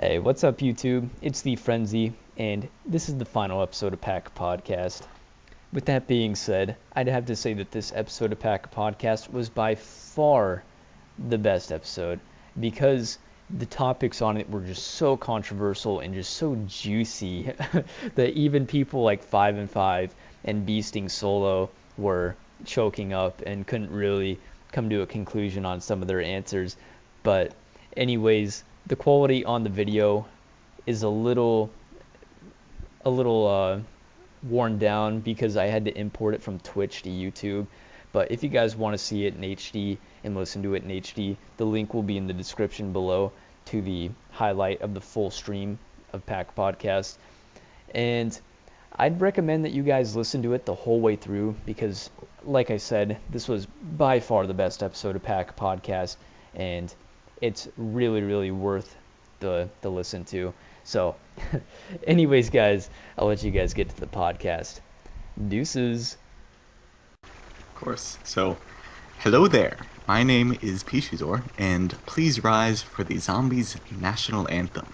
Hey, what's up, YouTube? It's the Frenzy, and this is the final episode of Pack Podcast. With that being said, I'd have to say that this episode of Pack Podcast was by far the best episode because the topics on it were just so controversial and just so juicy that even people like 5 and 5 and Beasting Solo were choking up and couldn't really come to a conclusion on some of their answers. But anyways, the quality on the video is a little worn down because I had to import it from Twitch to YouTube. But if you guys want to see it in HD and listen to it in HD, the link will be in the description below to the highlight of the full stream of Pack Podcast. And I'd recommend that you guys listen to it the whole way through because, like I said, this was by far the best episode of Pack Podcast, and it's really, really worth the listen to. So, anyways, guys, I'll let you guys get to the podcast. Deuces. Of course. So, hello there. My name is Pishuzor, and please rise for the Zombies National Anthem.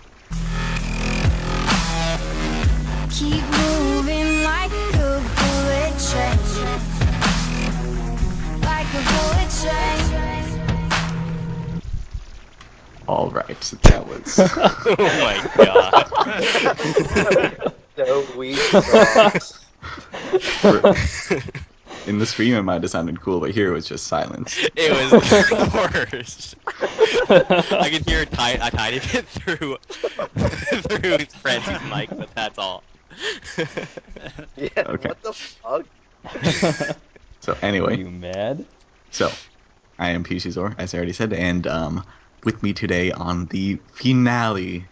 Keep moving like a bullet train. Like a bullet train. All right, that was. Oh my god. So weak sauce. In the stream, it might have sounded cool, but here it was just silence. It was the worst. I could hear a tiny bit through Francis' mic, but that's all. Yeah, Okay. what the fuck? So Are anyway, you mad? so I am Pishuzor, as I already said, and with me today on the finale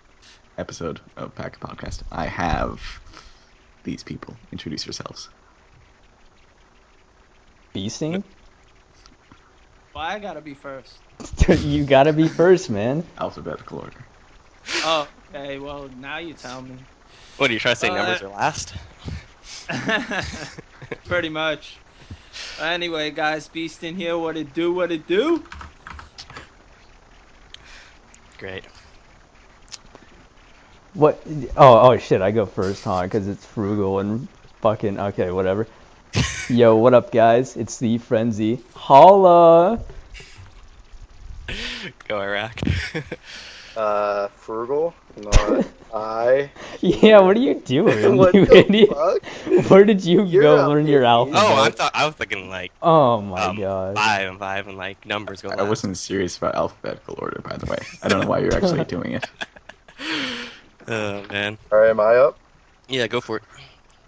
episode of Pack Podcast, I have these people. Introduce yourselves. Beasting? Well, I gotta be first. You gotta be first, man. Alphabetical order. Oh, okay. Well, now you tell me. What are you trying to say? Numbers are last? Pretty much. Anyway, guys, Beast in here. What it do? What it do? Great. What? Oh shit, I go first, huh? Because it's frugal and fucking... Okay, whatever. Yo, what up, guys? It's the Frenzy. Holla! Go Iraq. Frugal? Not I. Yeah, what are you doing, What you the idiot? fuck? Where did you You're go a learn your idiot. alphabet? I was thinking like Oh my god. 5 and like numbers go last. I wasn't serious about alphabetical order, by the way. I don't know why you're actually doing it. Oh man. Alright, am I up? Yeah, go for it.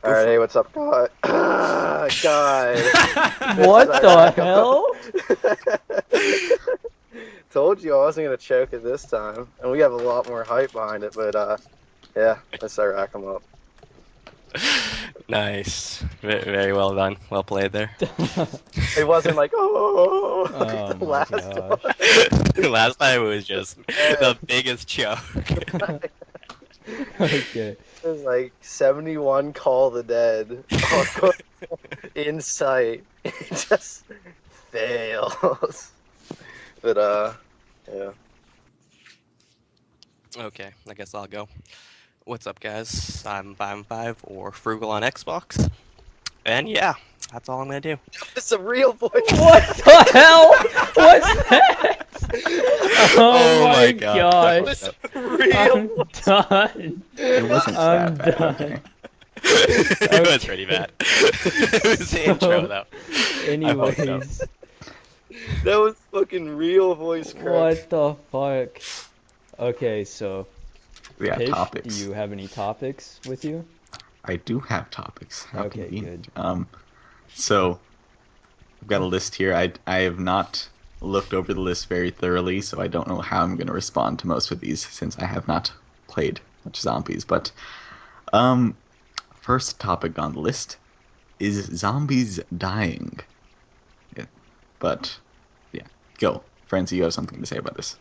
Alright, hey, what's up, guys? Guys. What the hell? Told you I wasn't gonna choke it this time. And we have a lot more hype behind it, but yeah, let's start racking them up. Nice. Very well done. Well played there. It wasn't like, oh, Oh like the my last gosh. one. Last time it was just the biggest choke. Okay. It was like 71 Call the Dead in sight. It just fails. But yeah. Okay, I guess I'll go. What's up, guys? I'm 5 or Frugal on Xbox. And yeah, that's all I'm gonna do. It's a real voice. What the hell? What's that? Oh, my God. gosh. It's real. I'm done. It wasn't I'm that bad, done. okay? It was pretty bad. It was the intro, though. Anyways, That was fucking real voice crack. what the fuck? Okay, so We have Pish, topics. do you have any topics with you? I do have topics. How Okay, convenient. So I've got a list here. I have not looked over the list very thoroughly, so I don't know how I'm going to respond to most of these since I have not played much zombies. But first topic on the list is zombies dying. Yeah. But yeah, go. Frenzy, you have something to say about this.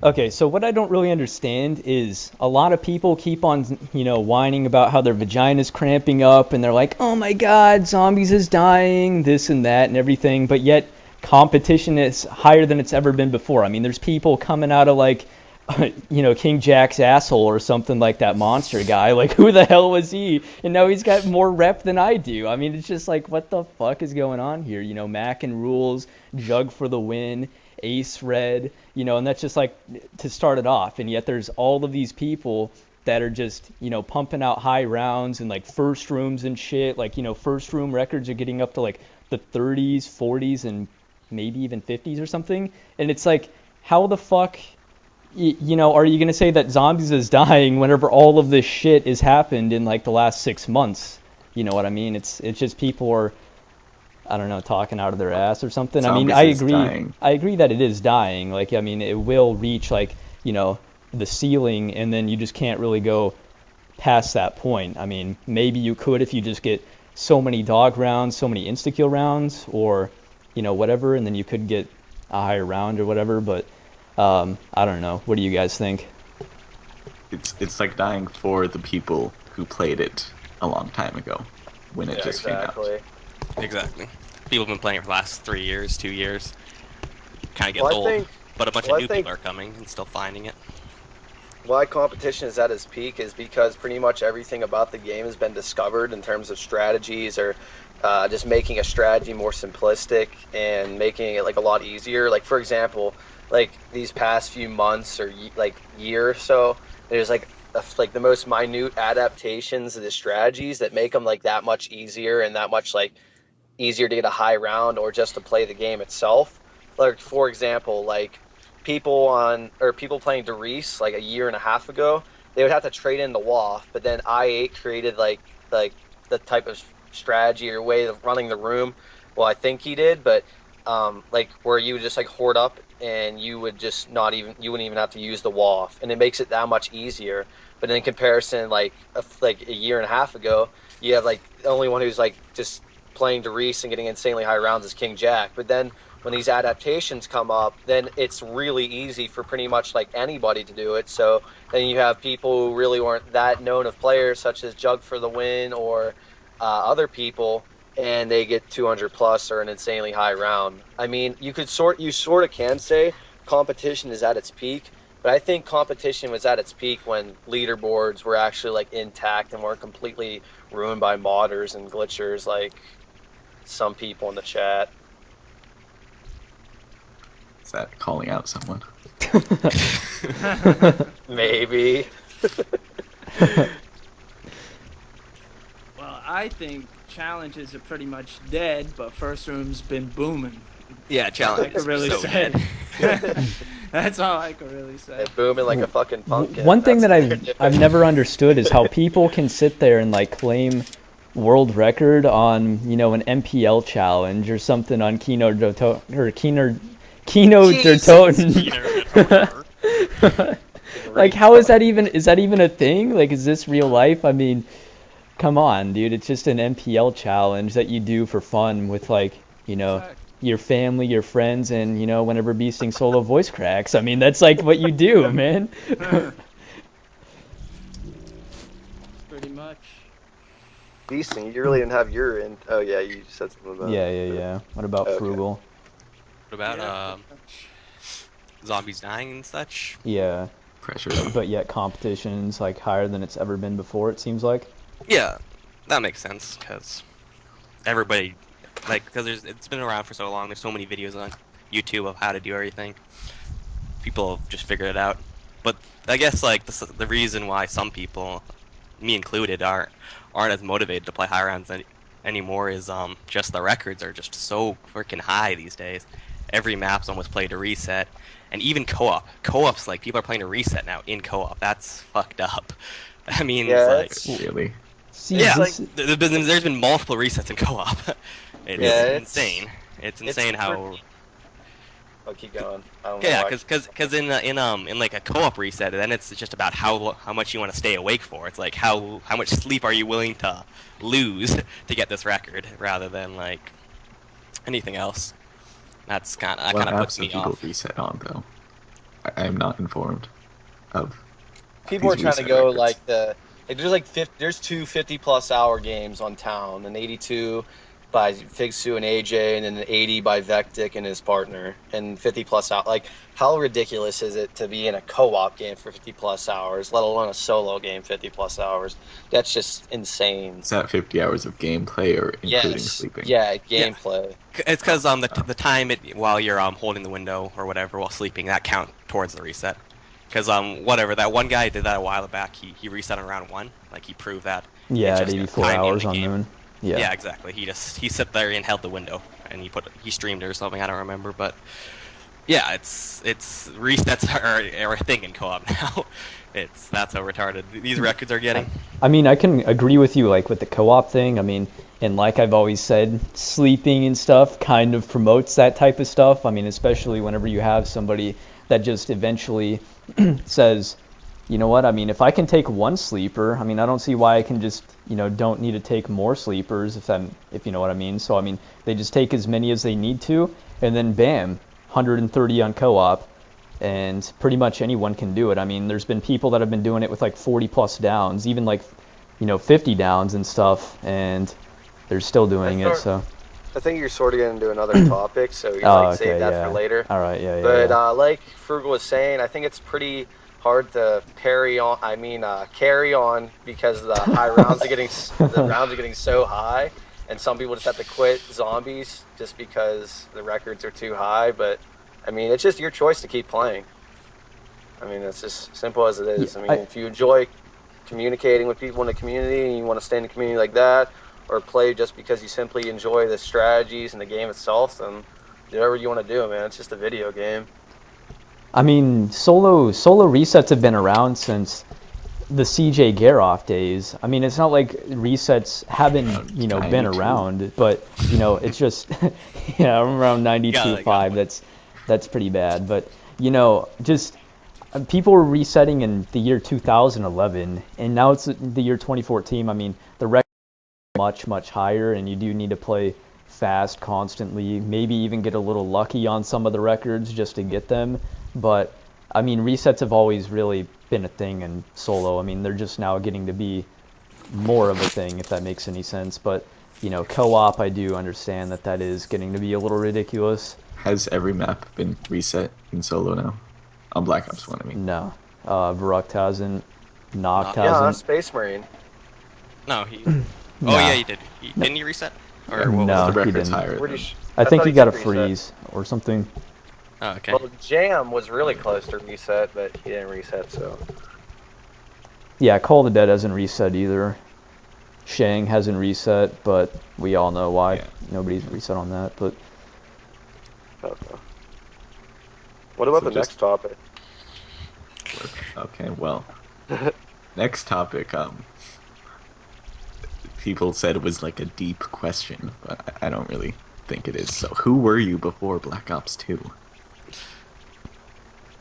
Okay, so what I don't really understand is a lot of people keep on, whining about how their vagina's cramping up, and they're like, oh my god, zombies is dying, this and that and everything, but yet competition is higher than it's ever been before. I mean, there's people coming out of, like, King Jack's asshole or something like that monster guy. Like, who the hell was he? And now he's got more rep than I do. I mean, it's just like, what the fuck is going on here? Mac and Rules, Jug for the win, Ace Red, and that's just like to start it off. And yet there's all of these people that are just, pumping out high rounds and like first rooms and shit. Like, first room records are getting up to like the 30s, 40s, and maybe even 50s or something. And it's like, how the fuck, are you going to say that Zombies is dying whenever all of this shit has happened in like the last 6 months? You know what I mean? It's just people are, I don't know, talking out of their ass or something. Zombies I is agree. dying. I agree that it is dying. Like, I mean, it will reach like, the ceiling, and then you just can't really go past that point. I mean, maybe you could if you just get so many dog rounds, so many insta-kill rounds, or, whatever, and then you could get a higher round or whatever, but I don't know. What do you guys think? It's like dying for the people who played it a long time ago when it just came out. Exactly. People have been playing it for the last 3 years, 2 years. Kind of gets Well, I old, think- but a bunch well, of I new think- people are coming and still finding it. Why competition is at its peak is because pretty much everything about the game has been discovered in terms of strategies, or just making a strategy more simplistic and making it like a lot easier. Like, for example, like these past few months or like year or so, there's like the most minute adaptations of the strategies that make them like that much easier and that much like easier to get a high round or just to play the game itself. Like, for example, like people playing Derice like a year and a half ago, they would have to trade in the WAF, but then I8 created like the type of strategy or way of running the room. Well, I think he did, but like where you would just like hoard up and you would just you wouldn't even have to use the WAF, and it makes it that much easier. But in comparison, like a year and a half ago, you have like the only one who's like just playing Derice and getting insanely high rounds is King Jack. But then when these adaptations come up, then it's really easy for pretty much like anybody to do it. So then you have people who really weren't that known of players, such as Jug for the win or other people, and they get 200 plus or an insanely high round. I mean, you sort of can say competition is at its peak, but I think competition was at its peak when leaderboards were actually like intact and weren't completely ruined by modders and glitchers like some people in the chat. Is that calling out someone? Maybe. Well, I think challenges are pretty much dead, but first room's been booming. Yeah, I challenge. could really so say. dead. That's all I could really say. They're booming like a fucking pumpkin. One thing that That's I've never understood is how people can sit there and like claim world record on an MPL challenge or something on Kino Dertoten. Like, how is that even a thing? Like, is this real life? I mean, come on, dude. It's just an MPL challenge that you do for fun with like, your family, your friends, and whenever Beasting solo voice cracks. I mean, that's like what you do, man. Pretty much. Beasting, you really didn't have your in. Oh yeah, you said something about. Yeah. What about Okay. Frugal? What about zombies dying and such? Yeah, Pressure. but yet competition's like higher than it's ever been before. It seems like. Yeah, that makes sense because everybody, because it's been around for so long. There's so many videos on YouTube of how to do everything. People have just figured it out. But I guess like the reason why some people, me included, aren't as motivated to play high rounds anymore is just the records are just so freaking high these days. Every map's almost played a reset, and even co-op's like people are playing a reset now in co-op. That's fucked up. I mean, Yeah, it's like Really? See, yeah, this- there's been multiple resets in co-op. It's insane. It's insane how. Oh, keep going. I don't know Yeah, why. because in like a co-op reset, then it's just about how much you want to stay awake for. It's like how much sleep are you willing to lose to get this record, rather than like anything else. That's kind of What puts apps me do people off. reset on though? I am not informed of. People are these trying to reset go records. there's 2 50+ hour games on town, and 82 by Figsu and AJ, and then an 80 by Vectic and his partner, and 50 plus out. Like, how ridiculous is it to be in a co-op game for 50 plus hours, let alone a solo game 50 plus hours? That's just insane. Is that 50 hours of gameplay or including Yes. sleeping? Yeah, gameplay. It's because the time while you're holding the window or whatever while sleeping, that count towards the reset. Because whatever, that one guy did that a while back. He reset on round 1. Like, he proved that. Yeah, It's at just 84 time in hours the on game. Moon. Yeah. Yeah, exactly. He sat there and held the window, and he streamed it or something. I don't remember, but yeah, it's resets are a thing in co-op now. That's how retarded these records are getting. I mean, I can agree with you, like, with the co-op thing. I mean, and like I've always said, sleeping and stuff kind of promotes that type of stuff. I mean, especially whenever you have somebody that just eventually says, you know what, I mean, if I can take one sleeper, I mean, I don't see why I can just, don't need to take more sleepers, if you know what I mean. So, I mean, they just take as many as they need to, and then bam, 130 on co-op, and pretty much anyone can do it. I mean, there's been people that have been doing it with like 40 plus downs, even like, 50 downs and stuff, and they're still doing it, so. I think you're sort of getting into another topic, so you might save that for later. All right, yeah. But like Frugal was saying, I think it's pretty hard to carry on because the rounds are getting so high, and some people just have to quit zombies just because the records are too high. But I mean, it's just your choice to keep playing. I mean, it's just simple as it is. Yeah, I mean, if you enjoy communicating with people in the community and you want to stay in the community like that, or play just because you simply enjoy the strategies and the game itself, then do whatever you want to do, man. It's just a video game. I mean, solo resets have been around since the CJ Garoff days. I mean, it's not like resets haven't, been around, but, it's just, yeah, around 92.5, that's pretty bad. But, just people were resetting in the year 2011, and now it's the year 2014. I mean, the record is much, much higher, and you do need to play fast constantly, maybe even get a little lucky on some of the records just to get them. But I mean, resets have always really been a thing in solo. I mean, they're just now getting to be more of a thing, if that makes any sense. But co-op, I do understand that is getting to be a little ridiculous. Has every map been reset in solo now? On Black Ops 1, I mean. No, Verrucht hasn't. Noct Yeah, hasn't. Space Marine. No, he. Nah. Oh yeah, he did. Didn't he reset? Or what No. was The he record's didn't. higher. than- I think thought he he got a did reset. freeze or something. it? Oh, okay. Well, Jam was really close to reset, but he didn't reset, so. Yeah, Call of the Dead hasn't reset either. Shang hasn't reset, but we all know why. Yeah. Nobody's reset on that. But Okay. What about So the just- next topic? Okay, well. Next topic, people said it was like a deep question, but I don't really think it is. So, who were you before Black Ops 2?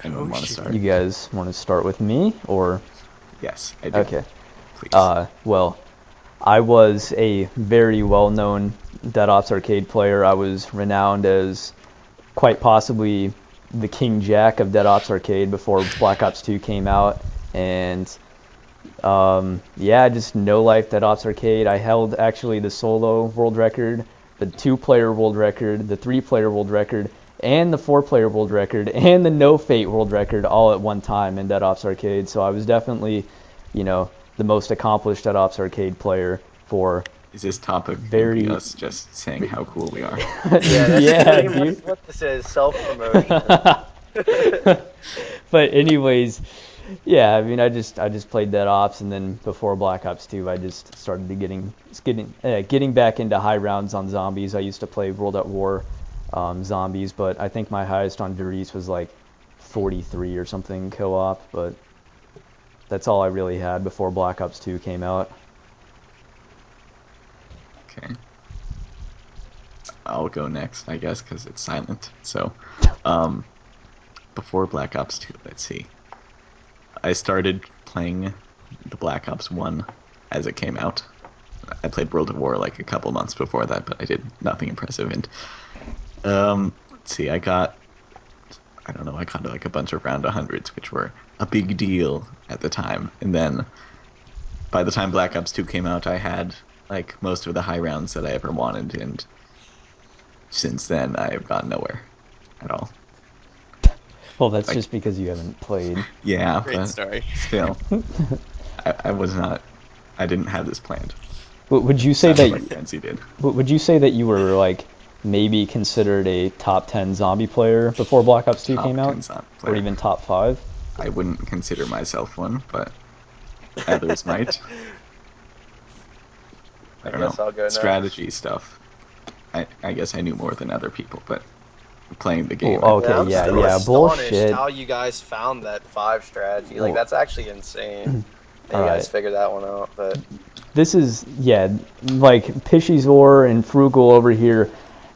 Anyone want to start? you guys want to start with me or? Yes, I do. Okay. Please. Well, I was a very well-known Dead Ops arcade player. I was renowned as quite possibly the King Jack of Dead Ops arcade before Black Ops 2 came out. And just no life Dead Ops arcade. I held actually the solo world record, the 2-player world record, the 3-player world record, and the 4-player world record, and the no fate world record all at one time in Dead Ops arcade. So I was definitely, the most accomplished Dead Ops arcade player for. Is this topic very- maybe us just saying how cool we are? Yeah, that's Yeah, pretty much dude. what this is, self-promotion. But anyways, yeah, I mean, I just played Dead Ops, and then before Black Ops 2, I just started getting back into high rounds on zombies. I used to play World at War zombies, but I think my highest on Dries was like 43 or something co-op, but that's all I really had before Black Ops 2 came out. Okay. I'll go next, I guess, because it's silent. So, before Black Ops 2, let's see. I started playing the Black Ops 1 as it came out. I played World at War like a couple months before that, but I did nothing impressive. And let's see, I got like a bunch of round 100s, which were a big deal at the time. And then by the time Black Ops 2 came out, I had like most of the high rounds that I ever wanted, and since then I have gone nowhere at all. Well, that's Like- just because you haven't played. Yeah, Great but story. still, I was not. I didn't have this planned. Would you say Sounded that? like Fancy did. Would you say that you were like maybe considered a top 10 zombie player before Black Ops 2 Top came out, 10 zombie or player. even top 5? I wouldn't consider myself one, but others might. I don't guess know. I'll go next. Strategy stuff. I guess I knew more than other people, but playing the game. Oh, okay, I'm yeah, still yeah, astonished bullshit. how you guys found that 5 strategy. Like, Well- that's actually insane. that you Alright. guys figured that one out. But This is, yeah, like Pishizor and Frugal over here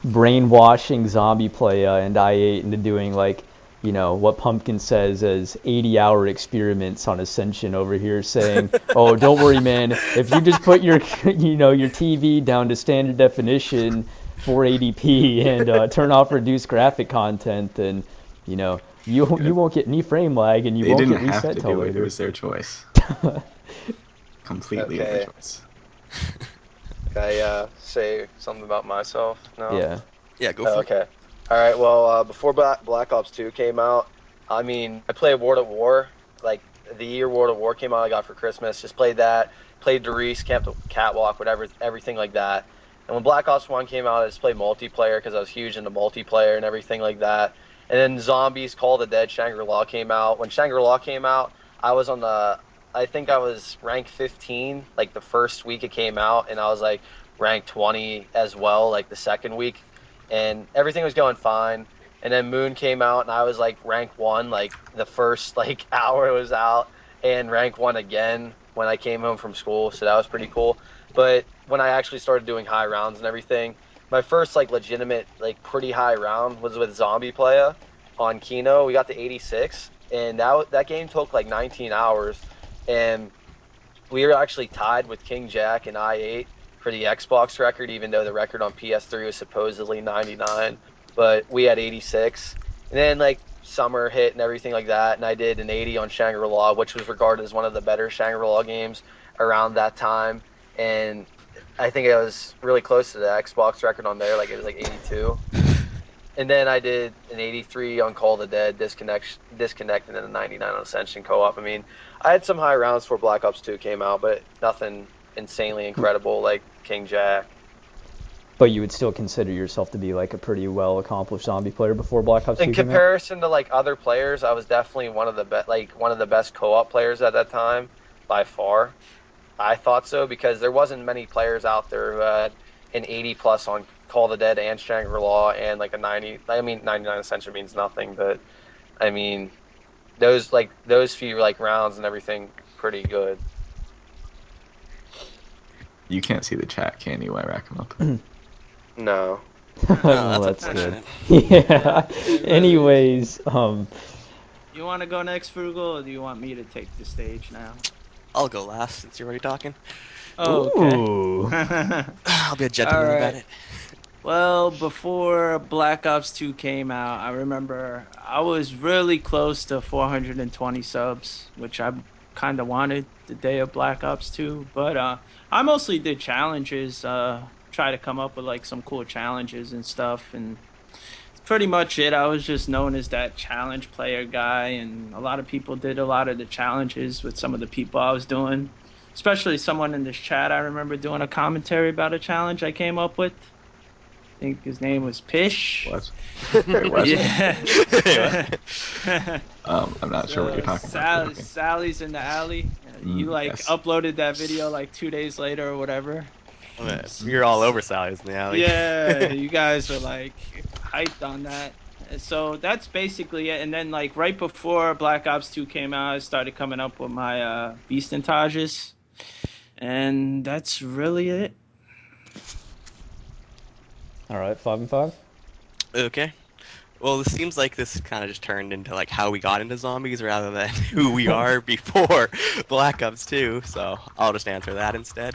brainwashing zombie playa and I8 into doing like, you know, what Pumpkin says as 80-hour experiments on Ascension over here saying, oh, don't worry, man, if you just put your, you know, your TV down to standard definition 480p and turn off reduced graphic content, then, you know, you won't get any frame lag and you They won't didn't get have reset to till do it. It later. was their choice. Completely Okay. their choice. can I say something about myself? No? Yeah. Yeah, go Oh, for okay. All right. Well, before Black Ops 2 came out, I mean, I played World at War. Like the year World at War came out, I got for Christmas. Just played that. Played Doris, Catwalk, whatever, everything like that. And when Black Ops 1 came out, I just played multiplayer because I was huge into multiplayer and everything like that. And then Zombies, Call of the Dead, Shangri-La came out. When Shangri-La came out, I was on I think I was rank 15, like the first week it came out, and I was like rank 20 as well, like the second week. And everything was going fine. And then Moon came out, and I was like rank 1, like the first like hour it was out, and rank 1 again when I came home from school, so that was pretty cool. But when I actually started doing high rounds and everything, my first like legitimate like pretty high round was with Zombie Playa on Kino. We got to 86, and that game took like 19 hours, and we were actually tied with King Jack and I8 for the Xbox record, even though the record on PS3 was supposedly 99, but we had 86. And then like summer hit and everything like that, and I did an 80 on Shangri-La, which was regarded as one of the better Shangri-La games around that time. And I think it was really close to the Xbox record on there, like it was like 82. And then I did an 83 on Call of the Dead, Disconnect, and then a 99 on Ascension Co-op. I mean, I had some high rounds before Black Ops 2 came out, but nothing insanely incredible like King Jack. But you would still consider yourself to be like a pretty well accomplished zombie player before Black Ops 2 In came out? comparison to like other players, I was definitely one of the best co-op players at that time, by far. I thought so because there wasn't many players out there who had an 80 plus on Call of the Dead and Shangri-La and like a 90. I mean, 99 Ascension means nothing, but I mean, those few like rounds and everything, pretty good. You can't see the chat, can you? I rack them up. No. Well, that's that's good. unfortunate. Yeah. Anyways, You want to go next, Frugal, or do you want me to take the stage now? I'll go last since you're already talking. Oh, okay. ooh. I'll be a gentleman All right. about it. Well, before Black Ops 2 came out, I remember I was really close to 420 subs, which I kind of wanted the day of Black Ops 2. But I mostly did challenges, try to come up with like some cool challenges and stuff. And it's pretty much it. I was just known as that challenge player guy, and a lot of people did a lot of the challenges with some of the people I was doing. Especially someone in this chat, I remember doing a commentary about a challenge I came up with. I think his name was Pish. What? Wait, what? Yeah. I'm not sure what you're talking about. but okay. Sally's in the alley. You like yes. uploaded that video like 2 days later or whatever. You're all over Sally's in the alley. Yeah, you guys were like hyped on that. So that's basically it. And then like right before Black Ops 2 came out, I started coming up with my beast intages. And that's really it. All right, 5 and 5. Okay. Well, it seems like this kind of just turned into like how we got into zombies rather than who we are before Black Ops 2. So I'll just answer that instead.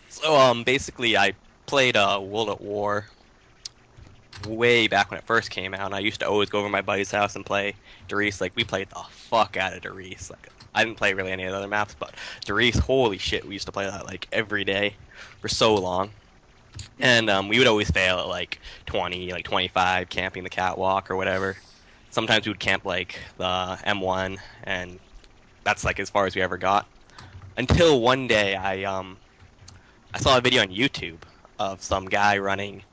So basically I played World at War way back when it first came out, and I used to always go over to my buddy's house and play Derice. Like, we played the fuck out of Derice. Like, I didn't play really any of the other maps, but Derice, holy shit, we used to play that like every day for so long. And we would always fail at like 20, like 25, camping the catwalk or whatever. Sometimes we would camp like the M1, and that's like as far as we ever got. Until one day I saw a video on YouTube of some guy running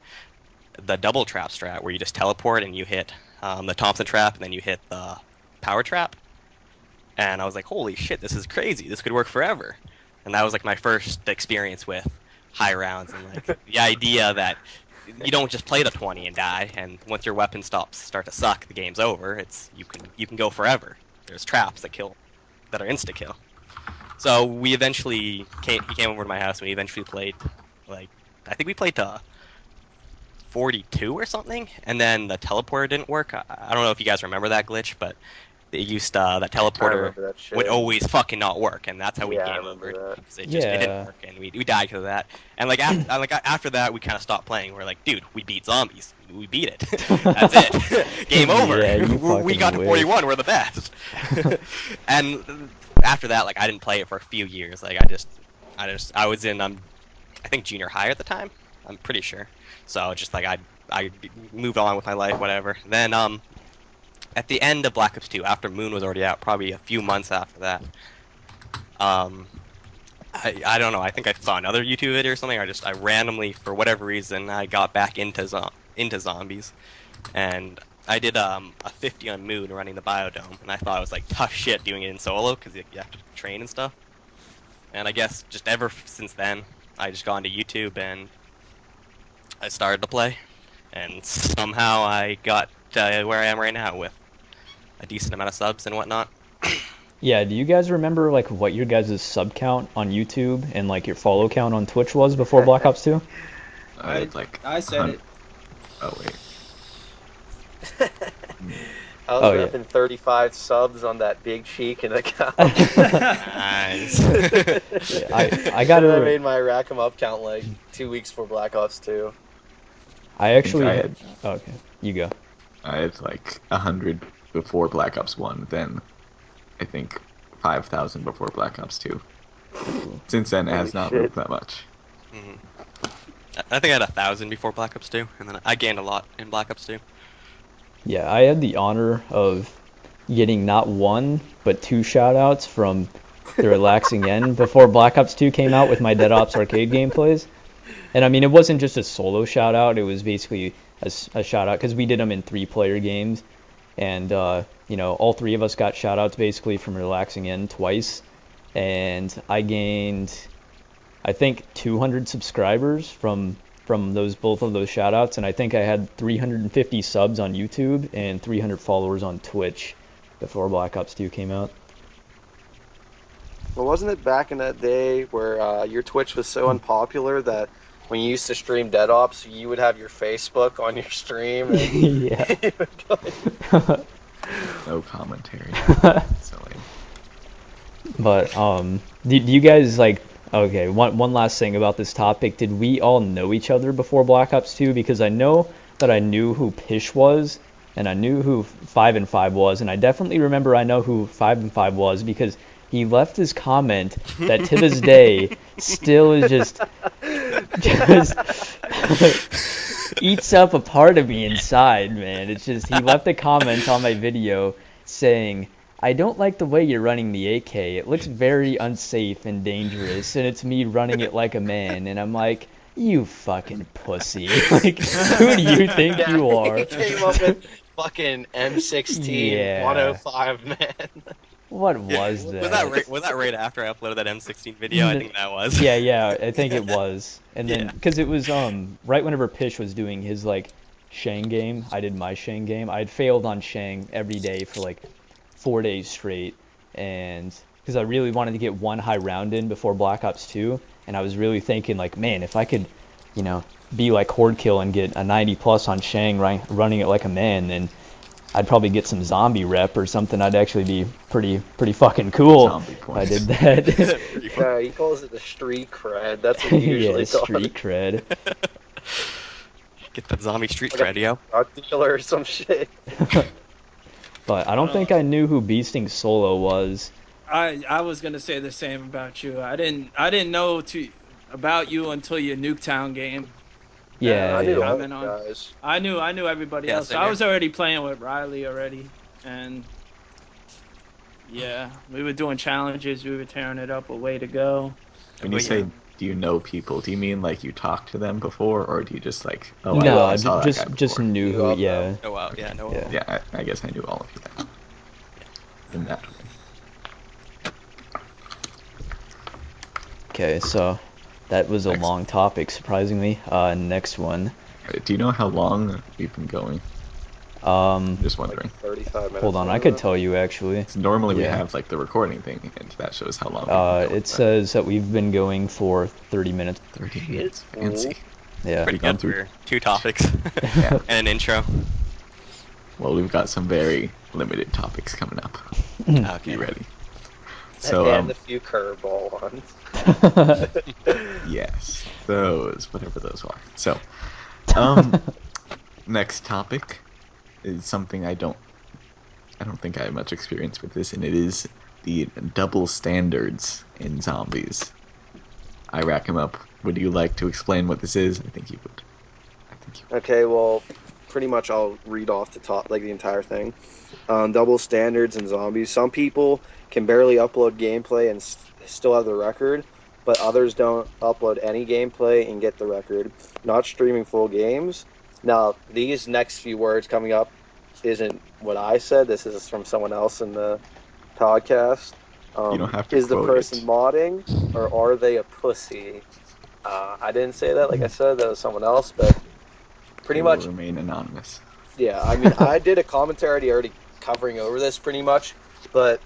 the double trap strat, where you just teleport and you hit the Thompson trap and then you hit the power trap. And I was like, holy shit, this is crazy. This could work forever. And that was like my first experience with high rounds, and like the idea that you don't just play the 20 and die, and once your weapon start to suck, the game's over. It's you can go forever. There's traps that are insta kill. So we eventually he came over to my house, and we eventually played, like, I think we played to 42 or something, and then the teleporter didn't work. I don't know if you guys remember that glitch, but they used that teleporter that shit. would always fucking not work, and that's how we Yeah, I game remember over. that. It didn't work, and we died because of that. And like after that, we kind of stopped playing. We're like, dude, we beat zombies. We beat it. That's it. Game over. Yeah, we got to wish. 41. We're the best. And after that, like, I didn't play it for a few years. Like, I was in I think junior high at the time. I'm pretty sure. So just like I moved on with my life, whatever. Then at the end of Black Ops 2, after Moon was already out, probably a few months after that, I don't know, I think I saw another YouTube video or something. I randomly, for whatever reason, I got back into zombies, and I did a 50 on Moon running the Biodome, and I thought it was like tough shit doing it in solo because you have to train and stuff. And I guess just ever since then, I just got onto YouTube and I started to play, and somehow I got where I am right now with a decent amount of subs and whatnot. Yeah, do you guys remember like what your guys' sub count on YouTube and like your follow count on Twitch was before Black Ops 2? I had like I said it. Oh wait. I was repping 35 subs on that big cheek and account. Nice. I got I made my rack 'em up count like 2 weeks before Black Ops 2. I actually I had... had- Oh, okay, you go. I had like 100 before Black Ops 1, then I think 5,000 before Black Ops 2. Since then, it has Holy not shit. moved that much. I think I had 1,000 before Black Ops 2, and then I gained a lot in Black Ops 2. Yeah, I had the honor of getting not one, but 2 shoutouts from the Relaxing End before Black Ops 2 came out with my Dead Ops arcade gameplays. And I mean, it wasn't just a solo shoutout, it was basically a shoutout, because we did them in 3-player games. And, you know, all 3 of us got shoutouts basically from Relaxing End twice. And I gained, I think, 200 subscribers from both of those shoutouts, and I think I had 350 subs on YouTube and 300 followers on Twitch before Black Ops 2 came out. Well, wasn't it back in that day where your Twitch was so unpopular that when you used to stream Dead Ops, you would have your Facebook on your stream? And Yeah. you would go- No commentary. Silly. But do you guys like? Okay, one last thing about this topic. Did we all know each other before Black Ops 2? Because I know that I knew who Pish was, and I knew who 5 and 5 was, and I definitely remember I know who 5 and 5 was because he left his comment that to this day still is just eats up a part of me inside, man. It's just, he left a comment on my video saying, "I don't like the way you're running the AK. It looks very unsafe and dangerous, and it's me running it like a man." And I'm like, you fucking pussy. Like, who do you think you are? He came up with fucking M16 Yeah. 105, man. What was that? Was that right after I uploaded that M16 video? I think that was. Yeah, I think it was. And then, Yeah. because it was right whenever Pish was doing his, like, Shang game, I did my Shang game. I had failed on Shang every day for, like, 4 days straight, and because I really wanted to get one high round in before Black Ops 2, and I was really thinking, like, man, if I could, you know, be like Horde Kill and get a 90 plus on Shang running it like a man, then I'd probably get some zombie rep or something. I'd actually be pretty fucking cool Zombie if I points. did that. Yeah, he calls it the street cred. That's what he usually Yeah, calls street it. cred. Get that zombie street Like cred, yo. drug dealer or some shit. But I don't think I knew who Beasting Solo was. I was gonna say the same about you. I didn't know about you until your Nuketown game. Yeah, I knew yeah. all the Comment on. guys. I knew everybody Yeah, else. same I here. was already playing with Riley already, and yeah, we were doing challenges. We were tearing it up. A way to go. When you But say, yeah. do you know people, do you mean like you talked to them before, or do you just like, oh, No, I saw that guy just before? knew You who. all Yeah. Oh wow, yeah, no. Yeah. Yeah, I guess I knew all of you guys. In that way. Okay, so that was a Next. long topic, surprisingly. Next one. Do you know how long we've been going? Just wondering. 35 minutes. Hold on, I could tell you actually. Normally we Yeah. have like the recording thing, and that shows how long. We've been going, It says that we've been going for 30 minutes. 30 minutes. Fancy. Yeah. Pretty gone good through- for 2 topics Yeah. and an intro. Well, we've got some very limited topics coming up. Okay. Be ready. So, So, and a few curveball ones. yes, those, whatever those are. So, next topic is something I don't think I have much experience with this, and it is the double standards in zombies. I rack them up. Would you like to explain what this is? I think you would. Okay, well, pretty much I'll read off the top, like the entire thing. Double standards in zombies. Some people can barely upload gameplay and still have the record, but others don't upload any gameplay and get the record. Not streaming full games. Now, these next few words coming up isn't what I said. This is from someone else in the podcast. You don't have to Is the quote person it. modding, or are they a pussy? I didn't say that. Like I said, that was someone else, but pretty It will much, remain anonymous. yeah. I mean, I did a commentary already covering over this pretty much, but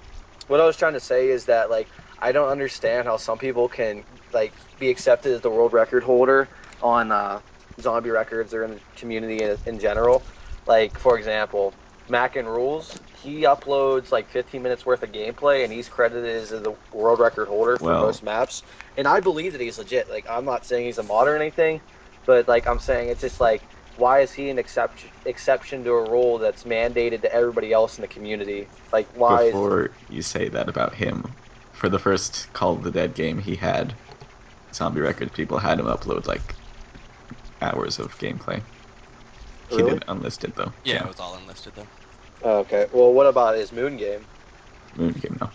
what I was trying to say is that, like, I don't understand how some people can, like, be accepted as the world record holder on zombie records or in the community in general. Like, for example, Mac and Rules, he uploads like 15 minutes worth of gameplay, and he's credited as the world record holder for Well- most maps. And I believe that he's legit. Like, I'm not saying he's a mod or anything, but like I'm saying, it's just like, why is he an exception to a rule that's mandated to everybody else in the community? Like, why? Before you say that about him, for the first Call of the Dead game he had, zombie records people had him upload like hours of gameplay. He Really? did unlisted though. Yeah, it was all unlisted though. Okay. Well, what about his Moon game Moon game no.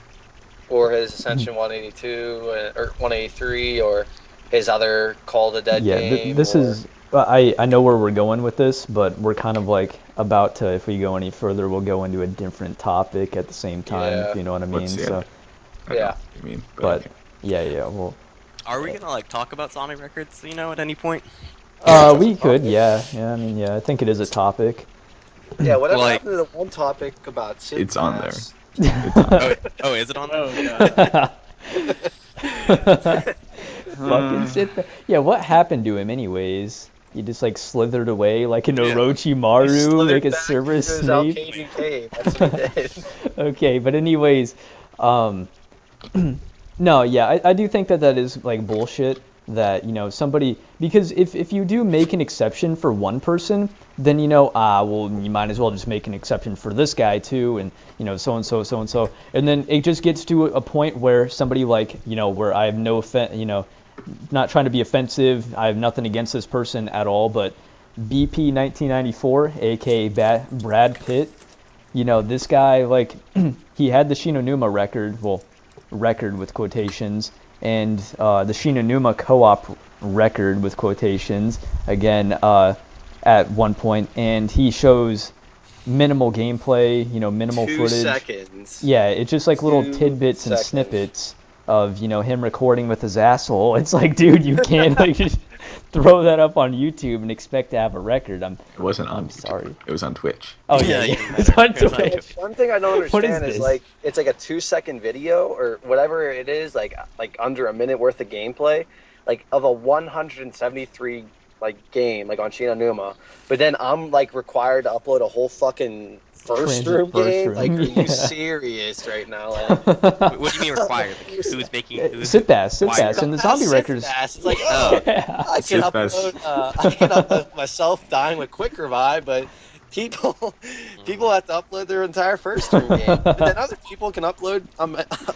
or his Ascension 182 or 183 or his other Call of the Dead Yeah, game? this or- is. I know where we're going with this, but we're kind of like about to. If we go any further, we'll go into a different topic at the same time. Yeah. If you know what I mean. What's the So, end? I know Yeah. what you mean, but okay. yeah. Well, Are we gonna like talk about zombie records, at any point? we could. Yeah. I mean, yeah. I think it is a topic. Yeah, whatever Like- happened to the one topic about Sid It's on there. Pass? Oh, is it on there? Oh god. Fucking sit there. Yeah, what happened to him anyways? He just like slithered away like an Yeah. Orochimaru, He slithered like a back Cerberus into his Snape. Alcadian cave. That's what he did. Okay, but anyways, no, yeah, I do think that is like bullshit. That somebody, because if you do make an exception for one person, then well, you might as well just make an exception for this guy too, and so and so, and then it just gets to a point where somebody like where I have no not trying to be offensive, I have nothing against this person at all, but BP 1994, aka Brad Pitt, this guy, like, he had the Shinonuma record with quotations, and the Shinonuma co-op record with quotations again at one point, and he shows minimal gameplay, minimal 2 footage. seconds. Yeah, it's just like little 2 tidbits and seconds. snippets of him recording with his asshole. It's like, dude, you can't like just throw that up on YouTube and expect to have a record. It wasn't on YouTube. sorry. It was on Twitch. Oh Yeah, yeah, even it's better. on It was on Twitch. One thing I don't What is understand is this? like, it's like a 2-second video or whatever it is, like under a minute worth of gameplay, like of a 173 like game, like on Shinonuma. But then I'm like required to upload a whole fucking first room First game? room, Like, are yeah. you serious right now? Like, What do you mean required? Like, who's making? Who's Sit bass required? and the zombie records. It's like, Oh. Yeah. I can upload myself dying with quick revive, but people have to upload their entire first room game. But then other people can upload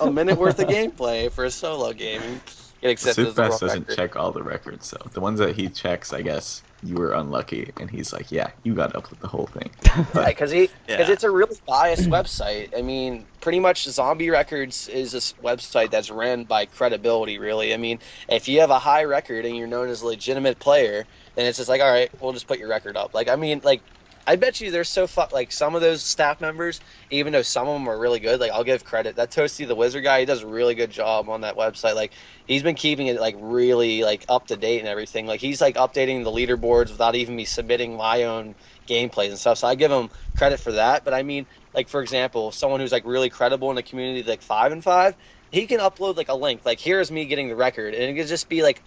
a minute worth of gameplay for a solo game and get accepted as the Sipfest world doesn't record. check all the records, so the ones that he checks, I guess you were unlucky, and he's like, yeah, you got to upload the whole thing. Yeah, because it's a really biased Mm. website. I mean, pretty much Zombie Records is a website that's ran by credibility, really. I mean, if you have a high record and you're known as a legitimate player, then it's just like, all right, we'll just put your record up. Like, I mean, like, I bet you there's like some of those staff members, even though some of them are really good, like I'll give credit. That Toasty the Wizard guy, he does a really good job on that website. Like he's been keeping it like really like up to date and everything. Like he's like updating the leaderboards without even me submitting my own gameplays and stuff. So I give him credit for that. But I mean, like for example, someone who's like really credible in the community, like 5 and 5, he can upload like a link. Like here's me getting the record, and it could just be like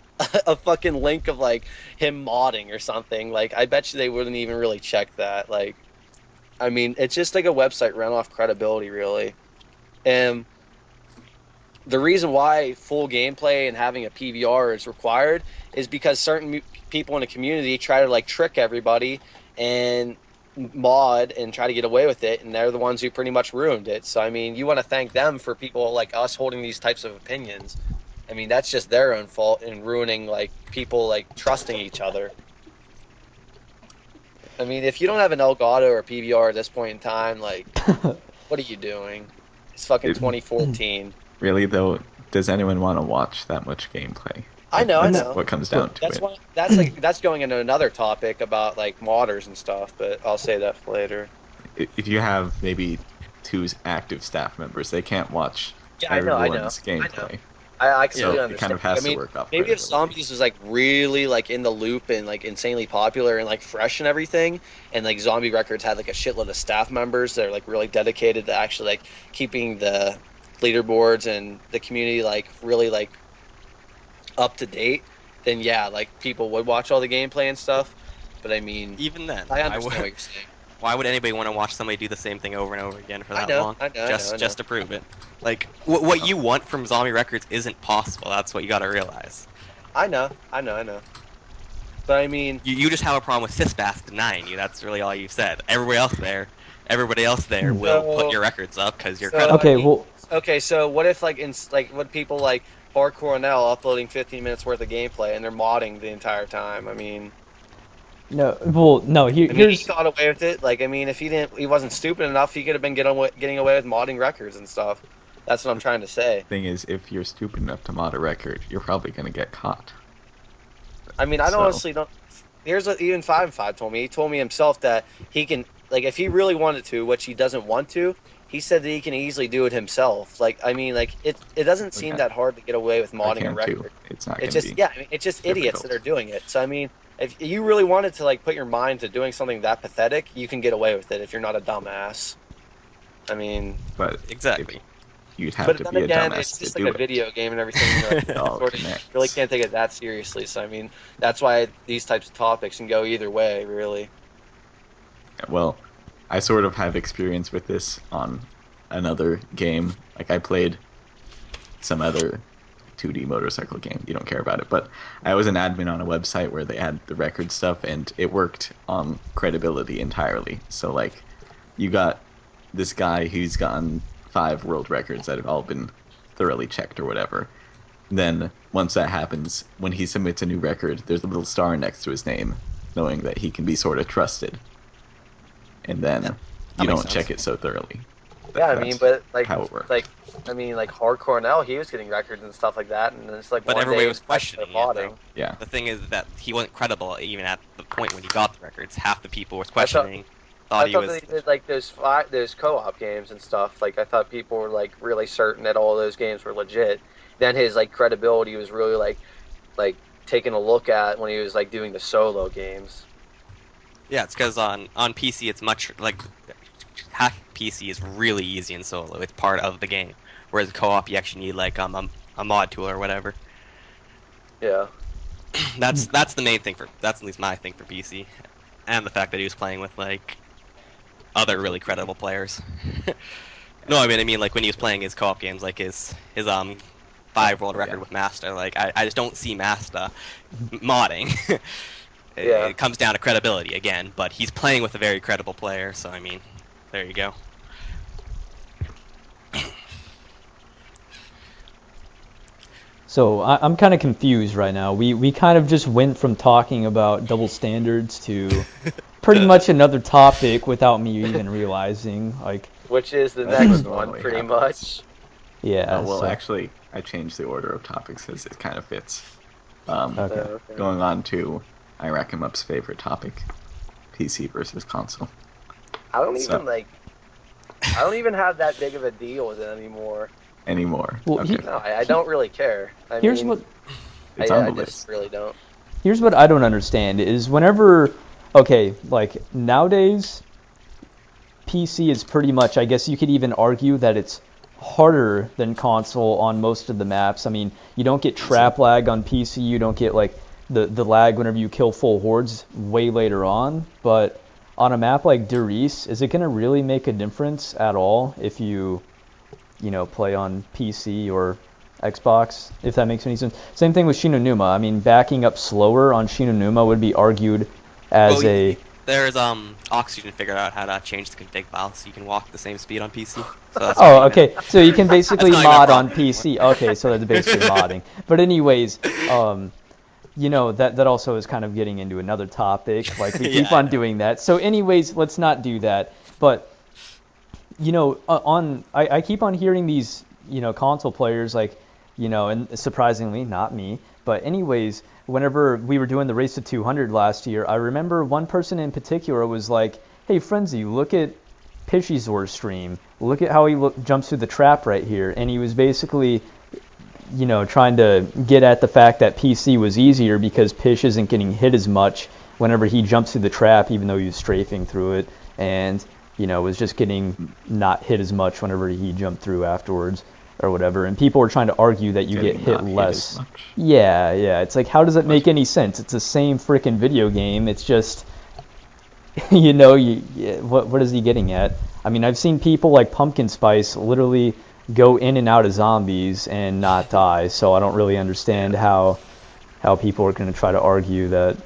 a fucking link of like him modding or something. Like I bet you they wouldn't even really check that. Like, I mean, it's just like a website run off credibility, really. And the reason why full gameplay and having a PVR is required is because certain people in the community try to like trick everybody and mod and try to get away with it, and they're the ones who pretty much ruined it. So I mean, you want to thank them for people like us holding these types of opinions. I mean, that's just their own fault in ruining like people like trusting each other. I mean, if you don't have an Elgato or PVR at this point in time, like, what are you doing? It's fucking 2014. Really, though, does anyone want to watch that much gameplay? I know. That's what comes down to That's it. why. That's going into another topic about like modders and stuff, but I'll say that for later. If you have maybe 2 active staff members, they can't watch Yeah, I know. everyone's gameplay. I completely So understand. it kind of has I mean, to work off. maybe if credibility. Zombies was like really like in the loop and like insanely popular and like fresh and everything, and like Zombie Records had like a shitload of staff members that are like really dedicated to actually like keeping the leaderboards and the community like really like up to date, then yeah, like people would watch all the gameplay and stuff. But I mean, Even then, I understand what you're saying. why would anybody want to watch somebody do the same thing over and over again for that I know, long? I know. Just to prove it. Like what you want from Zombie Records isn't possible. That's what you got to realize. I know. But I mean, You just have a problem with Sisbath denying you. That's really all you've said. Everybody else there will So- put your records up because you're so- credible. Okay, well, okay, so what if like what people like Hardcore Nell uploading 15 minutes worth of gameplay and they're modding the entire time? I mean, no. he Here's got away with it. Like, I mean, if he wasn't stupid enough, he could have been getting away with modding records and stuff. That's what I'm trying to say. Thing is, if you're stupid enough to mod a record, you're probably going to get caught. I mean, I So- honestly don't. Here's what even 5 told me. He told me himself that he can, like, if he really wanted to, which he doesn't want to, he said that he can easily do it himself. Like, I mean, like, it doesn't seem Okay. that hard to get away with I modding a can record. too. It's not going It's to just be. I mean, it's just idiots difficult. that are doing it. So I mean, if you really wanted to like put your mind to doing something that pathetic, you can get away with it if you're not a dumbass. I mean, But Exactly. you'd have but to then be a again, dumbass it's just to like do a it. video game and everything. Like, It all sort of connects. really can't take it that seriously. So I mean, that's why these types of topics can go either way, really. Well, I sort of have experience with this on another game. Like, I played some other 2D motorcycle game. You don't care about it. But I was an admin on a website where they had the record stuff, and it worked on credibility entirely. So, like, you got this guy who's gotten 5 world records that have all been thoroughly checked or whatever. Then, once that happens, when he submits a new record, there's a little star next to his name, knowing that he can be sort of trusted. And then you makes don't sense. check it so thoroughly. Yeah, I That's mean, but like, how it works. like, I mean, like Hardcore Nell, he was getting records and stuff like that, and it's like But one everybody day was questioning it, modding. though. Yeah. The thing is that he wasn't credible even at the point when he got the records. Half the people were thought- questioning. I Thought he thought was. that he did like those co-op games and stuff. Like I thought people were like really certain that all those games were legit. Then his like credibility was really like taking a look at when he was like doing the solo games. Yeah, it's because on PC it's much like hack PC is really easy in solo. It's part of the game. Whereas co-op you actually need like a mod tool or whatever. Yeah. That's the main thing for. That's at least my thing for PC, and the fact that he was playing with like other really credible players. No, I mean like when he was playing his co-op games, like his 5 world record with Master. Like I just don't see Master modding. Yeah. It comes down to credibility again, but he's playing with a very credible player, so I mean, there you go. So I'm kind of confused right now. We kind of just went from talking about double standards to pretty much another topic without me even realizing. Like, Which is the That's next what one, normally pretty happens. much. yeah. well, so- actually, I changed the order of topics as it kind of fits. Okay. Okay. Going on to Iraq and Mup's favorite topic, PC versus console. I don't So- even I don't even have that big of a deal with it anymore. Anymore. Well, okay. No, I don't really care. I Here's mean, what It's I on the just list. really don't. Here's what I don't understand is whenever, okay, like nowadays, PC is pretty much, I guess you could even argue that it's harder than console on most of the maps. I mean, you don't get trap lag on PC, you don't get like the lag whenever you kill full hordes way later on, but on a map like Derice, is it going to really make a difference at all if you play on PC or Xbox, if that makes any sense? Same thing with Shinonuma. I mean, backing up slower on Shinonuma would be argued as Well, there's Oxygen figured out how to change the config file so you can walk the same speed on PC. So that's Oh, already okay. So you can basically That's not mod even a on problem PC. Okay, so that's basically modding. But anyways, that also is kind of getting into another topic. Like we keep Yeah, I on know. doing that. So anyways, let's not do that. But I keep on hearing these console players like and surprisingly not me. But anyways, whenever we were doing the race to 200 last year, I remember one person in particular was like, "Hey, Frenzy, look at Pishizor's stream. Look at how he jumps through the trap right here." And he was basically, trying to get at the fact that PC was easier because Pish isn't getting hit as much whenever he jumps through the trap, even though he was strafing through it, and was just getting not hit as much whenever he jumped through afterwards or whatever. And people were trying to argue that you get Getting hit not hit less. as much. Yeah. It's like, how does it make any sense? It's the same freaking video game. It's just, what is he getting at? I mean, I've seen people like Pumpkin Spice literally go in and out of zombies and not die. So I don't really understand how people are going to try to argue that,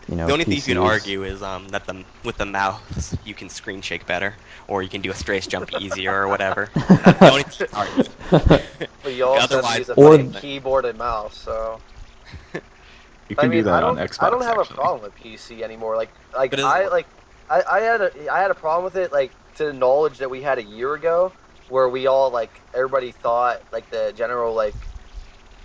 The only thing you PC can is- argue is that with the mouse you can screen shake better, or you can do a strafe jump easier, or whatever. That's the only thing you can argue. But you also Otherwise- use a Or- fucking keyboard and mouse, so. You can do that I don't, on Xbox. I don't have actually. a problem with PC anymore. Like But is- I had a problem with it, like, to the knowledge that we had a year ago, where we all, like, everybody thought, like, the general, like,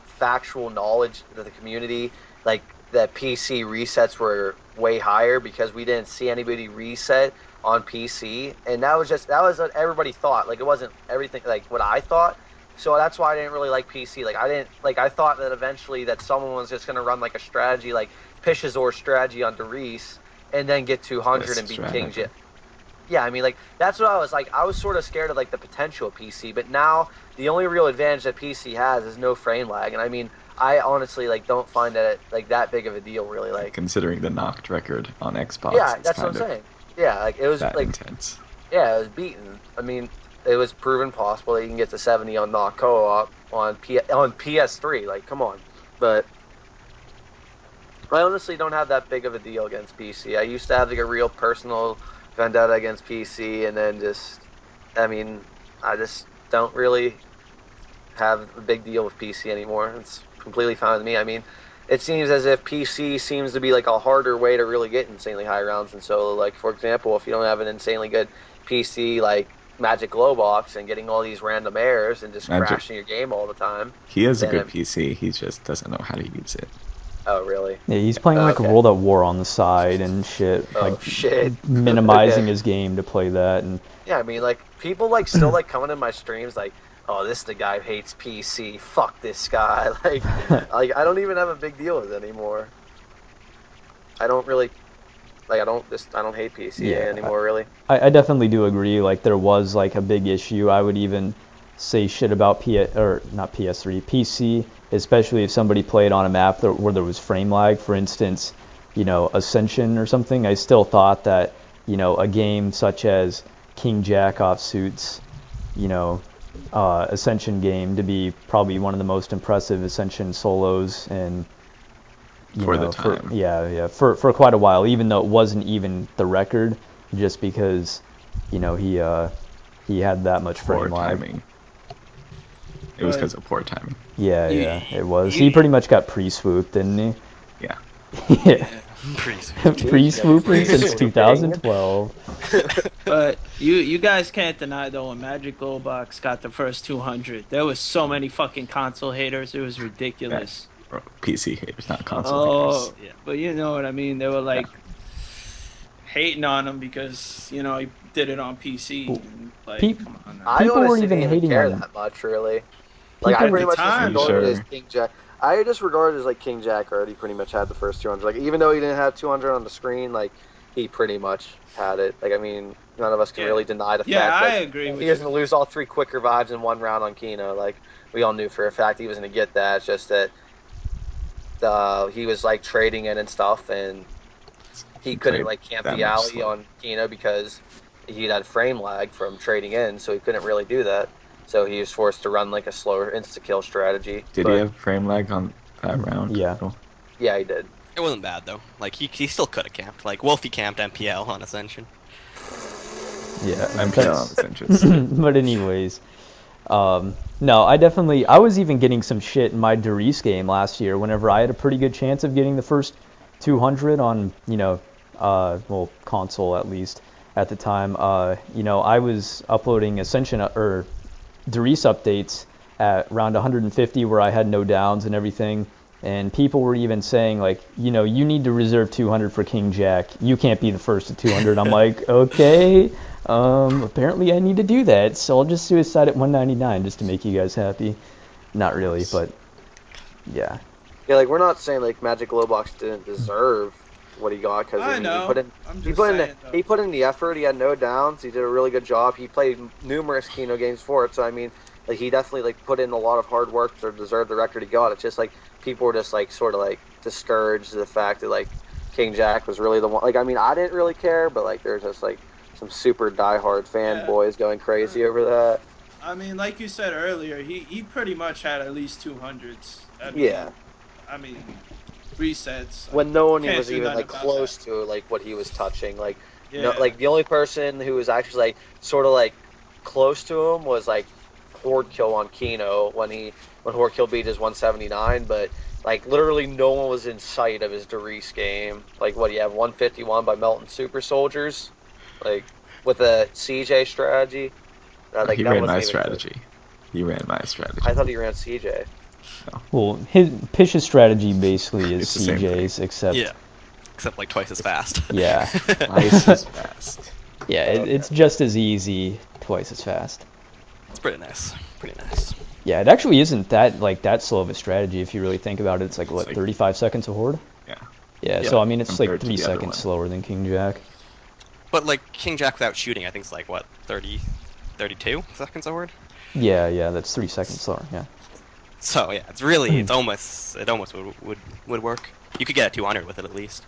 factual knowledge of the community, like, that PC resets were way higher because we didn't see anybody reset on PC, and that was what everybody thought. Like, it wasn't everything like what I thought. So that's why I didn't really like PC. I thought that eventually that someone was just gonna run like a strategy, like Pishazor strategy on Derice, and then get 200 and beat King Jit. Yeah, I mean, like, that's what I was like. I was sort of scared of like the potential of PC, but now the only real advantage that PC has is no frame lag, and I mean, I honestly like don't find that like that big of a deal, really. Like, Considering the knocked record on Xbox. yeah, it's that's what I'm kind of saying. Yeah, like it was that like, intense. yeah, it was beaten. I mean, it was proven possible that you can get to 70 on knock co-op on PS3. Like, come on. But I honestly don't have that big of a deal against PC. I used to have like a real personal vendetta against PC, and then I just don't really have a big deal with PC anymore. It's completely fine with me. I mean, it seems as if PC seems to be like a harder way to really get insanely high rounds in solo. Like, for example, if you don't have an insanely good PC like Magic Glowbox and getting all these random errors and just Magic- crashing your game all the time. He has a Yeah, good I'm- PC. He just doesn't know how to use it. Oh, really? Yeah, he's playing like Okay. World at War on the side and shit, Oh, like shit. minimizing Okay. his game to play that. And Yeah, I mean, like, people like still like coming in my streams like, oh, this the guy who hates PC. Fuck this guy. Like I don't even have a big deal with it anymore. I don't really, like, I don't hate PC Yeah, anymore, really. I definitely do agree. Like there was like a big issue. I would even say shit about not PS3, PC, especially if somebody played on a map where there was frame lag. For instance, Ascension or something. I still thought that a game such as King Jack offsuits, Ascension game to be probably one of the most impressive Ascension solos and For the time. for quite a while, even though it wasn't even the record, just because he had that much Poor frame lag. timing. It was because of poor timing. Yeah, it was. He pretty much got pre-swooped, didn't he? Yeah. Yeah. Pretty Pre-swooping since 2012. But you guys can't deny though, when Magic Glowbox got the first 200, there was so many fucking console haters. It was ridiculous. Or PC haters, not console haters. Yeah, but you know what I mean. They were like hating on him because he did it on PC. And, like, come on now. I People honestly weren't even didn't hating care on him. that much, really. Like, I People pretty at much the just time, regarded it sure. as King Jack. I just regarded it as like King Jack already pretty much had the first 200. Like, even though he didn't have 200 on the screen, like, he pretty much had it. Like, I mean, none of us can really deny the fact I that agree with he was going to lose all 3 quick revives in 1 round on Kino. Like, we all knew for a fact he was going to get that. It's just that he was, like, trading in and stuff, and he couldn't, like, camp that the much alley slower. on Kino because he had frame lag from trading in, so he couldn't really do that. So he was forced to run, like, a slower insta-kill strategy. Did he have frame lag on that round? Yeah. Oh, Yeah, he did. It wasn't bad though. Like he still could have camped. Like Wolfie camped MPL on Ascension. Yeah. MPL on Ascension. But anyways, no, I was even getting some shit in my Darius game last year whenever I had a pretty good chance of getting the first 200 on, console at least at the time. I was uploading Ascension or Darius updates at round 150 where I had no downs and everything. And people were even saying, like, you need to reserve 200 for King Jack. You can't be the first to 200. I'm like, okay, apparently I need to do that. So I'll just suicide at 199 just to make you guys happy. Not really, but yeah. Yeah, like, we're not saying, like, Magic Glowbox didn't deserve what he got, because I know. he put in the effort. He had no downs. He did a really good job. He played numerous Kino games for it. So I mean, like, he definitely, like, put in a lot of hard work to deserve the record he got. It's just like people were just, like, sort of, like, discouraged the fact that, like, King Jack was really the one. Like, I mean, I didn't really care, but, like, there's just, like, some super diehard fanboys going crazy over that. I mean, like you said earlier, he pretty much had at least 200s. Yeah. I mean, resets. When no one Can't was do even, nothing like, about close that. to, like, what he was touching. Like, Yeah. like, the only person who was actually, like, sort of, like, close to him was, like, Horde Kill on Kino when Horde Kill beat his 179, but, like, literally no one was in sight of his Darius game. Like, what do you have, 151 by Melton Super Soldiers? Like, with a CJ strategy? Like, he that ran wasn't my even strategy. He ran my strategy. I thought he ran CJ. Well, Pish's strategy basically is It's the same CJ's, except Yeah. Except like twice as fast. yeah, Twice as fast. yeah, it's just as easy, twice as fast. It's pretty nice. Pretty nice. Yeah, it actually isn't that slow of a strategy if you really think about it. It's like, what, like- 35 seconds a horde? Yeah. Yeah, Yeah, so I mean, it's like compared to 3 the other seconds one. slower than King Jack. But like King Jack without shooting, I think it's like what 32 seconds a word. Yeah, that's 3 seconds slower. Yeah. So yeah, it's really it almost would work. You could get a 200 with it at least.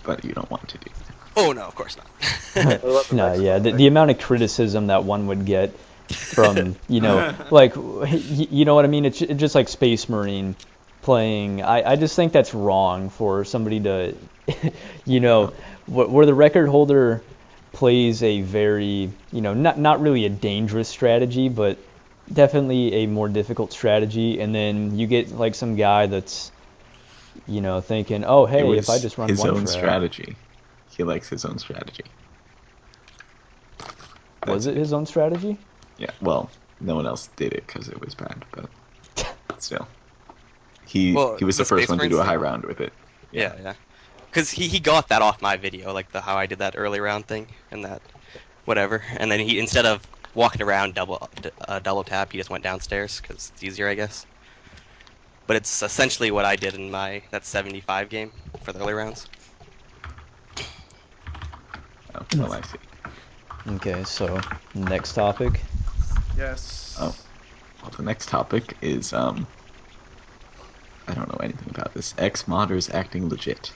But you don't want to do that. Oh no, of course not. No, yeah, the amount of criticism that one would get from, like, you know what I mean? It's just like Space Marine playing. I just think that's wrong for somebody to, where the record holder plays a very, not really a dangerous strategy, but definitely a more difficult strategy, and then you get like some guy that's, thinking, oh, It hey, was if I just run his one own trap. strategy. He likes his own strategy. Was it his own strategy? Yeah, well, no one else did it because it was bad, but still. He Well, was the the first Space one to do a Marines high thing? round with it. Yeah. Because he got that off my video, like how I did that early round thing and that whatever, and then he instead of walking around double tap, he just went downstairs because it's easier, I guess. But it's essentially what I did in that 75 game for the early rounds. Oh, well, I see. Okay, so next topic. Yes. Oh. Well, the next topic is, I don't know anything about this. Ex-modders acting legit.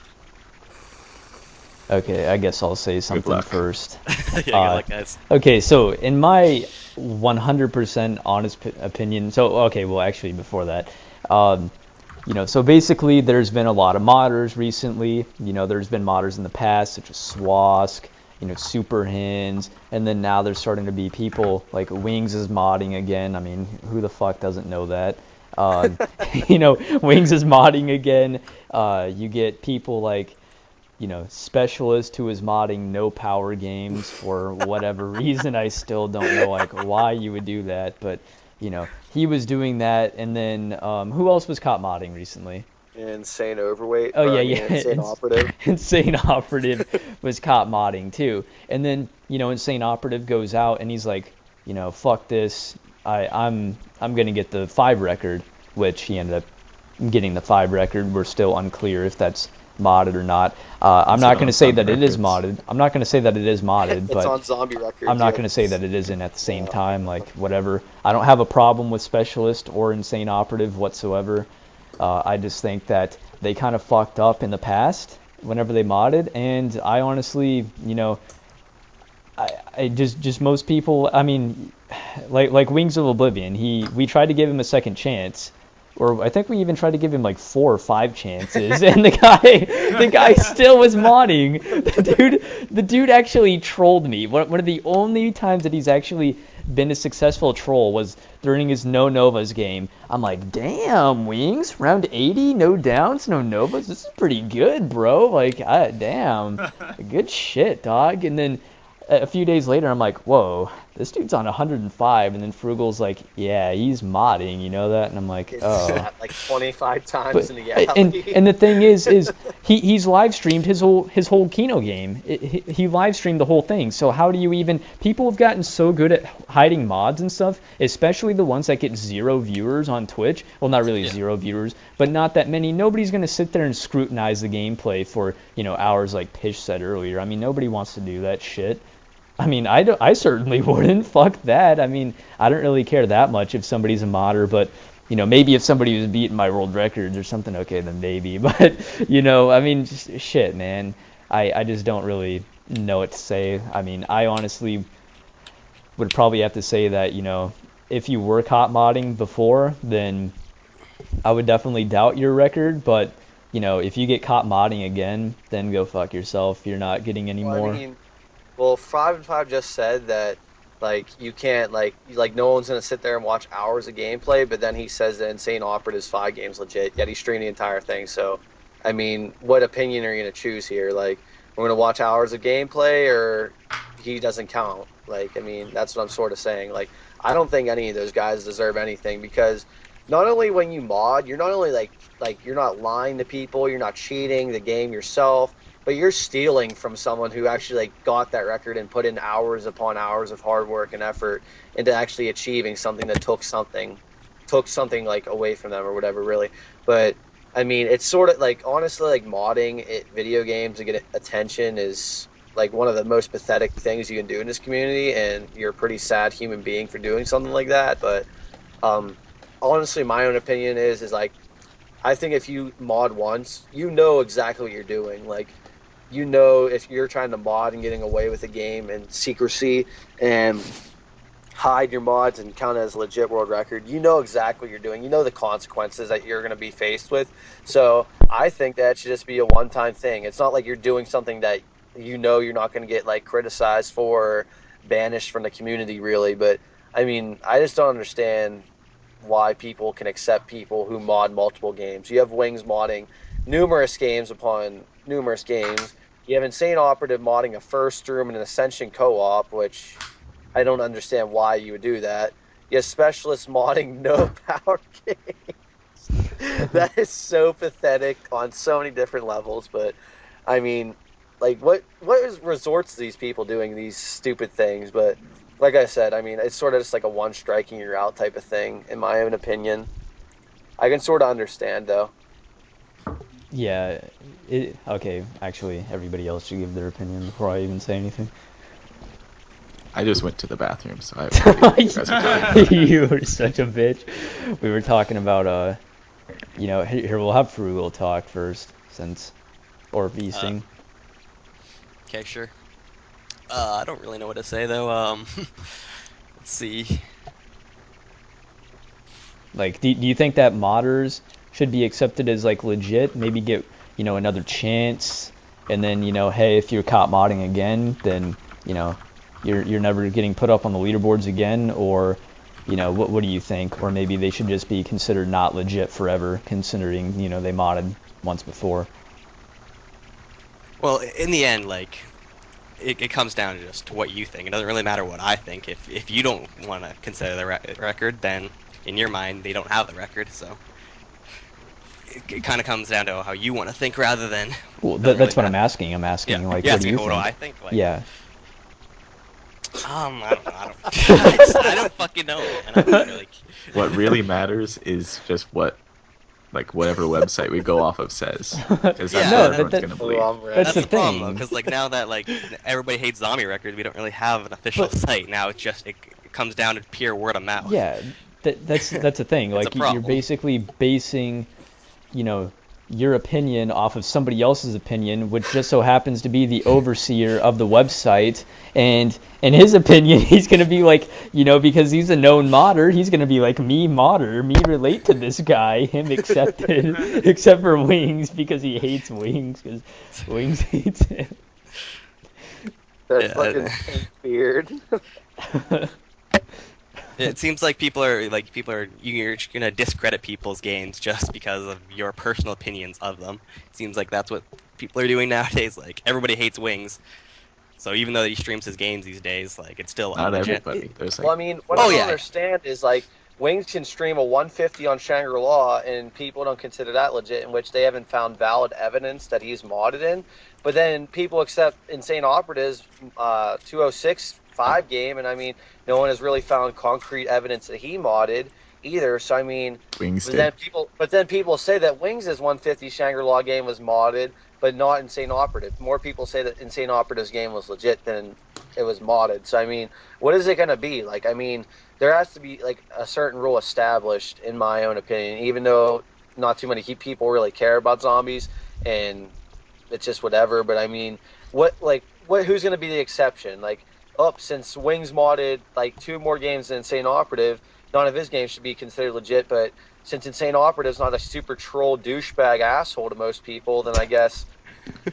Okay, I guess I'll say something luck. first. Yeah, good luck, guys. Okay, so in my 100% honest opinion, so okay, well actually before that, so basically there's been a lot of modders recently. There's been modders in the past such as Swask, Super Hens, and then now there's starting to be people like Wings is modding again. I mean, who the fuck doesn't know that? Wings is modding again. You get people like Specialist who is modding no power games for whatever reason. I still don't know like why you would do that, but he was doing that. And then who else was caught modding recently? Insane Overweight. Oh yeah. Insane Operative. Insane Operative was caught modding too. And then Insane Operative goes out and he's like, fuck this. I'm gonna get the 5 record, which he ended up getting the 5 record. We're still unclear if that's modded or not. I'm not going to say that it is modded. I'm not going to say that it is modded, It's but on Zombie Records. I'm not going to say that it isn't at the same time. Like whatever. I don't have a problem with Specialist or Insane Operative whatsoever. I just think that they kind of fucked up in the past whenever they modded, and I honestly, I just most people. I mean, like Wings of Oblivion. We tried to give him a second chance. Or I think we even tried to give him like 4 or 5 chances, and the guy still was modding. The dude actually trolled me. One of the only times that he's actually been a successful troll was during his No Novas game. I'm like, damn, Wings, round 80, no downs, no Novas. This is pretty good, bro. Like, damn, good shit, dog. And then a few days later, I'm like, whoa, this dude's on 105, and then Frugal's like, yeah, he's modding, you know that? And I'm like, oh. Like 25 times in the alley. And the thing is he's live streamed his whole Kino game. He live streamed the whole thing. So how do you even? People have gotten so good at hiding mods and stuff, especially the ones that get 0 viewers on Twitch. Well, not really 0 viewers, but not that many. Nobody's gonna sit there and scrutinize the gameplay for hours, like Pish said earlier. I mean, nobody wants to do that shit. I mean, I certainly wouldn't. Fuck that. I mean, I don't really care that much if somebody's a modder, but, maybe if somebody was beating my world records or something, okay, then maybe. But, I mean, just shit, man. I just don't really know what to say. I mean, I honestly would probably have to say that, if you were caught modding before, then I would definitely doubt your record. But, if you get caught modding again, then go fuck yourself. You're not getting any more. I mean, well, 5 and 5 just said that, like, you can't, like no one's going to sit there and watch hours of gameplay, but then he says that Insane Operative's 5 games legit, yet he streamed the entire thing. So, I mean, what opinion are you going to choose here? Like, we're going to watch hours of gameplay, or he doesn't count? Like, I mean, that's what I'm sort of saying. Like, I don't think any of those guys deserve anything, because not only when you mod, you're not only, like you're not lying to people, you're not cheating the game yourself, but you're stealing from someone who actually like got that record and put in hours upon hours of hard work and effort into actually achieving something that took something like away from them or whatever, really. But I mean, it's sort of like, honestly, like modding video games to get attention is like one of the most pathetic things you can do in this community, and you're a pretty sad human being for doing something like that. But honestly, my own opinion is like, I think if you mod once, you know exactly what you're doing. Like, if you're trying to mod and getting away with the game and secrecy and hide your mods and count it as a legit world record, you know exactly what you're doing. You know the consequences that you're going to be faced with. So I think that should just be a one-time thing. It's not like you're doing something that you're not going to get like criticized for or banished from the community, really. But I mean, I just don't understand why people can accept people who mod multiple games. You have Wings modding numerous games upon numerous games. You have Insane Operative modding a first room and an Ascension co-op, which I don't understand why you would do that. You have Specialist modding no power games. That is so pathetic on so many different levels. But I mean, like, what resorts these people doing these stupid things? But like I said, I mean, it's sort of just like a one striking you're out type of thing, in my own opinion. I can sort of understand, though. Yeah. Okay, actually, everybody else should give their opinion before I even say anything. I just went to the bathroom, so I You were such a bitch. We were talking about, here, we'll have Frugal talk first, or VSing. Okay, sure. I don't really know what to say though. Let's see. Like, do you think that modders should be accepted as like legit? Maybe get, another chance, and then, hey, if you're caught modding again, then, you're never getting put up on the leaderboards again, or, what do you think? Or maybe they should just be considered not legit forever, considering, they modded once before. Well, in the end, like, it comes down to just what you think. It doesn't really matter what I think. If you don't want to consider the record, then in your mind they don't have the record. So it kind of comes down to how you want to think rather than. Well, doesn't that's really what I'm matter. asking. I'm asking, Yeah, like, you're what do asking you what think? do I think? Like, Yeah. I don't fucking know. Man. I don't really. What really matters is just what, like, whatever website we go off of says, because that's Yeah, what no, everyone's that- gonna believe. That's That's the the problem, though, thing. because like now that like everybody hates zombie records, we don't really have an official But- site. Now it's just it comes down to pure word of mouth. Yeah, that's the thing. It's a Like, you're problem. basically basing, your opinion off of somebody else's opinion, which just so happens to be the overseer of the website. And in his opinion, he's gonna be like, because he's a known modder, he's gonna be like, me modder, me relate to this guy, him accepted, except for Wings, because he hates Wings, because Wings hates him. That Yeah, fucking pink beard. It seems like people are you're just gonna discredit people's games just because of your personal opinions of them. It seems like that's what people are doing nowadays. Like everybody hates Wings, so even though he streams his games these days, like it's still Not legit. everybody. There's like Well, I mean, what Oh, I don't yeah. understand is like Wings can stream a 150 on Shangri-La, and people don't consider that legit, in which they haven't found valid evidence that he's modded in. But then people accept Insane Operative's 206.5 game, and I mean, no one has really found concrete evidence that he modded either. So I mean, Wings but did. then people say that Wings' 150 Shangri-La game was modded, but not Insane Operative. More people say that Insane Operative's game was legit than it was modded. So I mean, what is it going to be? Like, I mean, there has to be like a certain rule established, in my own opinion, even though not too many people really care about zombies, and it's just whatever. But I mean, who's going to be the exception? Like, since Wings modded like 2 more games than Insane Operative, none of his games should be considered legit. But since Insane Operative's not a super troll douchebag asshole to most people, then I guess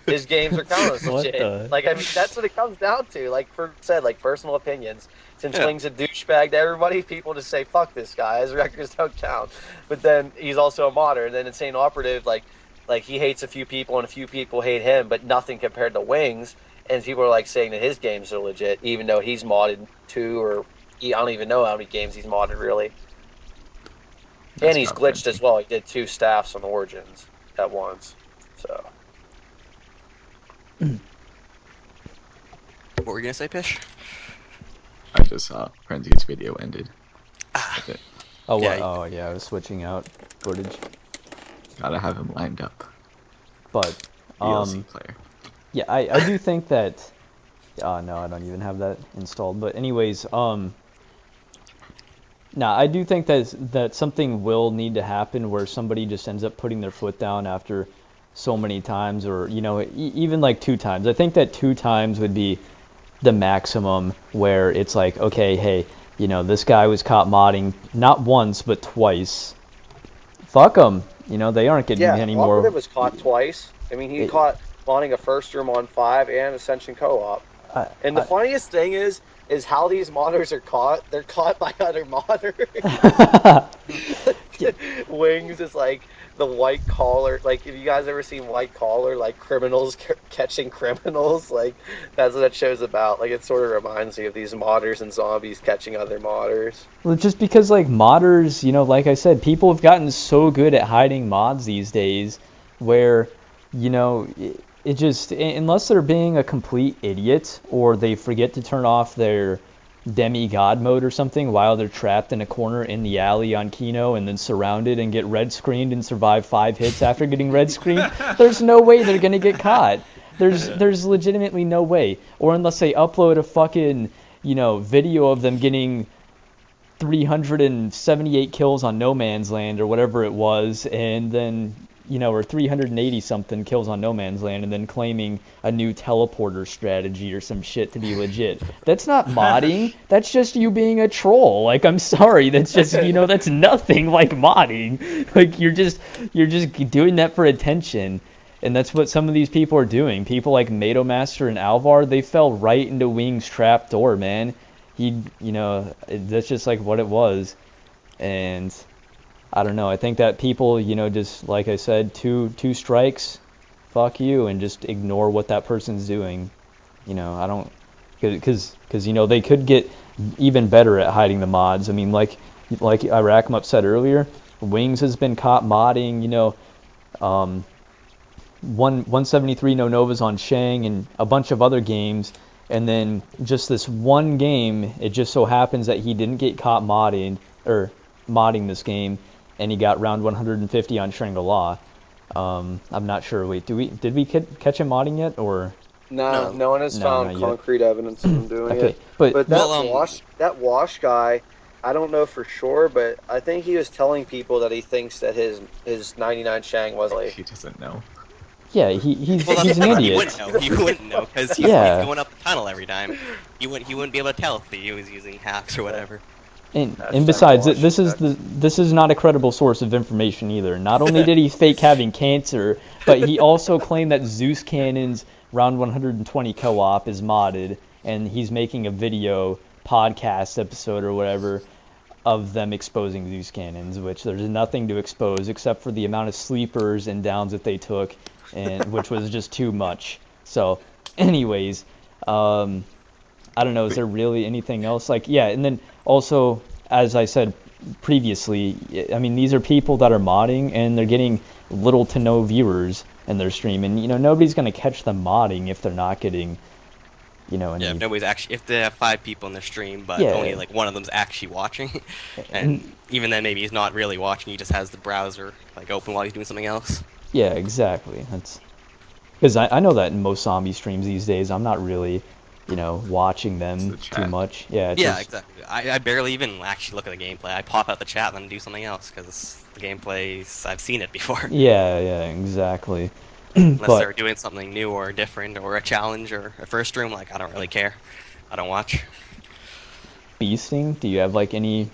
his games are counted as What legit. the- Like, I mean, that's what it comes down to. Like, like personal opinions. Since Yeah. Wings a douchebag to everybody, people just say, fuck this guy, his records don't count. But then he's also a modder, and then Insane Operative, like he hates a few people and a few people hate him, but nothing compared to Wings. And people are like saying that his games are legit, even though he's modded 2 or I don't even know how many games he's modded really. That's And he's not glitched fair. as well. He did 2 staffs on Origins at once. So What were you gonna say, Pish? I just saw Frenzy's video ended. That's it. Oh, Yeah, oh yeah, I was switching out footage, Gotta have him lined up. but DLC player. yeah, I do think that. No, I don't even have that installed. But anyways, I do think that something will need to happen where somebody just ends up putting their foot down after so many times, or even like 2 times. I think that 2 times would be the maximum, where it's like, okay, hey, this guy was caught modding not once but twice. Fuck them. They aren't getting any more. Operative was caught twice. I mean, he caught modding a first room on 5 and Ascension co-op. And the funniest thing is how these modders are caught. They're caught by other modders. Wings is like the white collar. Like, have you guys ever seen White Collar? Like, criminals catching criminals. Like, that's what that show's about. Like, it sort of reminds me of these modders and zombies catching other modders. Well, just because, like, modders, like I said, people have gotten so good at hiding mods these days where, it just, unless they're being a complete idiot or they forget to turn off their demigod mode or something while they're trapped in a corner in the alley on Kino and then surrounded and get red screened and survive 5 hits after getting red screened, there's no way they're going to get caught. There's legitimately no way. Or unless they upload a fucking, video of them getting 378 kills on No Man's Land or whatever it was, and then or 380 something kills on No Man's Land, and then claiming a new teleporter strategy or some shit to be legit. That's not modding. That's just you being a troll. Like, I'm sorry. That's just, that's nothing like modding. Like, you're just doing that for attention. And that's what some of these people are doing. People like Madomaster and Alvar, they fell right into Wing's trap door, man. That's just like what it was. And I don't know. I think that people, just like I said, two strikes, fuck you, and just ignore what that person's doing. I don't, because they could get even better at hiding the mods. I mean, like Iraqmup said earlier, Wings has been caught modding, 173 no novas on Shang and a bunch of other games, and then just this one game, it just so happens that he didn't get caught modding this game, and he got round 150 on Shangri-La. I'm not sure. Wait, did we catch him modding yet, or? No one has found concrete evidence of him doing okay, it. But that Wash guy, I don't know for sure, but I think he was telling people that he thinks that his 99 Shang was like. He doesn't know. Yeah, he's an idiot. He wouldn't know because he's going up the tunnel every time. He wouldn't be able to tell if he was using hacks or whatever. And besides, this is not a credible source of information either. Not only did he fake having cancer, but he also claimed that Zeus Cannon's round 120 co-op is modded, and he's making a video podcast episode or whatever of them exposing Zeus Cannons, which there's nothing to expose except for the amount of sleepers and downs that they took, and which was just too much. So, anyways, I don't know. Is there really anything else? And then also, as I said previously, I mean, these are people that are modding, and they're getting little to no viewers in their stream, and nobody's gonna catch them modding if they're not getting, if nobody's actually, if they have 5 people in their stream, but only like one of them's actually watching, and even then maybe he's not really watching. He just has the browser open while he's doing something else. Yeah, exactly. That's because I know that in most zombie streams these days, I'm not really, watching them too much. Yeah. Exactly. I barely even actually look at the gameplay. I pop out the chat and then do something else because the gameplays, I've seen it before. Yeah, exactly. Unless they're doing something new or different or a challenge or a first room, I don't really care. I don't watch. Beasting, do you have any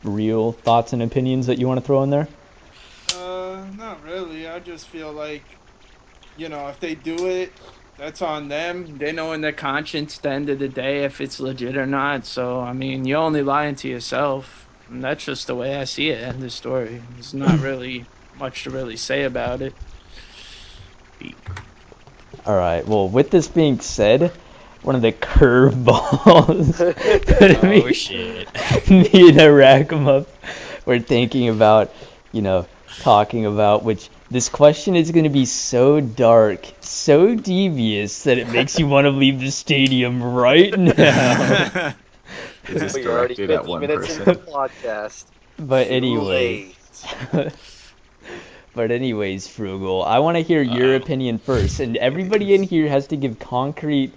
real thoughts and opinions that you want to throw in there? Not really. I just feel like, if they do it, that's on them. They know in their conscience at the end of the day if it's legit or not. So, I mean, you're only lying to yourself. And that's just the way I see it in the story. There's not really much to really say about it. All right. Well, with this being said, one of the curveballs that me and Iraqmup were thinking about, talking about, which this question is going to be so dark, so devious that it makes you want to leave the stadium right now. Is this directed at one person? Podcast. But anyways, Frugal, I want to hear your opinion first, and everybody in here has to give concrete,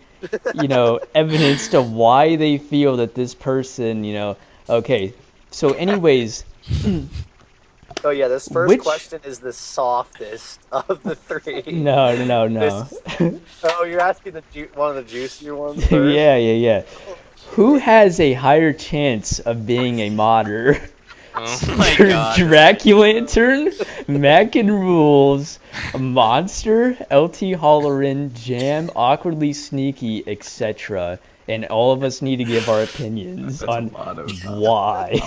evidence to why they feel that this person, okay. So anyways. Oh yeah, this first question is the softest of the 3. No. Oh, you're asking one of the juicier ones first? Yeah. Who has a higher chance of being a modder? Oh my god. Draculantern, Mackin Rules, Monster, LT Hollerin, Jam, Awkwardly Sneaky, etc. And all of us need to give our opinions on why.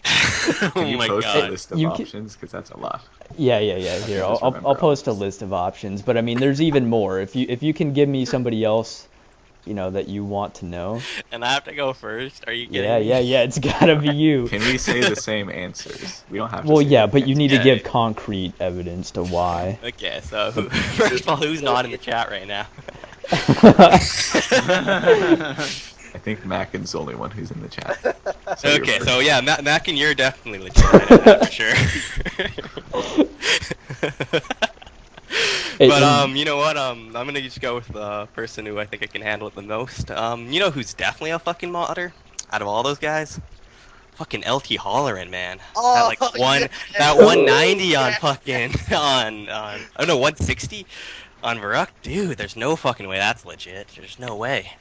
Can you post a list of options? Because that's a lot. Yeah. Here, I'll post a list of options. But I mean, there's even more. If you can give me somebody else, that you want to know. And I have to go first? Are you kidding me? Yeah. It's gotta be you. Can we say the same answers? We don't have to. Well, yeah, but you need to give concrete evidence to why. Okay, so first of all, who's not in the chat right now? I think Mackin's the only one who's in the chat. Okay, so yeah, Mackin, you're definitely legit. I know that for sure. But you know what? I'm gonna just go with the person who I think I can handle it the most. Who's definitely a fucking modder out of all those guys? Fucking LT Hollerin, man. Oh, That yeah. that 190 on fucking oh no 160 on Varuk, dude. There's no fucking way that's legit. There's no way.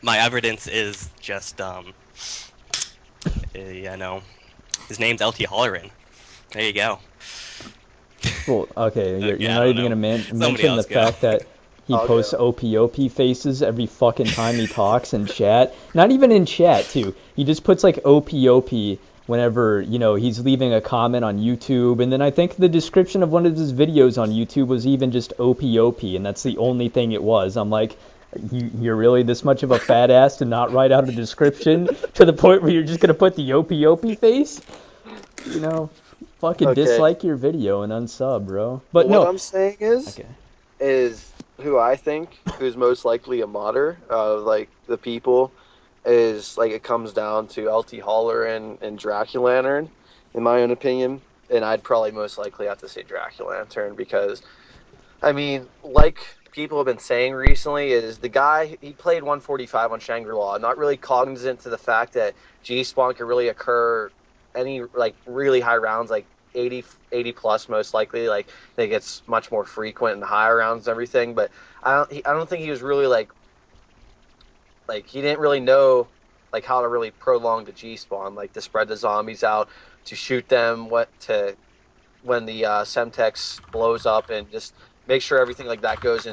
My evidence is just you know, his name's LT Hollerin. There you go. Well, okay, you're Okay, not I even don't gonna know. mention Somebody the else go. fact that he I'll posts go. OPOP faces every fucking time he talks in chat. Not even in chat, too. He just puts like OPOP whenever, he's leaving a comment on YouTube. And then I think the description of one of his videos on YouTube was even just OPOP, and that's the only thing it was. I'm like, you're really this much of a fat ass to not write out a description to the point where you're just gonna put the OPOP face? Fucking Okay. dislike your video and unsub, bro. But what no. I'm saying is who I think who's most likely a modder of like the people is like it comes down to LT Holler and Dracula Lantern, in my own opinion. And I'd probably most likely have to say Dracula Lantern because, I mean, like people have been saying recently, is the guy, he played 145 on Shangri-La, not really cognizant to the fact that G-Spawn could really occur any like really high rounds, like 80 plus most likely. Like I think it's much more frequent in the higher rounds and everything. But I don't think he was really like he didn't really know like how to really prolong the G spawn, like to spread the zombies out, to shoot them, when the Semtex blows up, and just make sure everything like that goes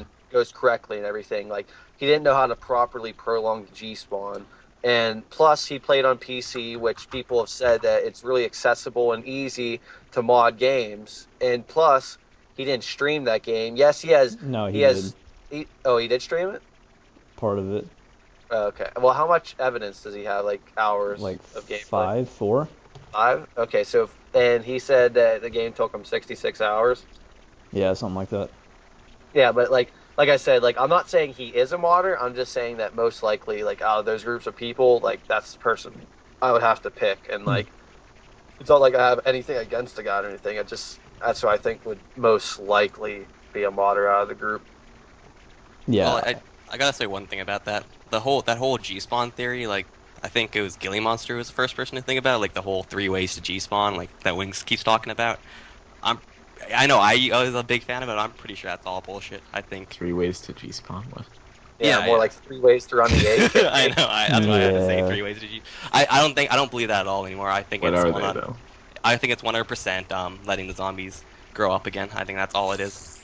correctly and everything. Like he didn't know how to properly prolong the G spawn. And plus, he played on PC, which people have said that it's really accessible and easy to mod games. And plus, he didn't stream that game. Yes, he has. No, he has. did. He did stream it. Part of it. Okay. Well, how much evidence does he have? Like hours Like of gameplay? 5, 4? 5. Okay. So, and he said that the game took him 66 hours. Yeah, something like that. Yeah, but like I said, like I'm not saying he is a modder. I'm just saying that most likely, like out of those groups of people, like that's the person I would have to pick. And like, it's not like I have anything against the guy or anything. That's who I think would most likely be a modder out of the group. Yeah. Well, I gotta say one thing about that. That whole G-spawn theory, like, I think it was Gilly Monster who was the first person to think about it, like the whole 3 ways to G-spawn, like that Wings keeps talking about. I know I was a big fan of it. I'm pretty sure that's all bullshit. I think 3 ways to G-spawn. What? Yeah, Yeah, more yeah. like 3 ways to run the egg. I know. That's why I had to say Yeah. 3 ways to G. I don't believe that at all anymore. I think What it's are one they, on- though? I think it's 100% letting the zombies grow up again. I think that's all it is.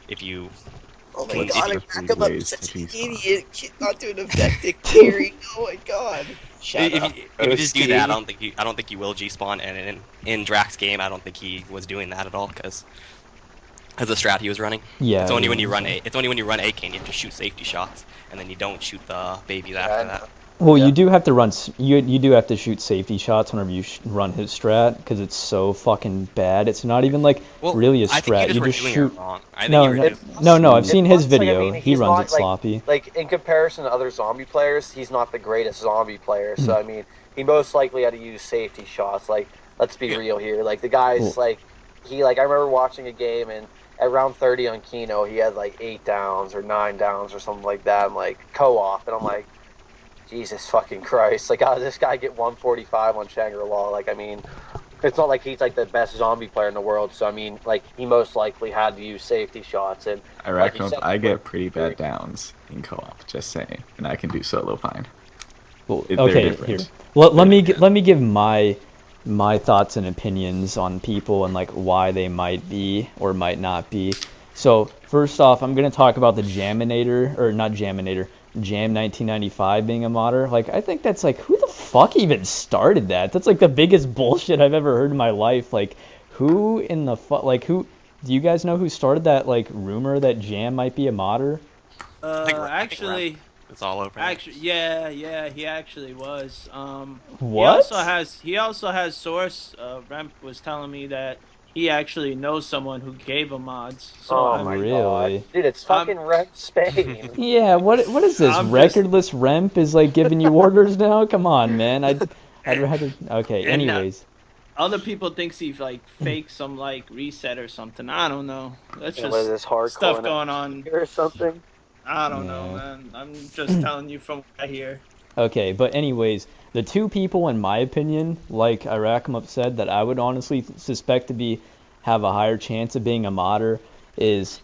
If you Oh my What's god, the I three crack him up ways such to an G-spawn? idiot. Kid not doing a vectic theory. Oh my god. Shut if up. you just do that, Steve. I don't think you will G-spawn. And in Drax's game, I don't think he was doing that at all because the strat he was running. Yeah. It's only when you yeah. run It's only when you run AK and you have to shoot safety shots, and then you don't shoot the babies after I that. know. Well, Yeah. you do have to run. You do have to shoot safety shots whenever you run his strat because it's so fucking bad. It's not even like Well, really a I think you strat. just You were just doing shoot. it wrong. I think No, you were no, doing- no. I've seen his It's like, I video. mean, He he's runs not, it sloppy. Like in comparison to other zombie players, he's not the greatest zombie player. So I mean, he most likely had to use safety shots. Like, let's be Yeah. real here. Like the guy's Cool. like, I remember watching a game and at round 30 on Kino, he had like 8 downs or 9 downs or something like that. I'm like co-op, and I'm like, Jesus fucking Christ! Like, how did this guy get 145 on Shangri-La? Like, I mean, it's not like he's like the best zombie player in the world. So I mean, like, he most likely had to use safety shots. And I like rack you up. said, I get pretty bad downs in co-op. Just saying, and I can do solo fine. Well, They're okay, different. here. Let me give my thoughts and opinions on people and like why they might be or might not be. So first off, I'm gonna talk about the Jaminator, or not Jaminator, Jam 1995 being a modder. Like, I think that's like, who the fuck even started that? That's like the biggest bullshit I've ever heard in my life. Like, who in the fuck? Like, who? Do you guys know who started that like rumor that Jam might be a modder? I think Actually, it's all over. actually, yeah, he actually was. What? He also has source. Remp was telling me that he actually knows someone who gave him mods. So oh I my mean, Really? god, dude, it's fucking Red Spain. Yeah, what is this? I'm just- Recordless Remp is like giving you orders now? Come on, man. I'd rather. Okay. And, Anyways, other people thinks he like faked some like reset or something. I don't know. That's What is just this hardcore stuff going on. or something? I don't know, Yeah. man. I'm just telling you from what I hear. Okay, but anyways, the two people, in my opinion, like Irakamov said, that I would honestly suspect to have a higher chance of being a modder is,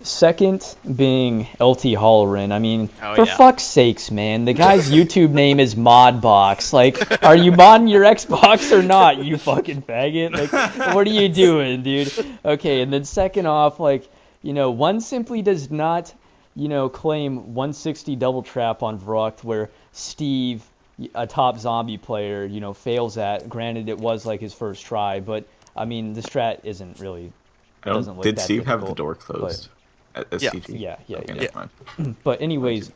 second being LT Holleran. I mean, for fuck's sakes, man, the guy's YouTube name is Modbox. Like, are you modding your Xbox or not, you fucking faggot? Like, what are you doing, dude? Okay, and then second off, like, one simply does not claim 160 double trap on Vrucht where Steve, a top zombie player, fails at. Granted, it was like his first try, but I mean, the strat isn't really. Did Steve have the door closed at SCG? Yeah. Okay, yeah. But anyways,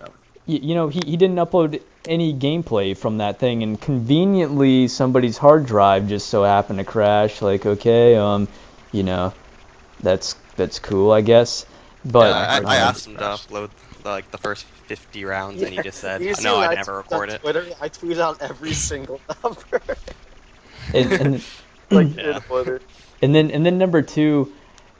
he didn't upload any gameplay from that thing, and conveniently somebody's hard drive just so happened to crash. Like, okay, that's cool, I guess. But I asked him to upload the first 50 rounds, and he just said, "No, I'd never record it." Twitter, I tweet out every single number. and And then number two,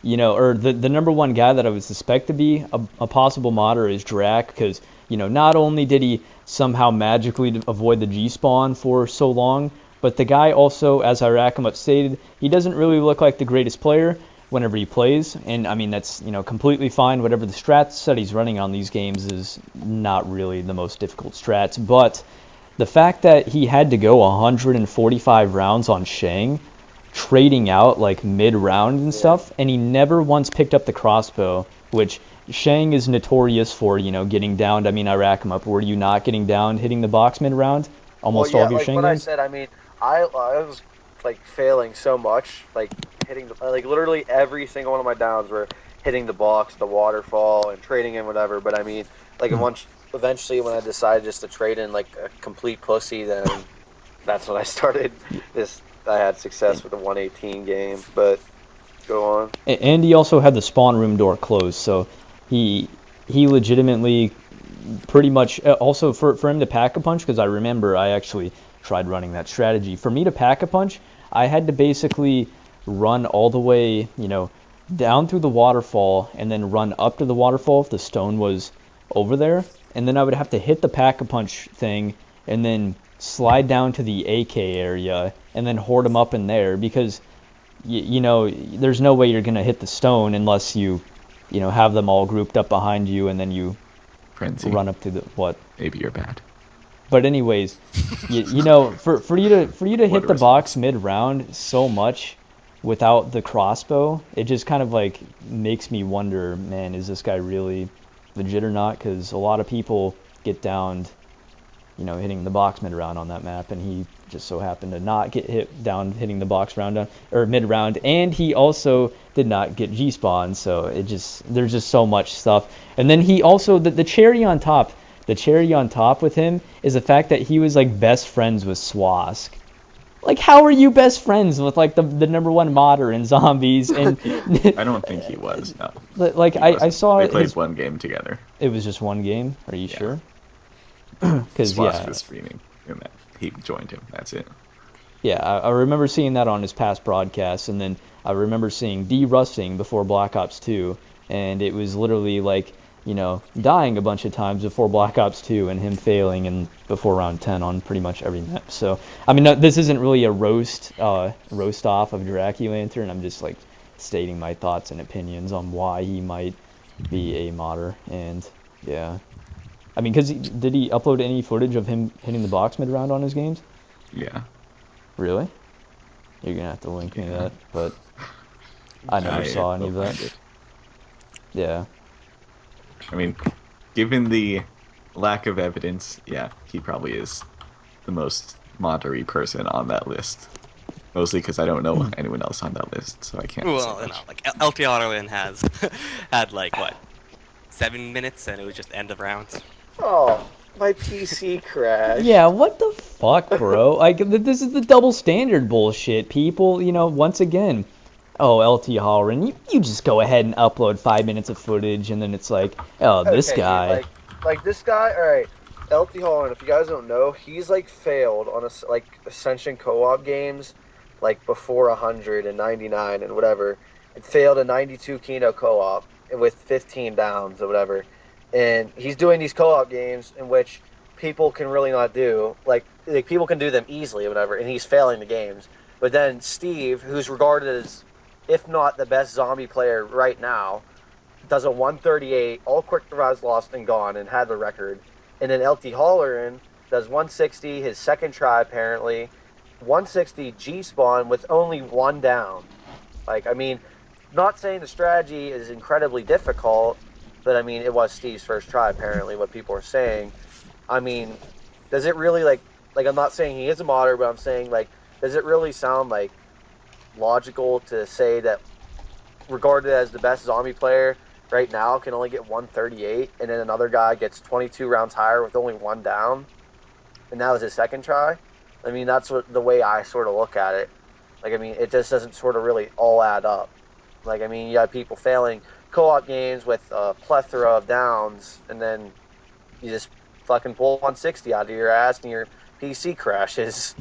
or the number one guy that I would suspect to be a possible modder is Drac, because not only did he somehow magically avoid the G spawn for so long, but the guy also, as Irakamut stated, he doesn't really look like the greatest player whenever he plays, and I mean that's completely fine. Whatever the strats that he's running on these games is not really the most difficult strats, but the fact that he had to go 145 rounds on Shang, trading out like mid-round and stuff, and he never once picked up the crossbow, which Shang is notorious for, getting downed. I mean, I rack him up. Were you not getting downed, hitting the box mid-round? Almost all of your Shang what games? I said, I mean, I was like failing so much, like hitting like literally every single one of my downs were hitting the box, the waterfall, and trading in whatever. But I mean, like eventually when I decided just to trade in like a complete pussy, then that's when I started this. I had success with the 118 game, but go on. And he also had the spawn room door closed, so he legitimately pretty much also for him to pack a punch, because I remember I actually tried running that strategy. For me to pack a punch, I had to basically run all the way, down through the waterfall and then run up to the waterfall if the stone was over there, and then I would have to hit the pack a punch thing and then slide down to the AK area and then hoard them up in there, because there's no way you're gonna hit the stone unless you have them all grouped up behind you and then you Frenzy. Run up to the what? Maybe you're bad. But anyways, for you to hit the box mid round so much without the crossbow, it just kind of like makes me wonder, man, is this guy really legit or not? Because a lot of people get downed, hitting the box mid round on that map, and he just so happened to not get hit down hitting the box mid round, and he also did not get G spawn. So there's just so much stuff. And then he also the cherry on top. The cherry on top with him is the fact that he was like best friends with Swask. Like, how are you best friends with like the number one modder in zombies? And I don't think he was. No. Like I saw they played one game together. It was just one game. Are you sure? Because Swask was streaming, and he joined him. That's it. Yeah, I remember seeing that on his past broadcasts, and then I remember seeing D rusting before Black Ops 2, and it was literally like, dying a bunch of times before Black Ops 2 and him failing and before round 10 on pretty much every map. So, I mean, no, this isn't really a roast off of Draculantern. I'm just like stating my thoughts and opinions on why he might be a modder. And yeah, I mean, did he upload any footage of him hitting the box mid round on his games? Yeah. Really? You're gonna have to link me that, but I never saw any of that. Yeah. I mean, given the lack of evidence, yeah, he probably is the most moddery person on that list. Mostly because I don't know anyone else on that list, so I can't. Well, like LT Otterlin has had like what, 7 minutes, and it was just end of rounds. Oh, my PC crashed. Yeah, what the fuck, bro? Like, this is the double standard bullshit. People, once again, oh, LT Halloran, you just go ahead and upload 5 minutes of footage, and then it's like, oh, this guy. Like this guy, alright, LT Halloran, if you guys don't know, he's like failed on Ascension co-op games, like before 199 and whatever, and failed a 92 Kino co-op with 15 downs or whatever. And he's doing these co-op games in which people can really not do. Like people can do them easily or whatever, and he's failing the games. But then Steve, who's regarded as, if not the best zombie player right now, does a 138, all quick draws lost and gone, and had the record. And then LT Holleran does 160, his second try apparently, 160 G-spawn with only one down. Like, I mean, not saying the strategy is incredibly difficult, but I mean, it was Steve's first try apparently, what people are saying. I mean, does it really, like I'm not saying he is a modder, but I'm saying, like, does it really sound, like, logical to say that regarded as the best zombie player right now can only get 138, and then another guy gets 22 rounds higher with only one down, and that was his second try? I mean, that's the way I sort of look at it. Like, I mean, it just doesn't sort of really all add up. Like, I mean, you have people failing co-op games with a plethora of downs, and then you just fucking pull 160 out of your ass and your PC crashes.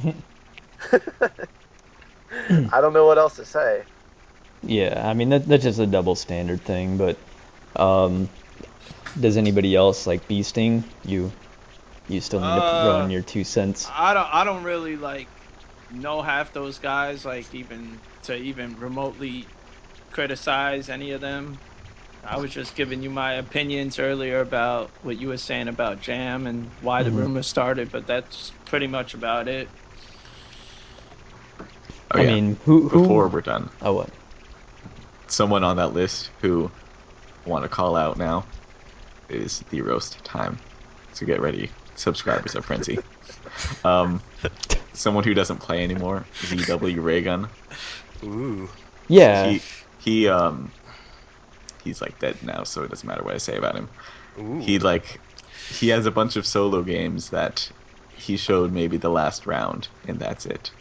I don't know what else to say. Yeah, I mean that's just a double standard thing. But does anybody else like beasting? You still need to throw in your 2 cents. I don't really like know half those guys, like even remotely criticize any of them. I was just giving you my opinions earlier about what you were saying about Jam and why the rumor started, but that's pretty much about it. Oh, I yeah. mean, who Before we're done, Oh, what? someone on that list who I want to call out now is the roast time. So get ready, subscribers of Frenzy. Someone who doesn't play anymore, ZW Raygun. Ooh. Yeah. He's like dead now, so it doesn't matter what I say about him. Ooh. He has a bunch of solo games that he showed maybe the last round, and that's it.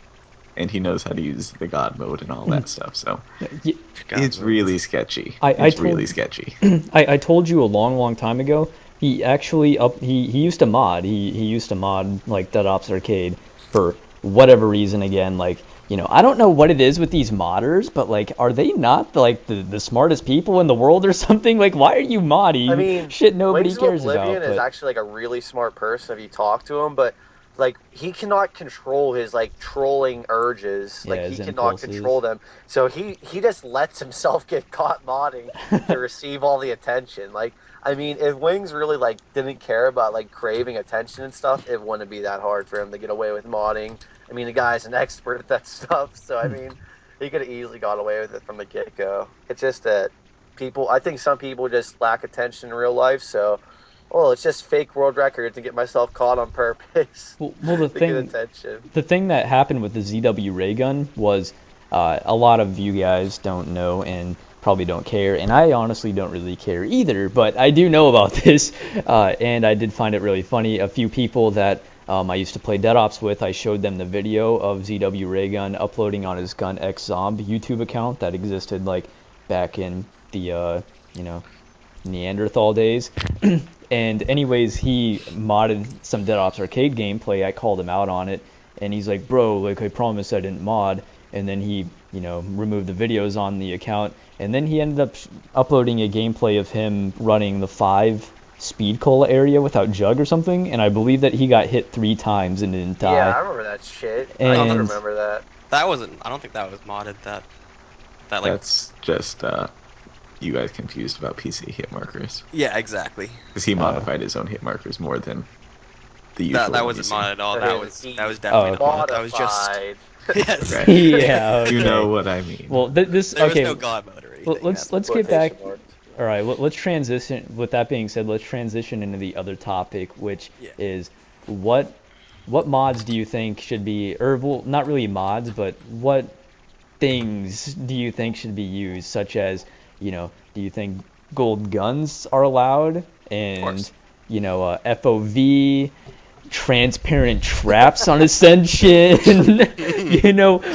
And he knows how to use the God mode and all that stuff, so it's really sketchy. It's really sketchy. I told you a long time ago. He actually he used to mod. He used to mod like Dead Ops Arcade for whatever reason. Again, like, you know, I don't know what it is with these modders, but like, are they not like the smartest people in the world or something? Like, why are you modding? I mean, shit nobody Wings of cares Oblivion about. is actually like a really smart person if you talk to him, but like he cannot control his like trolling urges. Yeah, Like his he cannot impulses. control them. So he just lets himself get caught modding to receive all the attention. Like, I mean, if Wings really like didn't care about like craving attention and stuff, it wouldn't be that hard for him to get away with modding. I mean, the guy's an expert at that stuff, so I mean, he could have easily got away with it from the get-go. It's just that I think some people just lack attention in real life, so, well, it's just fake world record to get myself caught on purpose. Well, the to get attention. The thing that happened with the ZW ray gun was a lot of you guys don't know and probably don't care, and I honestly don't really care either, but I do know about this, and I did find it really funny. A few people that I used to play Dead Ops with, I showed them the video of ZW Raygun uploading on his Gun X Zomb YouTube account that existed like back in the Neanderthal days. And anyways, he modded some Dead Ops Arcade gameplay. I called him out on it, and he's like, "Bro, like I promised I didn't mod." And then he, removed the videos on the account, and then he ended up uploading a gameplay of him running the 5 speed cola area without Jug or something, and I believe that he got hit 3 times and didn't die. Yeah, I remember that shit. I And- don't remember that. That wasn't. I don't think that was modded. That like. That's just you guys confused about PC hit markers. Yeah, exactly. Because he modified his own hit markers more than the usual. That wasn't PC. modded at all. So That was definitely not modded. That was just. Modified. Yes. Okay. Yeah, okay. You know what I mean. Well, this There okay. was no god mode or anything. Let's That's- get back. Quotation marks. All right, let's transition. With that being said, let's transition into the other topic, which Yeah. is what mods do you think should be, or well, not really mods, but what things do you think should be used, such as, do you think gold guns are allowed, and course. FOV, transparent traps on Ascension.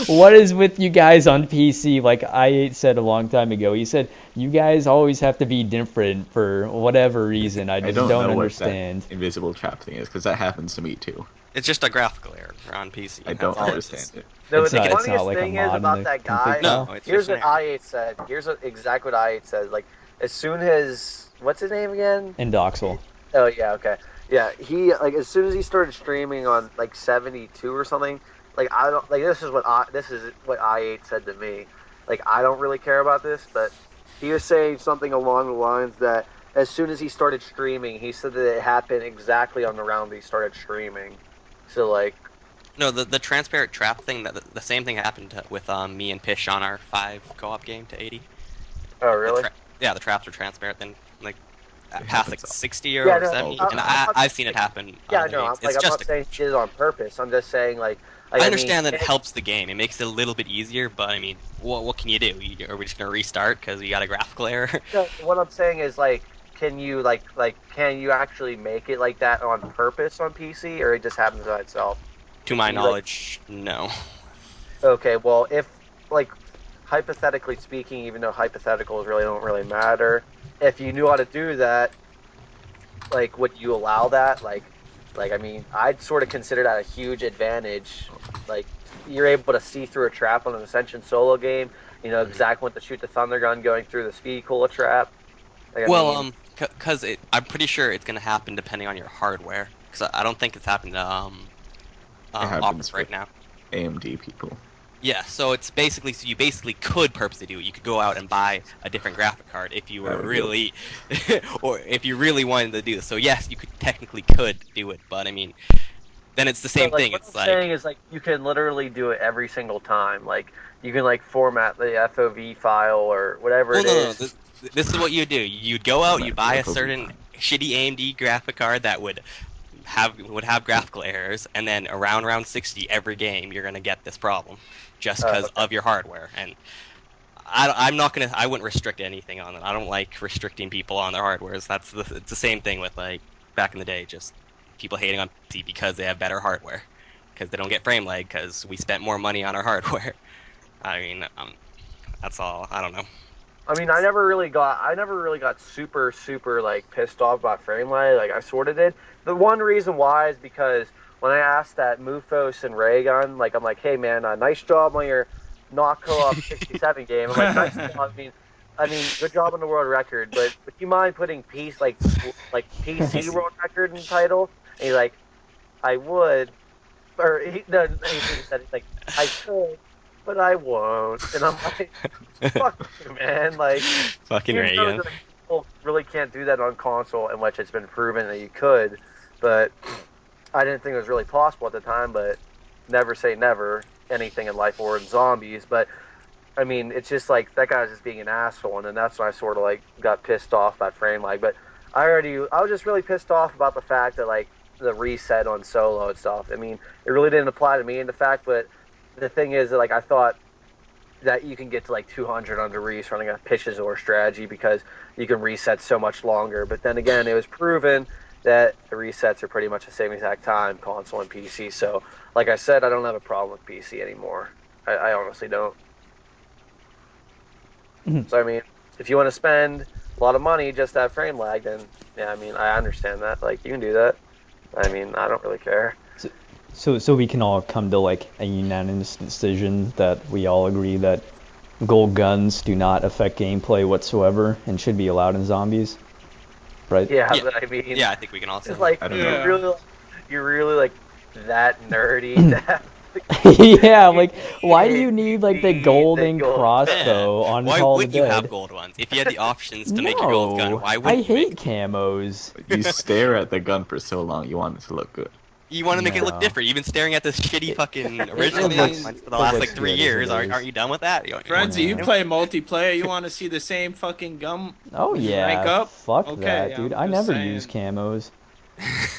What is with you guys on PC? Like I8 said a long time ago, he said you guys always have to be different for whatever reason. I just don't know understand. what that invisible trap thing is, because that happens to me too. It's just a graphical error on PC. I That's don't all it understand is. it. No, It's the not- it's funniest not like a thing mod is in about the that config guy. No, it's Here's just what an error. I8 said. Here's exactly what I8 says. Like, as soon as what's his name again? And Doxel. Oh yeah, okay. Yeah, he like as soon as he started streaming on like 72 or something, like I don't like this is what I8 said to me. Like I don't really care about this, but he was saying something along the lines that as soon as he started streaming, he said that it happened exactly on the round that he started streaming. So like, No, the transparent trap thing. The same thing happened with me and Pish on our 5 co-op game to 80. oh really? Yeah, the traps were transparent. Then like It past like happens 60 or Yeah, no, 70, I'm and not- I've seen it happen. Yeah, on no, I'm, games. like It's I'm just not saying he did it on purpose. I'm just saying I understand that it helps the game. It makes it a little bit easier, but I mean, what can you do? Are we just gonna restart because we got a graphical error? No, what I'm saying is like, can you can you actually make it like that on purpose on PC, or it just happens by itself? To my You, like- knowledge, no. Okay, well, if like hypothetically speaking, even though hypotheticals really don't really matter, if you knew how to do that, like would you allow that? Like I mean, I'd sort of consider that a huge advantage. Like you're able to see through a trap on an Ascension solo game. You know exactly when to shoot the thunder gun going through the speed cooler trap. Like, I Well, mean, because I'm pretty sure it's gonna happen depending on your hardware. Because I don't think it's happened to happens Optus right with- now. AMD people. Yeah, so it's basically you basically could purposely do it. You could go out and buy a different graphic card if you were That would be really, or if you really wanted to do this. So yes, you technically could do it, but I mean, then it's the same but, like, thing. What It's I'm like saying is like you can literally do it every single time. Like you can like format the FOV file or whatever well, it is. no. This is what you do. You'd go out, you'd buy a That'll be certain shitty AMD graphic card that would have graphical errors, and then around round 60 every game you're gonna get this problem, just because okay. of your hardware. And I'm not gonna. I wouldn't restrict anything on it. I don't like restricting people on their hardwares. It's the same thing with like back in the day, just people hating on PC because they have better hardware, because they don't get frame lag because we spent more money on our hardware. I mean, that's all. I don't know. I mean, I never really got super like pissed off about frame lag. Like I sort of did. The one reason why is because when I asked that Mufos and Raygun, like I'm like, hey man, nice job on your not co-op 67 game. I'm like, nice job. I mean, good job on the world record. But would you mind putting PC world record in the title? And he's like, I would, or he said he's like, I could. But I won't, and I'm like, "Fuck you, man!" Like, Fucking even though Reagan. that people really can't do that on console, in which it's been proven that you could. But I didn't think it was really possible at the time. But never say never. Anything in life or in zombies. But I mean, it's just like that guy's just being an asshole, and then that's when I sort of like got pissed off about frame lag. But I was just really pissed off about the fact that like the reset on solo and stuff. I mean, it really didn't apply to me in the fact, but the thing is that like I thought that you can get to like 200 under Reese running a pitches or strategy because you can reset so much longer. But then again, it was proven that the resets are pretty much the same exact time, console and PC. So like I said, I don't have a problem with PC anymore. I honestly don't. So I mean, if you want to spend a lot of money just to have frame lag, then yeah, I mean, I understand that. Like you can do that. I mean, I don't really care. So we can all come to like a unanimous decision that we all agree that gold guns do not affect gameplay whatsoever and should be allowed in zombies, right? Yeah, Yeah. but I mean, Yeah, I think we can all say it's that. like I don't know. you're really like that nerdy. to have Yeah, like why do you need like the golden gold crossbow on Why Call of the wouldn't you have Dead? gold ones? If you had the options to make your gold gun, why I wouldn't you hate make camos. You stare at the gun for so long, you want it to look good. You want to make it look No. different. You've been staring at this shitty fucking original it gun looks- for the last it like looks 3 good as years. it is. Aren't you done with that? Frenzy, you Yeah. play multiplayer. You want to see the same fucking gum? Oh You yeah, rank up? fuck Okay, that, yeah, dude. I'm I just never saying. use camos.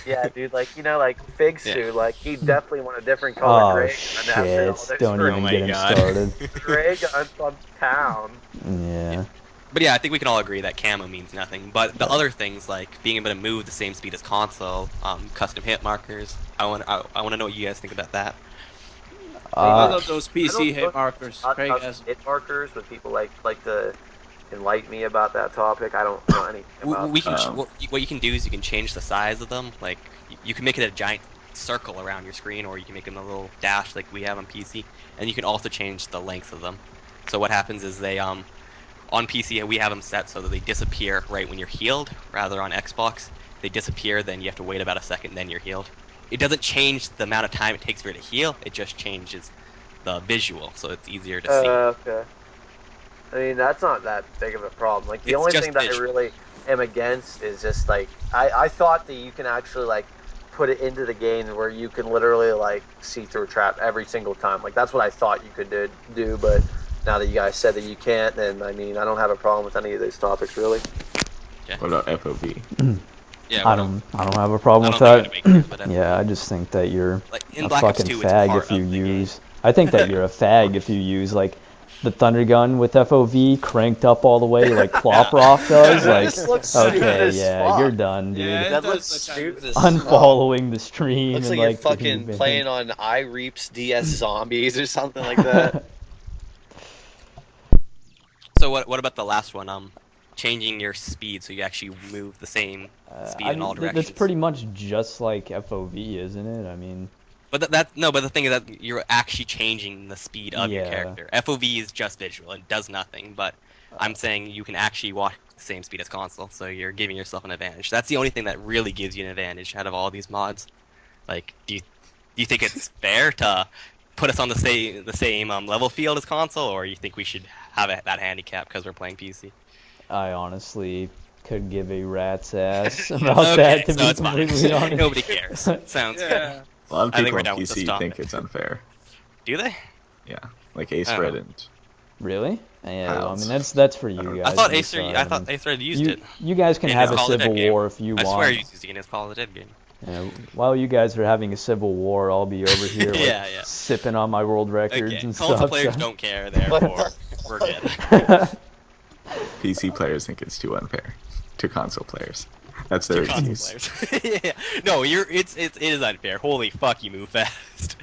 Yeah, dude, like like Fig Yeah. Sue, like he definitely want a different color Oh ray shit! gun after all this Don't Oh even my get him God. started. ray guns on town. Yeah. But yeah, I think we can all agree that camo means nothing. But the other things, like being able to move the same speed as console, custom hit markers, I want to know what you guys think about that. I Uh, love those I PC don't hit know markers. Not Craig custom has. hit markers, but people like to enlighten me about that topic. I don't know anything about. We can Um, what you can do is you can change the size of them. Like you can make it a giant circle around your screen, or you can make them a little dash like we have on PC, and you can also change the length of them. So what happens is they on PC we have them set so that they disappear right when you're healed, rather on Xbox they disappear, then you have to wait about a second, then you're healed. It doesn't change the amount of time it takes for it to heal. It just changes the visual, so it's easier to see. Okay. I mean, that's not that big of a problem. Like, the It's only just thing that visual. I really am against is just, like, I thought that you can actually, like, put it into the game where you can literally, like, see through a trap every single time. Like, that's what I thought you could do, but now that you guys said that you can't, then, I mean, I don't have a problem with any of these topics, really. What about FOV? Yeah, I don't have a problem with I that. don't think it'd make it, but Yeah, I just think that you're like in a Black Ops fucking 2, it's fag part if you of the game. use. I think that you're a fag if you use like the thunder gun with FOV cranked up all the way like Kloproff does. Like, This looks stupid okay, as yeah, fuck. you're done, dude. Yeah, it That does looks look kinda stupid as fuck. Unfollowing the stream Looks and like you're like fucking moving. playing on iReap's DS Zombies or something like that. So what about the last one? Changing your speed so you actually move the same speed in all directions. That's pretty much just like FOV, isn't it? I mean, But but the thing is that you're actually changing the speed of your Yeah. character. FOV is just visual; it does nothing. But I'm saying you can actually walk the same speed as console, so you're giving yourself an advantage. That's the only thing that really gives you an advantage out of all these mods. Like, do you think it's fair to put us on the same level field as console, or you think we should have that handicap because we're playing PC? I honestly could give a rat's ass about that, to so be it's fine. completely honest. Nobody cares. Sounds good. Yeah. A lot of I think people we're on done with this PC topic. think it's unfair. Do they? Yeah, like Ace Oh. Red and Really? Yeah, well, I House. mean that's for you guys. I thought to Acer. decide. I thought Acer had used you, it. you guys can In have his a Call of the civil Dead game. war if you I want. swear he's using it in his Call of the Dead game. While you guys are having a civil war, I'll be over here like, Yeah, yeah. sipping on my world records Okay, and console stuff. players so- don't care, therefore we're good. PC players think it's too unfair to console players. That's their Console excuse. players. Yeah. No, it is unfair. Holy fuck, you move fast.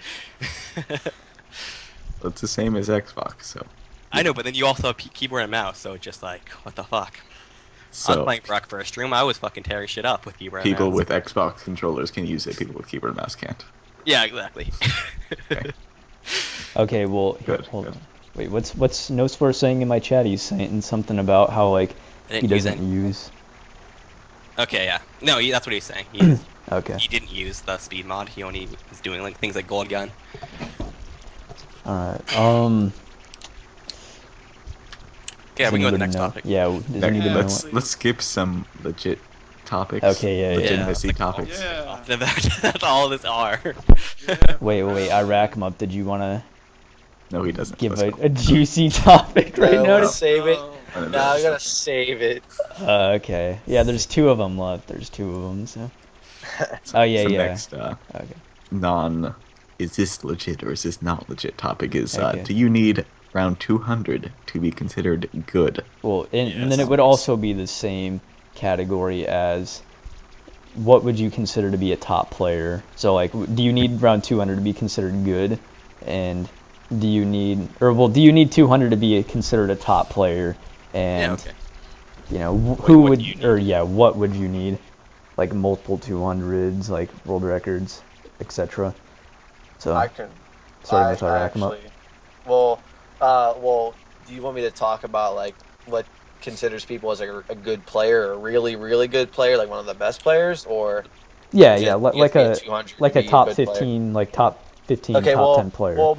It's the same as Xbox, so I know, but then you also have keyboard and mouse, so it's just like, what the fuck? I was so playing Rock first stream. I was fucking tearing shit up with keyboard and people mouse. with Xbox controllers can use it. People with keyboard and mouse can't. Yeah, exactly. Okay, well, here, Good, hold good. on. Wait, what's Nosfor saying in my chat? He's saying something about how like I he didn't use doesn't it. use. Okay, yeah. No, that's what he's saying. Okay. He didn't use the speed mod. He only was doing like things like gold gun. All right. Okay, does we can go to the anybody next know? topic. Yeah. Does anybody know? Let's skip some legit topics. Okay, yeah, yeah. Legitimacy Yeah, like, topics. Yeah. That's all this are. Yeah. Wait. I rack him up. Did you want to No, he doesn't. give Let's a juicy topic right No, now? let's save it. Oh. go. No, I gotta save it. Okay. Yeah, there's two of them left. There's two of them. So. Oh yeah, So yeah. next Okay. is this legit or is this not legit topic is Okay. do you need round 200 to be considered good? Well, and then Yes. it would also be the same category as what would you consider to be a top player? So like, do you need round 200 to be considered good? And do you need 200 to be considered a top player? And Yeah, okay. you know, who what would, do you need? or yeah, what would you need? Like multiple 200s, like world records, etc. So I can. sorry, I rack 'em up. Well, do you want me to talk about like what considers people as a good player, or a really, really good player, like one of the best players, or Yeah, you yeah, have- you like have a to be 200 to like a be top good player? 15, like top 15, Okay, top well, 10 player. Well,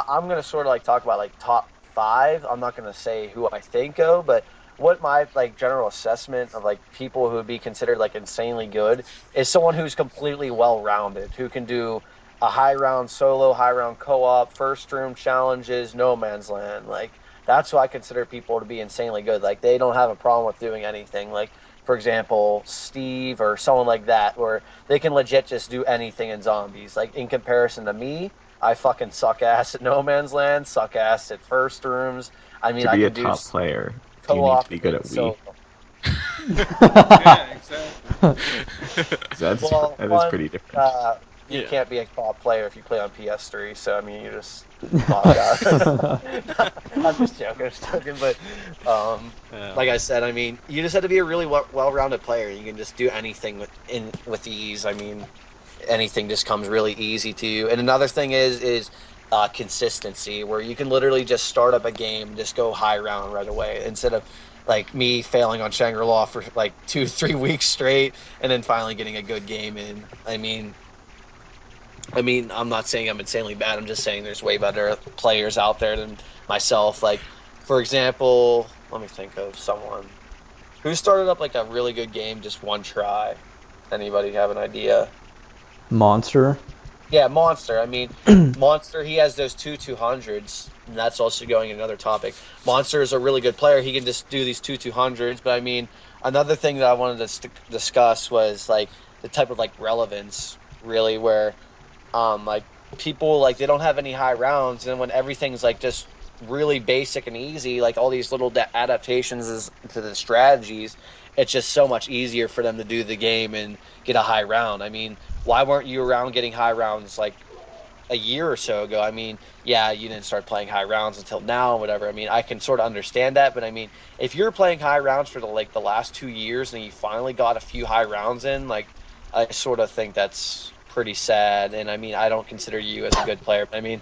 I'm gonna sort of like talk about like top 5. I'm not gonna say who I think of, but what my like general assessment of like people who would be considered like insanely good is someone who's completely well-rounded, who can do a high round solo, high round co-op, first room challenges, no man's land. Like that's who I consider people to be insanely good. Like they don't have a problem with doing anything. Like for example, Steve or someone like that, where they can legit just do anything in zombies. Like in comparison to me, I fucking suck ass at no man's land, suck ass at first rooms. I mean, To I be a can top do player, do you need co-op to be good at and Wii? solo. Yeah, exactly. 'Cause that is One, pretty different. You Yeah. can't be a top player if you play on PS3. So I mean, you just locked out. I'm just joking. But like I said, I mean, you just have to be a really well-rounded player. You can just do anything with ease. I mean, anything just comes really easy to you. And another thing is consistency, where you can literally just start up a game, just go high round right away, instead of like me failing on Shangri-La for like 2-3 weeks straight, and then finally getting a good game in. I mean, I'm not saying I'm insanely bad. I'm just saying there's way better players out there than myself. Like, for example, let me think of someone who started up like a really good game just one try. Anybody have an idea? Monster. Yeah, Monster. I mean, Monster, he has those 200s, and that's also going in another topic. Monster is a really good player. He can just do these 200s, but I mean, another thing that I wanted to discuss was, like, the type of, like, relevance, really, where, like, people, like, they don't have any high rounds, and when everything's, like, just really basic and easy, like, all these little adaptations to the strategies, it's just so much easier for them to do the game and get a high round. I mean, why weren't you around getting high rounds like a year or so ago? I mean, yeah, you didn't start playing high rounds until now, whatever. I mean, I can sort of understand that, but I mean, if you're playing high rounds for the last 2 years and you finally got a few high rounds in, like, I sort of think that's pretty sad. And I mean, I don't consider you as a good player. I mean,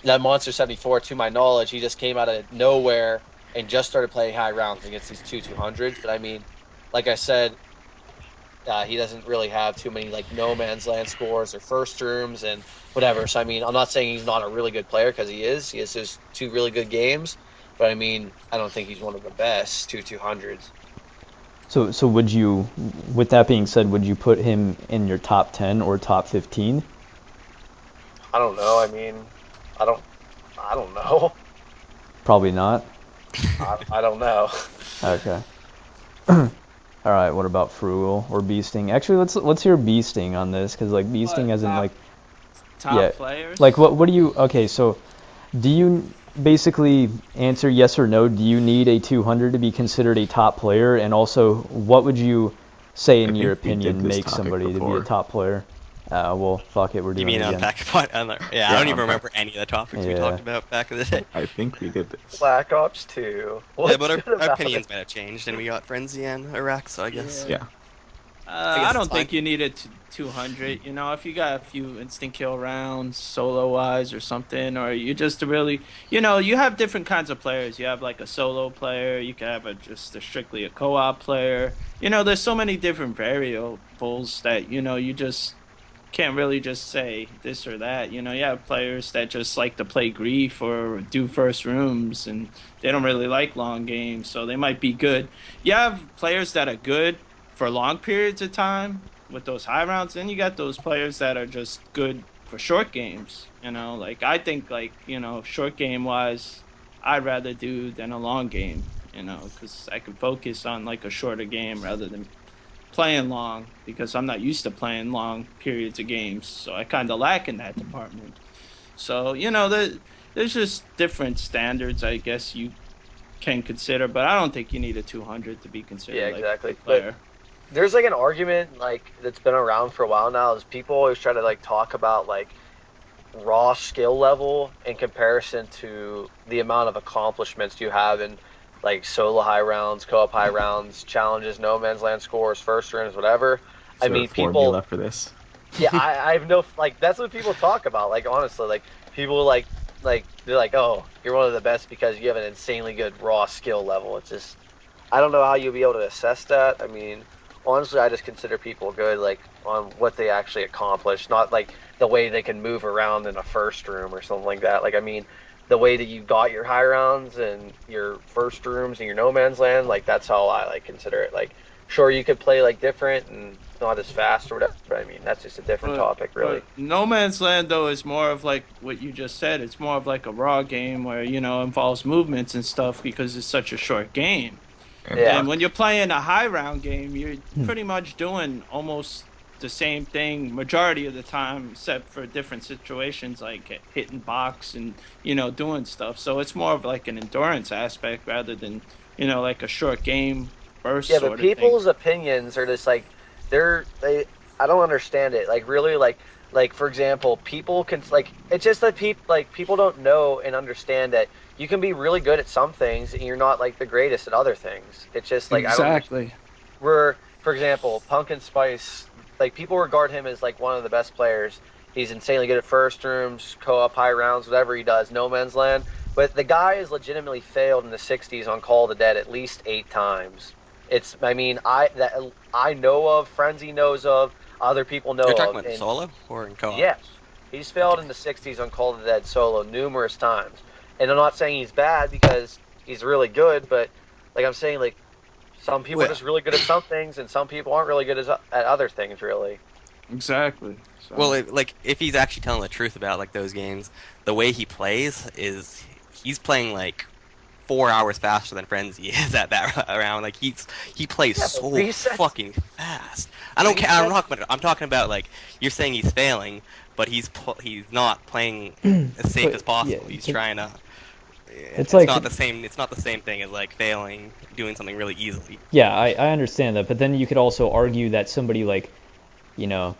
that Monster 74, to my knowledge, he just came out of nowhere and just started playing high rounds against these 200s. But I mean, like I said, he doesn't really have too many like no man's land scores or first rooms and whatever. So I mean, I'm not saying he's not a really good player, because he is. He has his 2 really good games, but I mean, I don't think he's one of the best 200s. So would you, with that being said, would you put him in your top 10 or top 15? I don't know. I mean, I don't know. Probably not. I don't know. Okay. All right. What about Frugal or Beasting? Actually, let's hear Beasting on this, because like Beasting hasn't like top players. Like what do you? Okay, so do you basically answer yes or no? Do you need a 200 to be considered a top player? And also, what would you say in your opinion makes somebody to be a top player? Well, fuck it, we're doing You mean it on again. Pack-a-Punch? Yeah, I don't even remember any of the topics we Yeah. talked about back in the day. I think we did this. Black Ops 2. Yeah, but our opinions might have changed, and we got Frenzy and Iraq, so I guess. Yeah. guess I don't it's think fine. you need a 200. You know, if you got a few instant kill rounds, solo wise or something, or you just really, you know, you have different kinds of players. You have like a solo player. You can have just strictly a co-op player. You know, there's so many different variables that you just can't really just say this or that. You know, you have players that just like to play grief or do first rooms, and they don't really like long games, so they might be good. You have players that are good for long periods of time with those high rounds, then you got those players that are just good for short games. You know, like I think, like, short game wise, I'd rather do than a long game. You know, because I can focus on like a shorter game rather than playing long, because I'm not used to playing long periods of games, so I kind of lack in that department. So there's just different standards, I guess, you can consider, but I don't think you need a 200 to be considered exactly. a good player. There's like an argument like that's been around for a while now, is people always try to like talk about like raw skill level in comparison to the amount of accomplishments you have in like solo high rounds, co-op high rounds, challenges, no man's land scores, first rooms, whatever. Is there a formula for this? Yeah, I have no, like, that's what people talk about. Like, honestly, like, people like they're like, oh, you're one of the best because you have an insanely good raw skill level. It's just, I don't know how you'll be able to assess that. I mean, honestly, I just consider people good, like, on what they actually accomplish, not like the way they can move around in a first room or something like that. Like, I mean, the way that you got your high rounds and your first rooms and your no man's land, like, that's how I like consider it. Like, sure, you could play like different and not as fast or whatever, but I mean, that's just a different topic, really. No Man's Land, though, is more of like what you just said. It's more of like a raw game where involves movements and stuff, because it's such a short game. Yeah. And when you're playing a high round game, you're pretty much doing almost the same thing majority of the time, except for different situations like hitting box and doing stuff. So it's more of like an endurance aspect rather than like a short game burst. Yeah, but people's opinions are just like I don't understand it. Like, really, like for example, people can, like, it's just that people don't know and understand that you can be really good at some things and you're not like the greatest at other things. It's just like exactly. For example, Pumpkin Spice, like, people regard him as like one of the best players. He's insanely good at first rooms, co-op high rounds, whatever he does, no man's land. But the guy has legitimately failed in the 60s on Call of the Dead at least 8 times. I know of, Frenzy knows of, other people know You're talking of. about in solo or in co-op? Yes, he's failed Okay. in the 60s on Call of the Dead solo numerous times. And I'm not saying he's bad because he's really good, but like I'm saying, like some people are Well, just really good at some things, and some people aren't really good at other things, really. Exactly. So, well, if he's actually telling the truth about like those games, the way he plays is he's playing like 4 hours faster than Frenzy is at that round. Like he plays Yeah, but so resets- fucking fast. I don't care. resets- I'm talking about like you're saying he's failing, but he's not playing as safe But, as possible. yeah, He's but trying to. it's like- not the same. It's not the same thing as like failing, doing something really easily. Yeah, I understand that, but then you could also argue that somebody like, you know,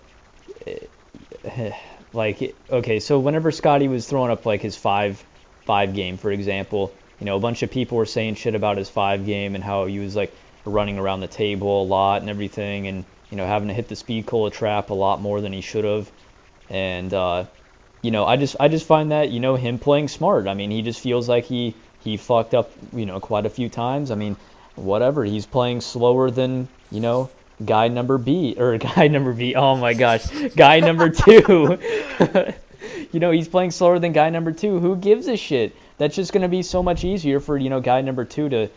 like okay, so whenever Scotty was throwing up like his five game, for example, you know, a bunch of people were saying shit about his 5 game and how he was like running around the table a lot and everything, and you know, having to hit the speed cola trap a lot more than he should have, and you know, I just find that, you know, him playing smart. I mean, he just feels like he fucked up, you know, quite a few times. I mean, whatever, he's playing slower than, you know, guy number B. Oh my gosh, guy number 2. You know, he's playing slower than guy number 2. Who gives a shit? That's just going to be so much easier for, you know, guy number 2 to,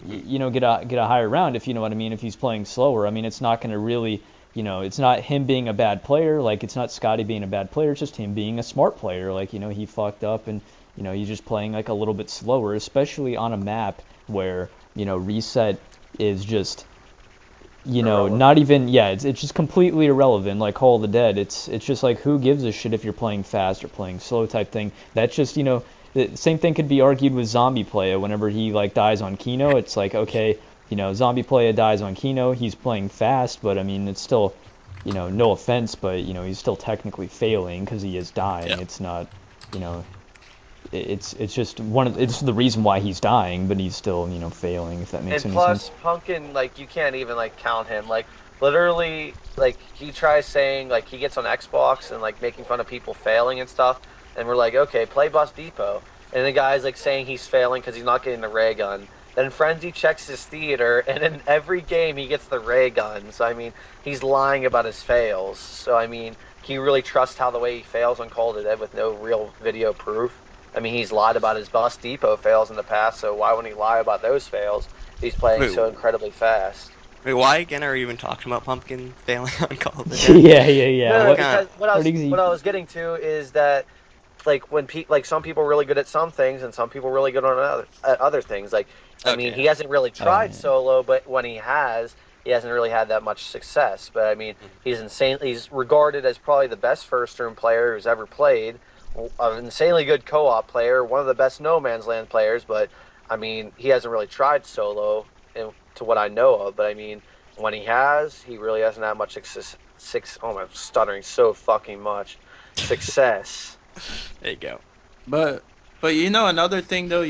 you know, get a higher round, if you know what I mean, if he's playing slower. I mean, it's not going to really, you know, it's not him being a bad player. Like, it's not Scotty being a bad player. It's just him being a smart player. Like, you know, he fucked up and, you know, he's just playing like a little bit slower, especially on a map where, you know, reset is just, you know, Irrelevant. not even, yeah, it's just completely irrelevant. Like Call of the Dead, it's just like, who gives a shit if you're playing fast or playing slow type thing. That's just, you know, the same thing could be argued with Zombie Playa. Whenever he like dies on Kino, it's like, okay, you know, Zombie Playa dies on Kino, he's playing fast, but I mean, it's still, you know, no offense, but you know, he's still technically failing because he is dying. Yeah. It's not, you know, it's just it's the reason why he's dying, but he's still, you know, failing, if that makes And any plus, sense. Pumpkin, like, you can't even, like, count him. Like, literally, like, he tries saying, like, he gets on Xbox and, like, making fun of people failing and stuff. And we're like, okay, play Bus Depot. And the guy's, like, saying he's failing because he's not getting the ray gun. Then Frenzy checks his theater, and in every game he gets the ray gun. So, I mean, he's lying about his fails. So, I mean, can you really trust how the way he fails on Call of the Dead with no real video proof? I mean, he's lied about his Bus Depot fails in the past, so why wouldn't he lie about those fails? He's playing Wait, so incredibly fast. Wait, why again are you even talking about Pumpkin failing on Call of the Dead? Yeah. No, What- because what I what exa- was getting to is that, like, when like some people are really good at some things and some people are really good on other things. Like, I mean, Okay. he hasn't really tried yeah. solo, but when he has, he hasn't really had that much success. But I mean, he's insane. He's regarded as probably the best first room player who's ever played. An insanely good co-op player, one of the best No Man's Land players. But I mean, he hasn't really tried solo, to what I know of. But I mean, when he has, he really hasn't had much success. Oh, I'm stuttering so fucking much. Success. There you go. But you know, another thing though,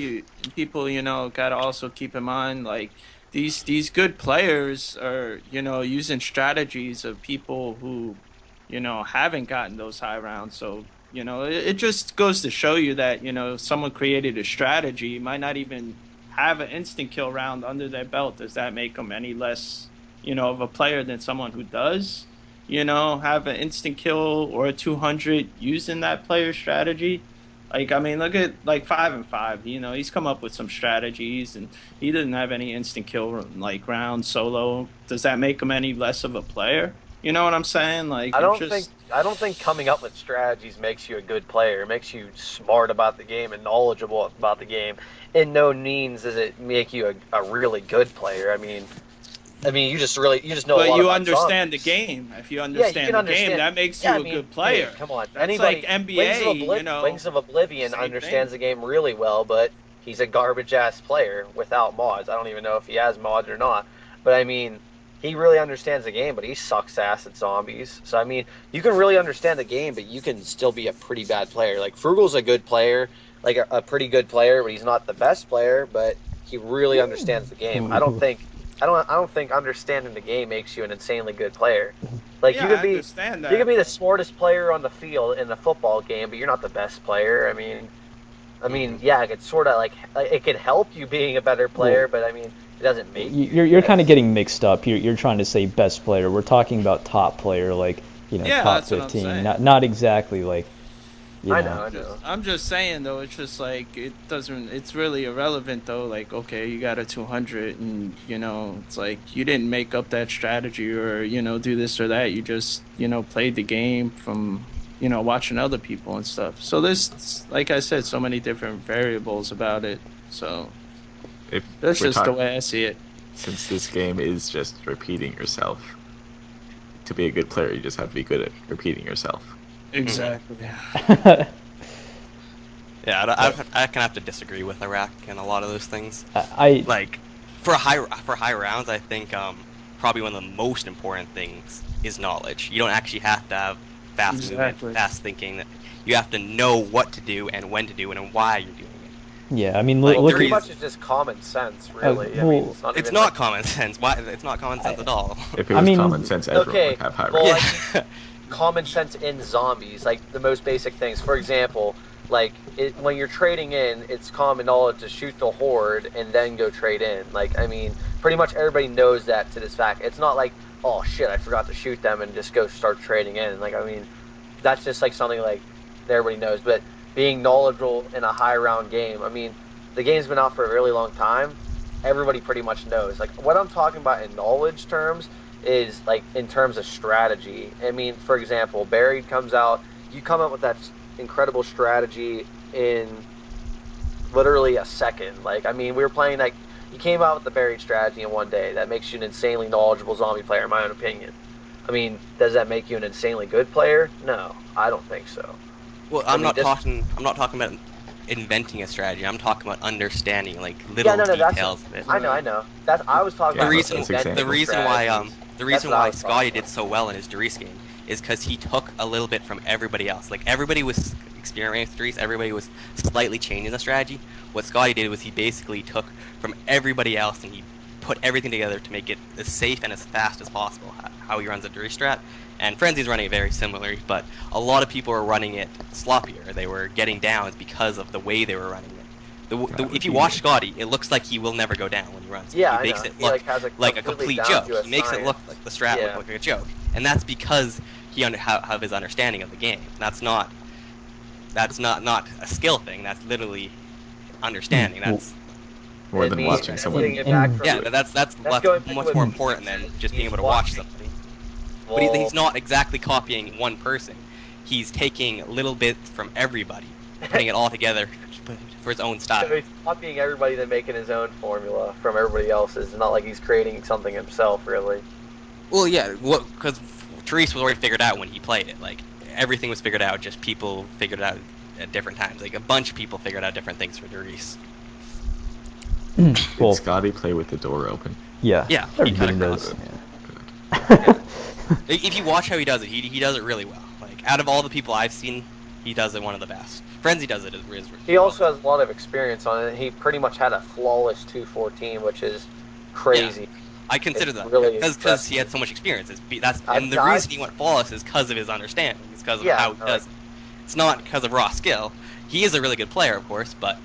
people, you know, gotta also keep in mind, like, these good players are, you know, using strategies of people who, you know, haven't gotten those high rounds. So, you know, it just goes to show you that, you know, someone created a strategy, might not even have an instant kill round under their belt. Does that make them any less, you know, of a player than someone who does, you know, have an instant kill or a 200 using that player strategy? Like, I mean, look at, like, 5 and 5. You know, he's come up with some strategies, and he didn't have any instant kill, like, round solo. Does that make him any less of a player? You know what I'm saying? Like, I don't it's just, think I don't think coming up with strategies makes you a good player. It makes you smart about the game and knowledgeable about the game. In no means does it make you a really good player. I mean, you just know a But lot you about understand the zombies. game. If you Yeah, understand you the can game, understand. that makes Yeah, you I a mean, good player. hey, come on, That's anybody. like NBA, you know. Wings of Oblivion same understands thing. the game really well, but he's a garbage ass player without mods. I don't even know if he has mods or not. But I mean, he really understands the game, but he sucks ass at zombies. So I mean, you can really understand the game, but you can still be a pretty bad player. Like Frugal's a good player, like a pretty good player, but he's not the best player. But he really understands the game. I don't think understanding the game makes you an insanely good player. Like Yeah, you could I be understand that. you could be the smartest player on the field in the football game, but you're not the best player. I mean, I mean, yeah, it could sort of like it could help you being a better player, but I mean, it doesn't make you. You're kind of getting mixed up. You're trying to say best player. We're talking about top player, like Yeah, top that's what I'm 15. saying. Not exactly like. I know. I'm just saying though, it's just like it doesn't. It's really irrelevant though. Like, okay, you got a 200, and it's like you didn't make up that strategy or do this or that. You just played the game from watching other people and stuff. So there's, like I said, so many different variables about it. So that's just the way I see it. Since this game is just repeating yourself, to be a good player, you just have to be good at repeating yourself. Exactly. Yeah, I can have to disagree with Iraq and a lot of those things. I Like for high rounds, I think probably one of the most important things is knowledge. You don't actually have to have fast movement, fast thinking. You have to know what to do and when to do it and why you're doing it. Yeah, I mean, Like, look pretty at much it's just common sense, really. I mean, It's not common sense. Why? It's not common sense at all. If it was common sense, everyone would have high well, ranks. like, common sense in zombies, like the most basic things. For example, like when you're trading in, it's common knowledge to shoot the horde and then go trade in. Like, I mean, pretty much everybody knows that to this fact. It's not like, oh shit, I forgot to shoot them and just go start trading in. Like, I mean, that's just like something like that everybody knows. But being knowledgeable in a high round game, I mean, the game's been out for a really long time. Everybody pretty much knows. Like, what I'm talking about in knowledge terms is like in terms of strategy. I mean, for example, Buried comes out, you come up with that incredible strategy in literally a second. Like, I mean, we were playing, like, you came out with the Buried strategy in one day. That makes you an insanely knowledgeable zombie player, in my own opinion. I mean, does that make you an insanely good player? No, I don't think so. Well, I'm not talking about inventing a strategy. I'm talking about understanding like little details of it. I know. I was talking about the reason why Scotty did so well in his Dries game is because he took a little bit from everybody else. Like, everybody was experiencing with Dries, everybody was slightly changing the strategy. What Scotty did was he basically took from everybody else and he put everything together to make it as safe and as fast as possible, how he runs a Dries strat. And Frenzy's running it very similarly, but a lot of people were running it sloppier. They were getting downs because of the way they were running it. If you watch Scotty, it looks like he will never go down when he runs. Yeah, he makes it look like a complete joke. He makes it look like the strat look like a joke, and that's because he have his understanding of the game. That's not a skill thing. That's literally understanding. That's more than watching someone. That's much more important than just being able to watch something. But he's not exactly copying one person. He's taking little bits from everybody, putting it all together for his own style. So he's copying everybody, then making his own formula from everybody else's. It's not like he's creating something himself, really. Well, yeah, because Therese was already figured out when he played it. Like, everything was figured out, just people figured it out at different times. Like, a bunch of people figured out different things for Therese. Did Scotty play with the door open? Yeah. Yeah, everybody does. Yeah. If you watch how he does it, he does it really well. Like, out of all the people I've seen, he does it one of the best. Frenzy does it. He also has a lot of experience on it. He pretty much had a flawless 214, which is crazy. Yeah. I consider that really because he had so much experience. And the reason he went flawless is because of his understanding. It's because of how he does it. It's not because of raw skill. He is a really good player, of course, but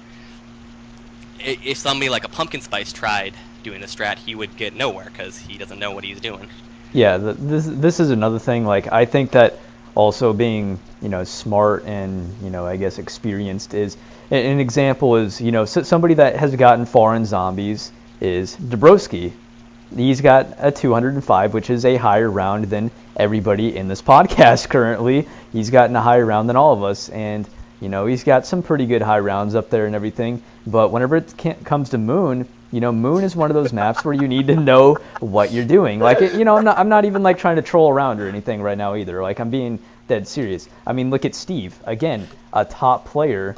if somebody like a Pumpkin Spice tried doing the strat, he would get nowhere because he doesn't know what he's doing. Yeah, this is another thing. Like, I think that also being smart and I guess experienced is an example is somebody that has gotten far in zombies is Dabrowski. He's got a 205, which is a higher round than everybody in this podcast currently. He's gotten a higher round than all of us, and he's got some pretty good high rounds up there and everything. But whenever it comes to Moon, Moon is one of those maps where you need to know what you're doing. Like, I'm not even like trying to troll around or anything right now either. Like, I'm being dead serious. I mean, look at Steve again, a top player.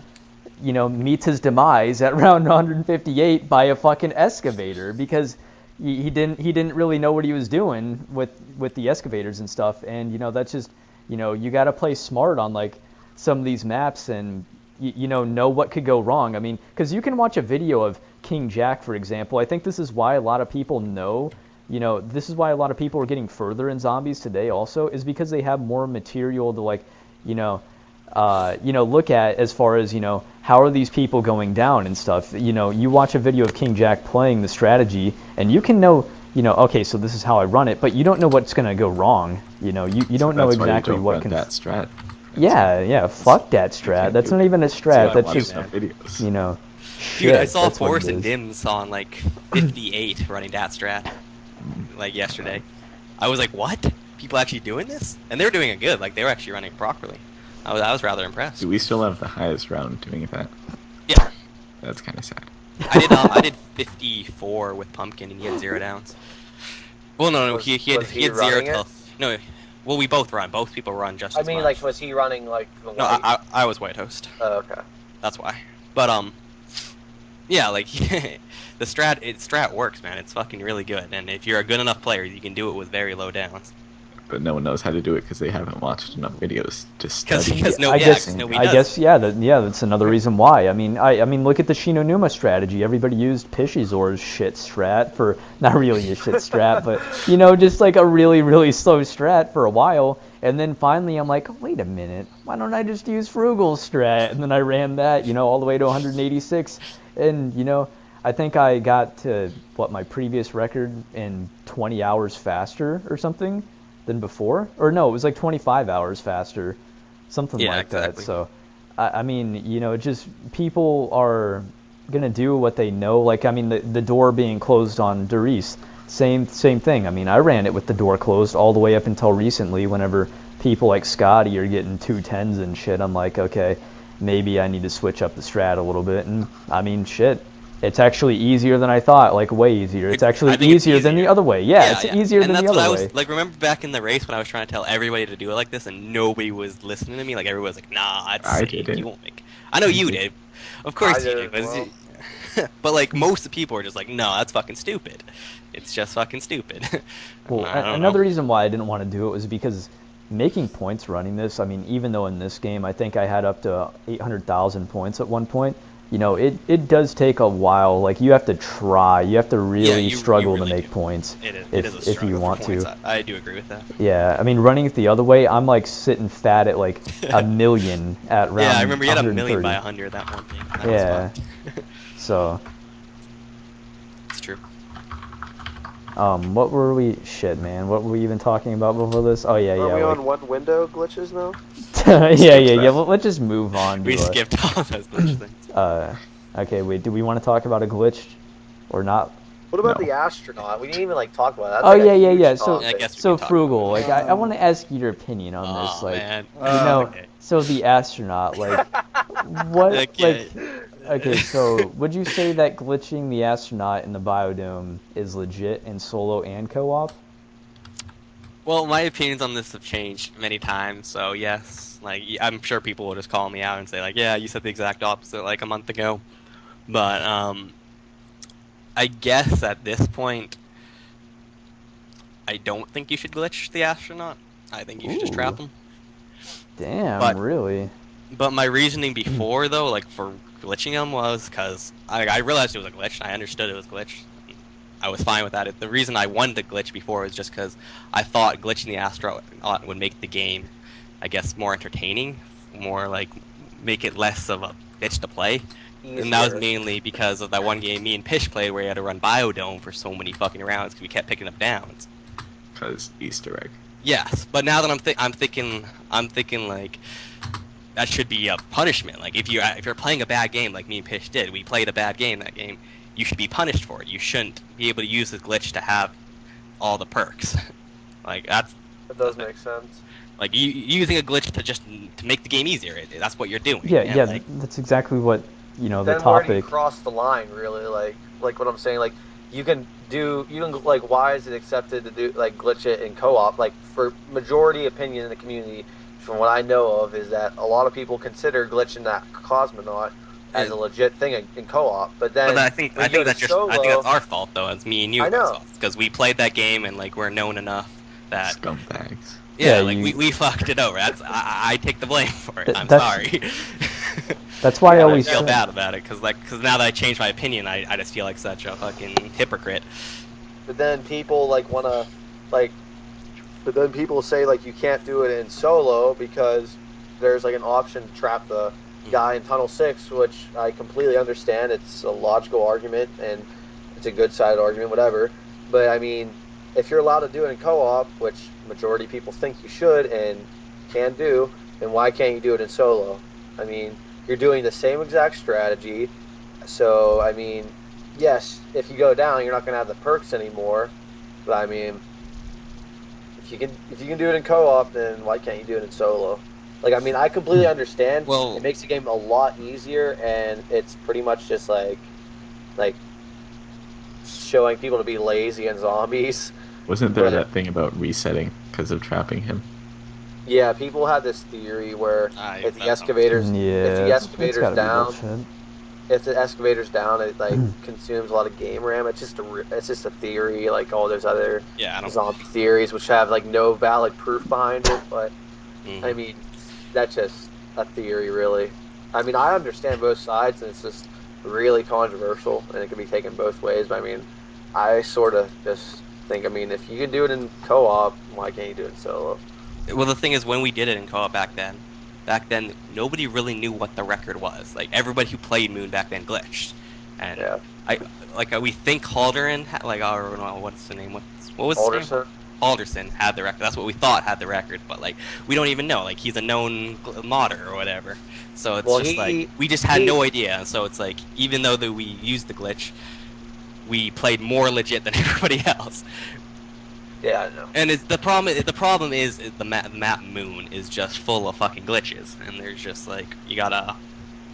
Meets his demise at round 158 by a fucking excavator because he didn't really know what he was doing with the excavators and stuff. And that's just you got to play smart on like some of these maps and know what could go wrong. I mean, because you can watch a video of King Jack, for example. I think this is why a lot of people know. This is why a lot of people are getting further in zombies today. Also, is because they have more material to like look at as far as, how are these people going down and stuff. You watch a video of King Jack playing the strategy, and you can know, okay, so this is how I run it, but you don't know what's going to go wrong. You don't know exactly what can... that strat. Yeah, fuck that strat. That's not even a strat. That's just, videos. Dude, I saw that's what Force it and is. Dims on like 58 running that strat, like yesterday. I was like, what? People actually doing this? And they were doing it good. Like they were actually running it properly. I was rather impressed. Do we still have the highest round doing that? Yeah. That's kind of sad. I did 54 with Pumpkin, and he had 0 downs. Well, no, Was he had he 0 running till... it? No, well, we both run. Both people run just I as mean, much. like, was he running like the No, white? I was White Host. Oh, okay. That's why. But yeah, like the strat works, man. It's fucking really good. And if you're a good enough player, you can do it with very low downs. But no one knows how to do it because they haven't watched enough videos to study. Because I guess, nobody does. that's another reason why. I mean, look at the Shinonuma strategy. Everybody used Pishizor's shit strat for, not really a shit strat, but, just like a really, really slow strat for a while. And then finally I'm like, wait a minute, why don't I just use Frugal's strat? And then I ran that, all the way to 186. And, I think I got to, my previous record in 20 hours faster or something than before. Or no, it was like 25 hours faster, something like exactly. that. So, I mean, just people are going to do what they know. Like, I mean, the door being closed on Darius, same thing. I mean, I ran it with the door closed all the way up until recently whenever people like Scotty are getting 210s and shit. I'm like, okay, maybe I need to switch up the strat a little bit. And, I mean, shit. It's actually easier than I thought, like way easier. It's actually easier than the other way. Yeah, it's easier than the other way. Like, remember back in the race when I was trying to tell everybody to do it like this and nobody was listening to me? Like, everybody was like, nah, it's safe. You won't make... I know you did. Of course you did. But, like, most of the people are just like, no, that's fucking stupid. It's just fucking stupid. Well, another reason why I didn't want to do it was because making points running this, I mean, even though in this game I think I had up to 800,000 points at one point, it does take a while. Like, you have to try. You have to really struggle to make points if you want to. I do agree with that. Yeah, I mean, running it the other way, I'm, like, sitting fat at, like, a million at round 130. Yeah, I remember you had a million by 100 that one thing. That was so... It's true. What were we... Shit, man. What were we even talking about before this? Oh, yeah. Are we on one window glitches now? yeah. Well, let's just move on. We skipped all those glitch things. Okay, wait. Do we want to talk about a glitch or not? What about the astronaut? We didn't even talk about that. Oh, yeah. So, I guess so Frugal, like, I want to ask your opinion on this. Like, man. Okay. So the astronaut, like, what, Okay. Okay, so would you say that glitching the astronaut in the biodome is legit in solo and co-op? Well, my opinions on this have changed many times, so yes. Like, I'm sure people will just call me out and say, like, yeah, you said the exact opposite, like, a month ago. But, I guess at this point, I don't think you should glitch the astronaut. I think you should just trap him. Damn, really? But my reasoning before, though, like, for glitching him was because I realized it was a glitch. I understood it was glitched. I was fine with that. The reason I wanted to glitch before was just because I thought glitching the astronaut would make the game, I guess, more entertaining, more, like, make it less of a bitch to play. Easier. And that was mainly because of that one game me and Pish played where you had to run Biodome for so many fucking rounds because we kept picking up downs. Because Easter egg. Yes, but now that I'm thinking like that should be a punishment. Like if you're playing a bad game like me and Pish did, we played a bad game that game. You should be punished for it. You shouldn't be able to use the glitch to have all the perks. Like that does make sense. Like you using a glitch to make the game easier. That's what you're doing. Yeah, like, that's exactly what the topic. Where do you cross the line, really? Like what I'm saying. Like like why is it accepted to do like glitch it in co-op? Like for majority opinion in the community, from what I know of, is that a lot of people consider glitching that cosmonaut as a legit thing in co-op. But then I think that's our fault though, as me and you. I know, because we played that game and like we're known enough that scumbags. Yeah, like we fucked it over. I take the blame for it. I'm sorry. That's why I always feel bad about it, because now that I changed my opinion, I just feel like such a fucking hypocrite. But then people But then people say like you can't do it in solo because there's like an option to trap the guy in Tunnel 6, which I completely understand. It's a logical argument, and it's a good side argument, whatever. But, I mean, if you're allowed to do it in co-op, which majority of people think you should and can do, then why can't you do it in solo? I mean, you're doing the same exact strategy. So, I mean, yes, if you go down, you're not going to have the perks anymore. But, I mean, if you can do it in co-op, then why can't you do it in solo? Like, I mean, I completely understand. Well, it makes the game a lot easier, and it's pretty much just like showing people to be lazy and zombies. Wasn't there that thing about resetting because of trapping him? Yeah, people had this theory where if the excavator's down, if the excavator's down, it like consumes a lot of game RAM. It's just a theory, like all those other zombie theories, which have like no valid proof behind it. But I mean, that's just a theory, really. I mean, I understand both sides, and it's just really controversial, and it can be taken both ways. But I mean, I sort of just think, I mean, if you can do it in co-op, why can't you do it in solo? Well, the thing is, when we did it in co-op back then, nobody really knew what the record was. Like, everybody who played Moon back then glitched. And we think Halderan, what's the name? What was his name? Alderson had the record. That's what we thought had the record, but like we don't even know. Like, he's a known modder or whatever. So it's we just had no idea. So it's like, even though we used the glitch, we played more legit than everybody else. Yeah, I know. And the problem is the map Moon is just full of fucking glitches, and there's just like, you gotta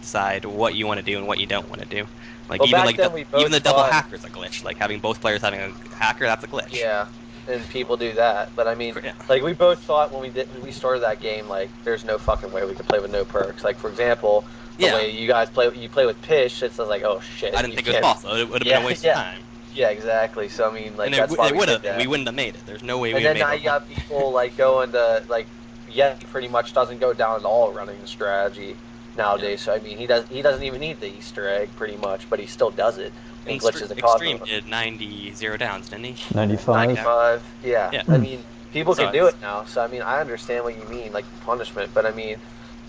decide what you want to do and what you don't want to do. Like, even the double hacker's a glitch. Like, having both players having a hacker, that's a glitch. Yeah. And people do that, but I mean, like, we both thought when we started that game, like, there's no fucking way we could play with no perks. Like, for example, the way you guys play with Pish, it's like, oh shit. I didn't think it was possible. It would have been a waste of time. Yeah, exactly. So I mean, like, and that's why it would have been. that. We wouldn't have made it. There's no way. And then now you got people like going to like, he pretty much doesn't go down at all running the strategy nowadays. So I mean, he doesn't even need the Easter egg pretty much, but he still does it. And glitches the Extreme did 90 0 downs, didn't he? 95. Yeah. I mean, people can do it now. So I mean, I understand what you mean, like punishment, but I mean,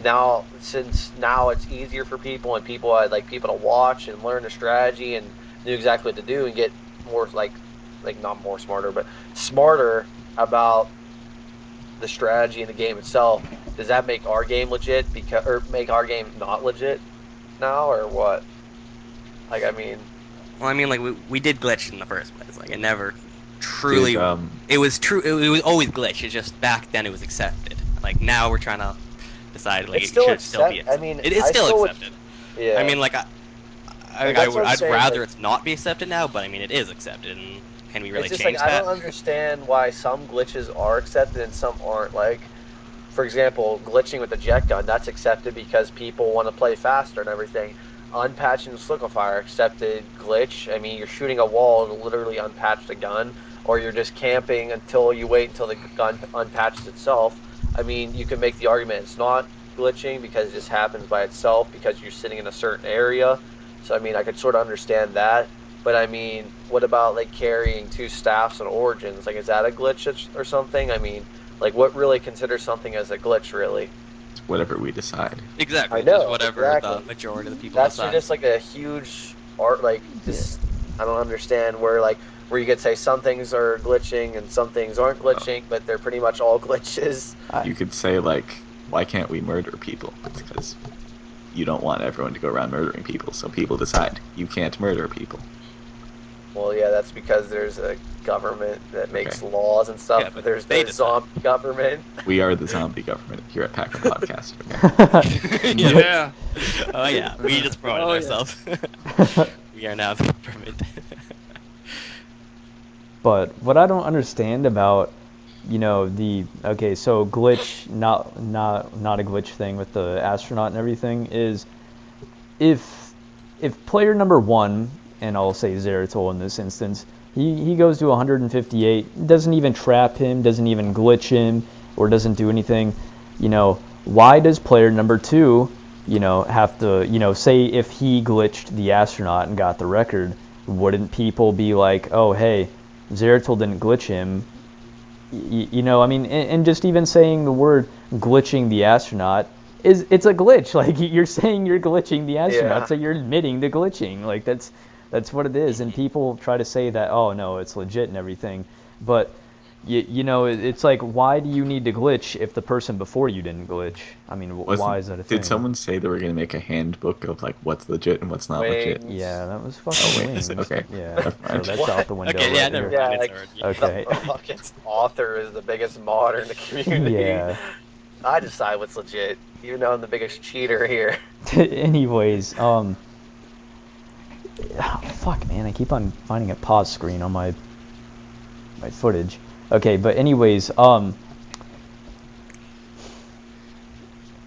now since it's easier for people, and people to watch and learn the strategy and knew exactly what to do and get more like not more smarter, but smarter about the strategy in the game itself. Does that make our game legit or make our game not legit now, or what? Like, I mean, well, I mean, like, we did glitch in the first place. Like, it never truly. It was true. It was always glitch. It's just back then it was accepted. Like, now we're trying to decide, like, it should still be accepted. I mean, it is still accepted. Yeah. I mean, like, I'd rather it's not be accepted now, but I mean, it is accepted, and can we really change that? I don't understand why some glitches are accepted and some aren't. Like, for example, glitching with the jet gun, that's accepted because people want to play faster and everything. Unpatching the liquefier, accepted glitch. I mean, you're shooting a wall to literally unpatch the gun, or you're just camping until you wait until the gun unpatches itself. I mean, you can make the argument it's not glitching because it just happens by itself because you're sitting in a certain area. So, I mean, I could sort of understand that. But, I mean, what about, like, carrying 2 staffs and origins? Like, is that a glitch or something? I mean, like, what really considers something as a glitch, really? It's whatever we decide. Exactly. I know, just whatever the majority of the people decide. That's just, like, a huge art, like, just, I don't understand where you could say some things are glitching and some things aren't glitching, but they're pretty much all glitches. You could say, like, why can't we murder people? It's because you don't want everyone to go around murdering people, so people decide you can't murder people. Well, yeah, that's because there's a government that makes laws and stuff. Yeah, but there's the zombie government. We are the zombie government here at Packer Podcast. Yeah. Oh yeah, we just promoted ourselves. We are now the government. But what I don't understand about, so glitch, not a glitch thing with the astronaut and everything, is if player number 1, and I'll say Zeratul in this instance, he goes to 158, doesn't even trap him, doesn't even glitch him, or doesn't do anything, why does player number 2, have to, say if he glitched the astronaut and got the record, wouldn't people be like, oh, hey, Zeratul didn't glitch him? And just even saying the word glitching the astronaut, is it's a glitch. Like you're saying you're glitching the astronaut, Yeah. so you're admitting the glitching. Like that's what it is. And people try to say that, oh no, it's legit and everything, but you know, it's like, why do you need to glitch if the person before you didn't glitch? I mean, why is that a thing? Did someone say they were going to make a handbook of like what's legit and what's not legit? Wings. Yeah, that was Oh, fucking wait, wings. okay. Yeah, Never so mind. that's What? out the window. Okay, yeah, right never there. Yeah, mind. like- It's already. Okay. The fucking author is the biggest mod in the community. Yeah. I decide what's legit, even though I'm the biggest cheater here. Anyways, fuck, man, I keep on finding a pause screen on my footage. Okay, but anyways,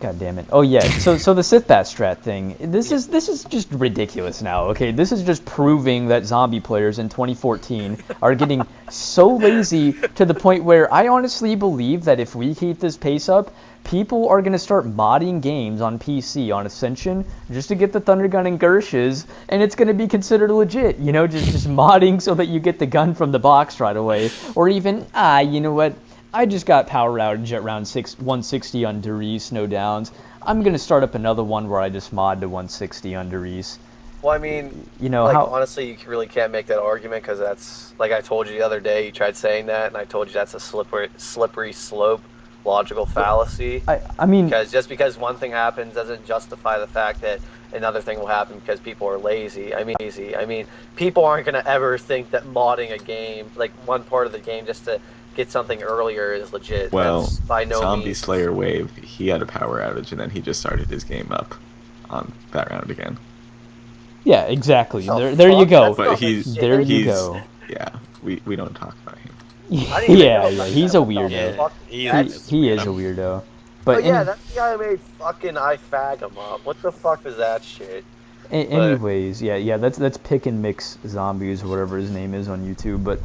God damn it. Oh yeah, so the Sith Bat strat thing. This is just ridiculous now. Okay, this is just proving that zombie players in 2014 are getting so lazy to the point where I honestly believe that if we keep this pace up, people are gonna start modding games on PC on Ascension just to get the Thunder Gun and Gershes, and it's gonna be considered legit. You know, just modding so that you get the gun from the box right away, or even you know what? I just got power outage at round 160 on Darius, no downs. I'm going to start up another one where I just mod to 160 on Darius. Well, I mean, You know, like, how... honestly, you really can't make that argument because that's, like I told you the other day, you tried saying that, and I told you that's a slippery slope, logical fallacy. I mean... Because just one thing happens doesn't justify the fact that another thing will happen because people are lazy. I mean, people aren't going to ever think that modding a game, like one part of the game just to get something earlier, is legit. Well, That's by no Zombie means. Slayer Wave, he had a power outage and then he just started his game up on that round again. Yeah, exactly. Oh, there you fuck, go. that's But not he's legit. There you he's go. yeah, we don't talk about him. I didn't even know Yeah, about he's that. a What the weirdo. fuck? He That's- He is a weirdo. But But yeah, any- that's the guy who made fucking I fag him up. What the fuck is that shit? anyways, yeah, that's Pick and Mix Zombies or whatever his name is on YouTube. But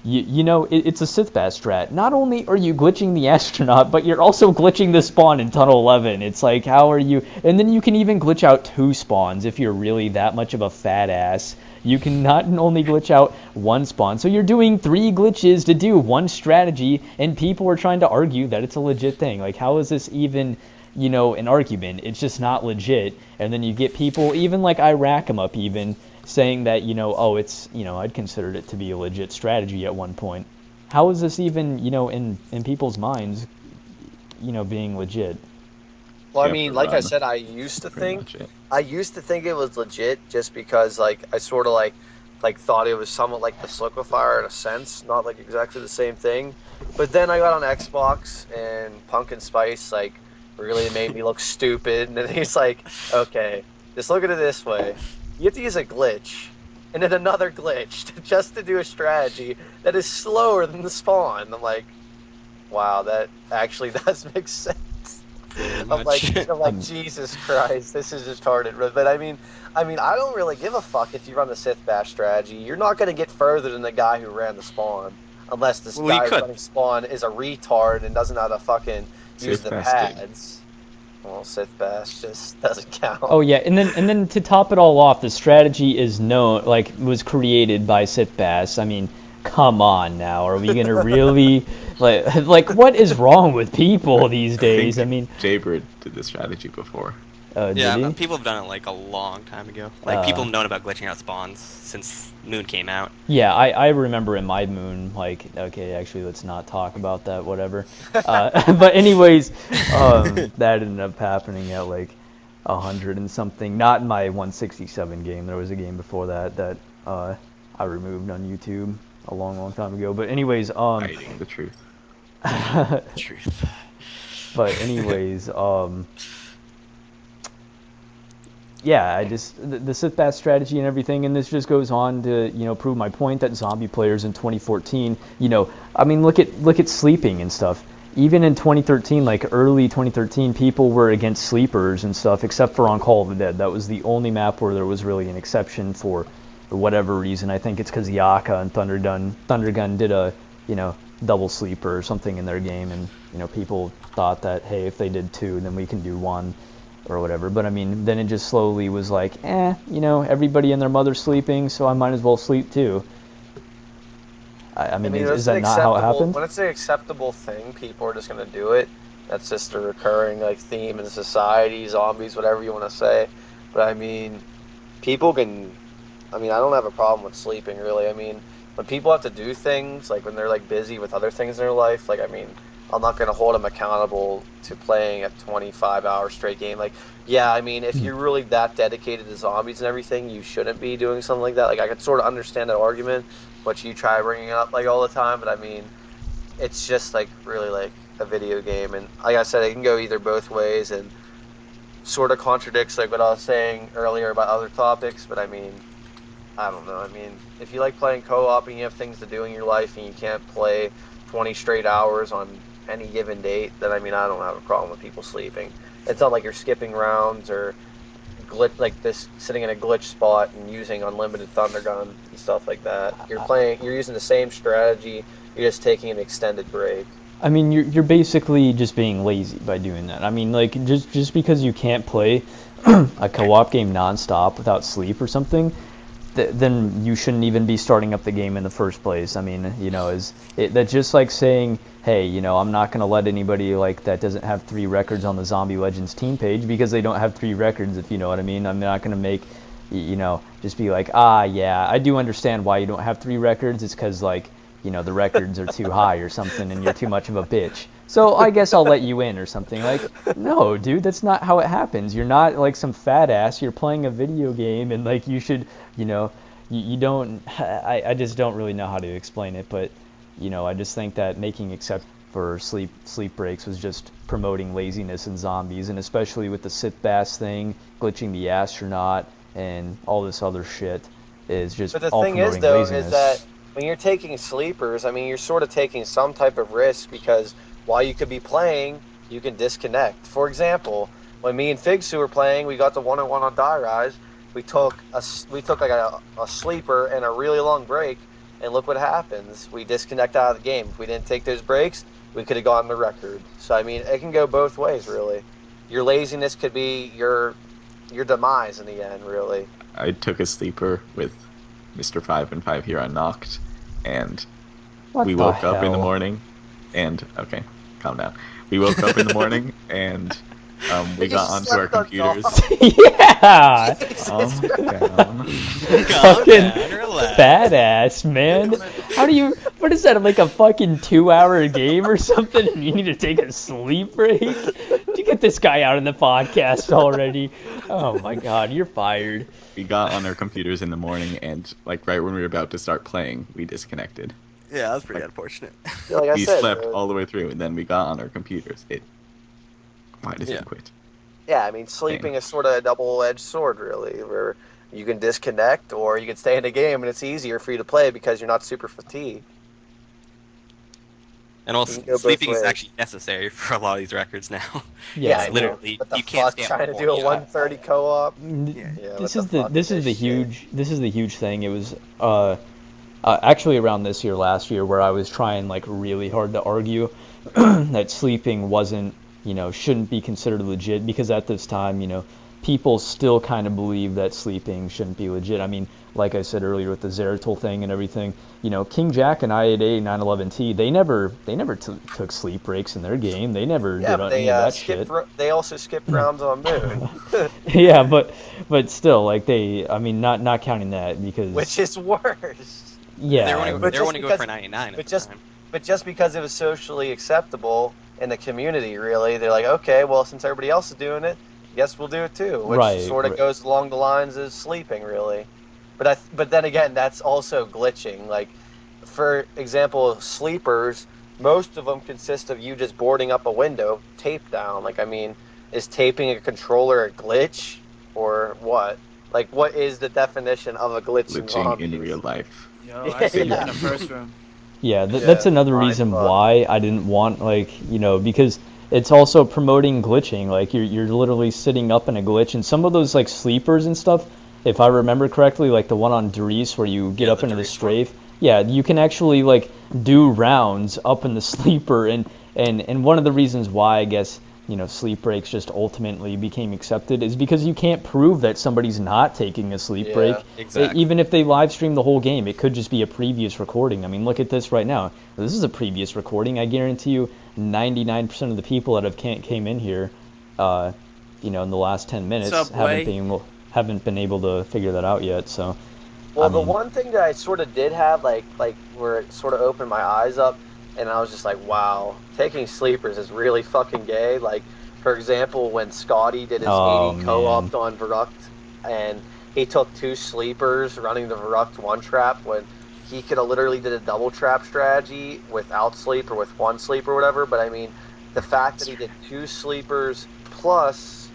you know, it's a Sith Bat strat. Not only are you glitching the astronaut, but you're also glitching the spawn in Tunnel 11. It's like, how are you? And then you can even glitch out 2 spawns if you're really that much of a fat ass. You can not only glitch out 1 spawn. So you're doing 3 glitches to do 1 strategy, and people are trying to argue that it's a legit thing. Like, how is this even, you know, an argument? It's just not legit. And then you get people, even like I rack 'em up even, saying that, you know, oh, it's, you know, I'd considered it to be a legit strategy at one point. How is this even, you know, in people's minds, you know, being legit? Well, I Yeah, mean, for like I Rob, said, I used to Pretty think much it. it was legit just because, like, I sort of like thought it was somewhat like the Sliquifier in a sense, not like exactly the same thing. But then I got on Xbox and Pumpkin Spice like really made me look stupid, and then he's like, okay, just look at it this way: you have to use a glitch and then another glitch just to do a strategy that is slower than the spawn. I'm like, wow, that actually does make sense. I'm like, Jesus Christ, this is retarded. But I mean, I don't really give a fuck if you run the Sith Bash strategy. You're not going to get further than the guy who ran the spawn, unless this Well, he guy could. running spawn is a retard and doesn't know how to fucking use Sith the Bash did. pads. Well, Sith Bash just doesn't count. Oh yeah, and then to top it all off, the strategy is known, like, was created by Sith Bass. I mean, come on now, are we gonna really like what is wrong with people these days? I mean, Jaybird did this strategy before. did Yeah, he? but people have done it like a long time ago. Like people have known about glitching out spawns since Moon came out. Yeah, I remember in my moon, like, okay, actually, let's not talk about that, whatever. But anyways, that ended up happening at, like, 100 and something. Not in my 167 game. There was a game before that I removed on YouTube a long time ago. But anyways, Hiding the truth. Truth. but anyways, yeah, I just the Sith Bat strategy and everything, and this just goes on to, you know, prove my point that zombie players in 2014, you know, I mean, look at sleeping and stuff. Even in 2013, like early 2013, people were against sleepers and stuff, except for on Call of the Dead. That was the only map where there was really an exception for whatever reason. I think it's because Yaka and Thunder Gun did a, you know, double sleeper or something in their game, and, you know, people thought that, hey, if they did 2, then we can do 1. Or whatever. But I mean, then it just slowly was like, you know, everybody and their mother's sleeping, so I might as well sleep too. I mean, is it's that an not how it acceptable- happened? When it's an acceptable thing, people are just going to do it. That's just a recurring like theme in society, zombies, whatever you want to say. But I mean, people can. I mean, I don't have a problem with sleeping really. I mean, when people have to do things like when they're like busy with other things in their life, like I mean, I'm not gonna hold them accountable to playing a 25-hour straight game. Like, yeah, I mean, if you're really that dedicated to zombies and everything, you shouldn't be doing something like that. Like, I could sort of understand that argument, but you try bringing it up like all the time. But I mean, it's just like really like a video game, and like I said, it can go either both ways, and sort of contradicts like what I was saying earlier about other topics. But I mean, I don't know. I mean, if you like playing co-op and you have things to do in your life and you can't play 20 straight hours on any given date, then I mean, I don't have a problem with people sleeping. It's not like you're skipping rounds or glitch like this, sitting in a glitch spot and using unlimited thunder gun and stuff like that. You're using the same strategy. You're just taking an extended break. I mean, you're basically just being lazy by doing that. I mean, like just because you can't play a co-op game nonstop without sleep or something, then you shouldn't even be starting up the game in the first place. I mean, you know, that's just like saying, hey, you know, I'm not going to let anybody like that doesn't have 3 records on the Zombie Legends team page because they don't have 3 records, if you know what I mean. I'm not going to make, you know, just be like, yeah, I do understand why you don't have 3 records. It's because, like, you know, the records are too high or something and you're too much of a bitch. So I guess I'll let you in or something. Like, no, dude, that's not how it happens. You're not like some fat ass. You're playing a video game and like you should, you know, you don't, I just don't really know how to explain it. But, you know, I just think that making except for sleep breaks was just promoting laziness in zombies, and especially with the sit bass thing, glitching the astronaut, and all this other shit is just all promoting laziness. But the thing is, though, is that when you're taking sleepers, I mean, you're sort of taking some type of risk because while you could be playing, you can disconnect. For example, when me and Figsu were playing, we got the 1-on-1 on Die Rise. We took like a sleeper and a really long break, and look what happens. We disconnect out of the game. If we didn't take those breaks, we could have gotten the record. So I mean, it can go both ways, really. Your laziness could be your demise in the end, really. I took a sleeper with Mr. 5 and 5 here unlocked, and we woke up in the morning, and okay, calm down. We woke up in the morning, and we got onto our computers. Yeah! Calm down. Fucking badass, man. What is that, like a fucking 2-hour game or something, and you need to take a sleep break? Did you get this guy out of the podcast already? Oh my god, you're fired. We got on our computers in the morning, and like right when we were about to start playing, we disconnected. Yeah, that was pretty unfortunate. Yeah, like We slept all the way through, and then we got on our computers. Why does it quit? Yeah, I mean, sleeping is sort of a double-edged sword, really, where you can disconnect or you can stay in the game, and it's easier for you to play because you're not super fatigued. And also, sleeping is actually necessary for a lot of these records now. Yeah, literally, What the you can't fuck, stand trying to do a 130 co-op? This is the huge thing. It was actually around this year, last year, where I was trying like really hard to argue that sleeping wasn't, you know, shouldn't be considered legit, because at this time, you know, people still kind of believe that sleeping shouldn't be legit. I mean, like I said earlier with the Zeratul thing and everything, you know, King Jack and I-8A 911T, they never took sleep breaks in their game. They never did any of that shit. They also skipped rounds on Moon. Yeah, but still, like I mean, not counting that, because which is worse. Yeah, they were only going for 99. But just because it was socially acceptable in the community, really, they're like, okay, well, since everybody else is doing it, guess we'll do it too. Which sort of goes along the lines of sleeping, really. But then again, that's also glitching. Like, for example, sleepers, most of them consist of you just boarding up a window, tape down. Like, I mean, is taping a controller a glitch or what? Like, what is the definition of a glitch in real life? Yo, I see that in the first room. Yeah, that's another reason why I didn't want, like, you know, because it's also promoting glitching. Like, you're literally sitting up in a glitch, and some of those, like, sleepers and stuff, if I remember correctly, like the one on Dries where you get up into the strafe, yeah, you can actually, like, do rounds up in the sleeper, and one of the reasons why, I guess, you know, sleep breaks just ultimately became accepted is because you can't prove that somebody's not taking a sleep break. Exactly. Even if they live stream the whole game, it could just be a previous recording. I mean, look at this right now. This is a previous recording. I guarantee you 99% of the people that have came in here, in the last 10 minutes What's up, Way? haven't been able to figure that out yet. So, Well, I the mean, one thing that I sort of did have, like where it sort of opened my eyes up, and I was just like, wow, taking sleepers is really fucking gay. Like, for example, when Scotty did his Oh, 80 co-op man. on Verduct, and he took 2 sleepers running the Verduct 1 trap when he could have literally did a double trap strategy without sleep or with 1 sleep or whatever. But I mean, the fact that he did 2 sleepers plus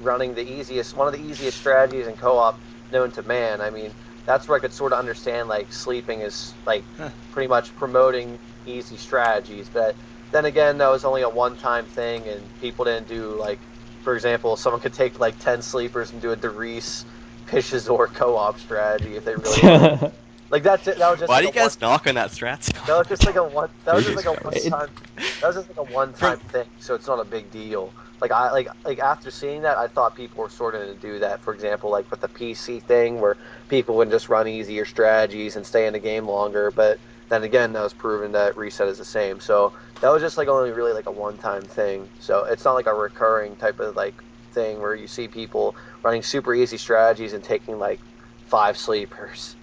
running one of the easiest strategies in co-op known to man. I mean, that's where I could sort of understand like sleeping is like pretty much promoting easy strategies. But then again, that was only a one-time thing, and people didn't do like, for example, someone could take like 10 sleepers and do a Darius Pishazor co-op strategy if they really wanted. Like that's it. That was just Why like do you guys knock on that strats? that was just like a one. That was just like a Jesus one time. That was just like a one-time thing. So it's not a big deal. Like like after seeing that, I thought people were sort of to do that. For example, like with the PC thing, where people would just run easier strategies and stay in the game longer. But then again, that was proven that reset is the same. So that was just like only really like a one-time thing. So it's not like a recurring type of like thing where you see people running super easy strategies and taking like 5 sleepers.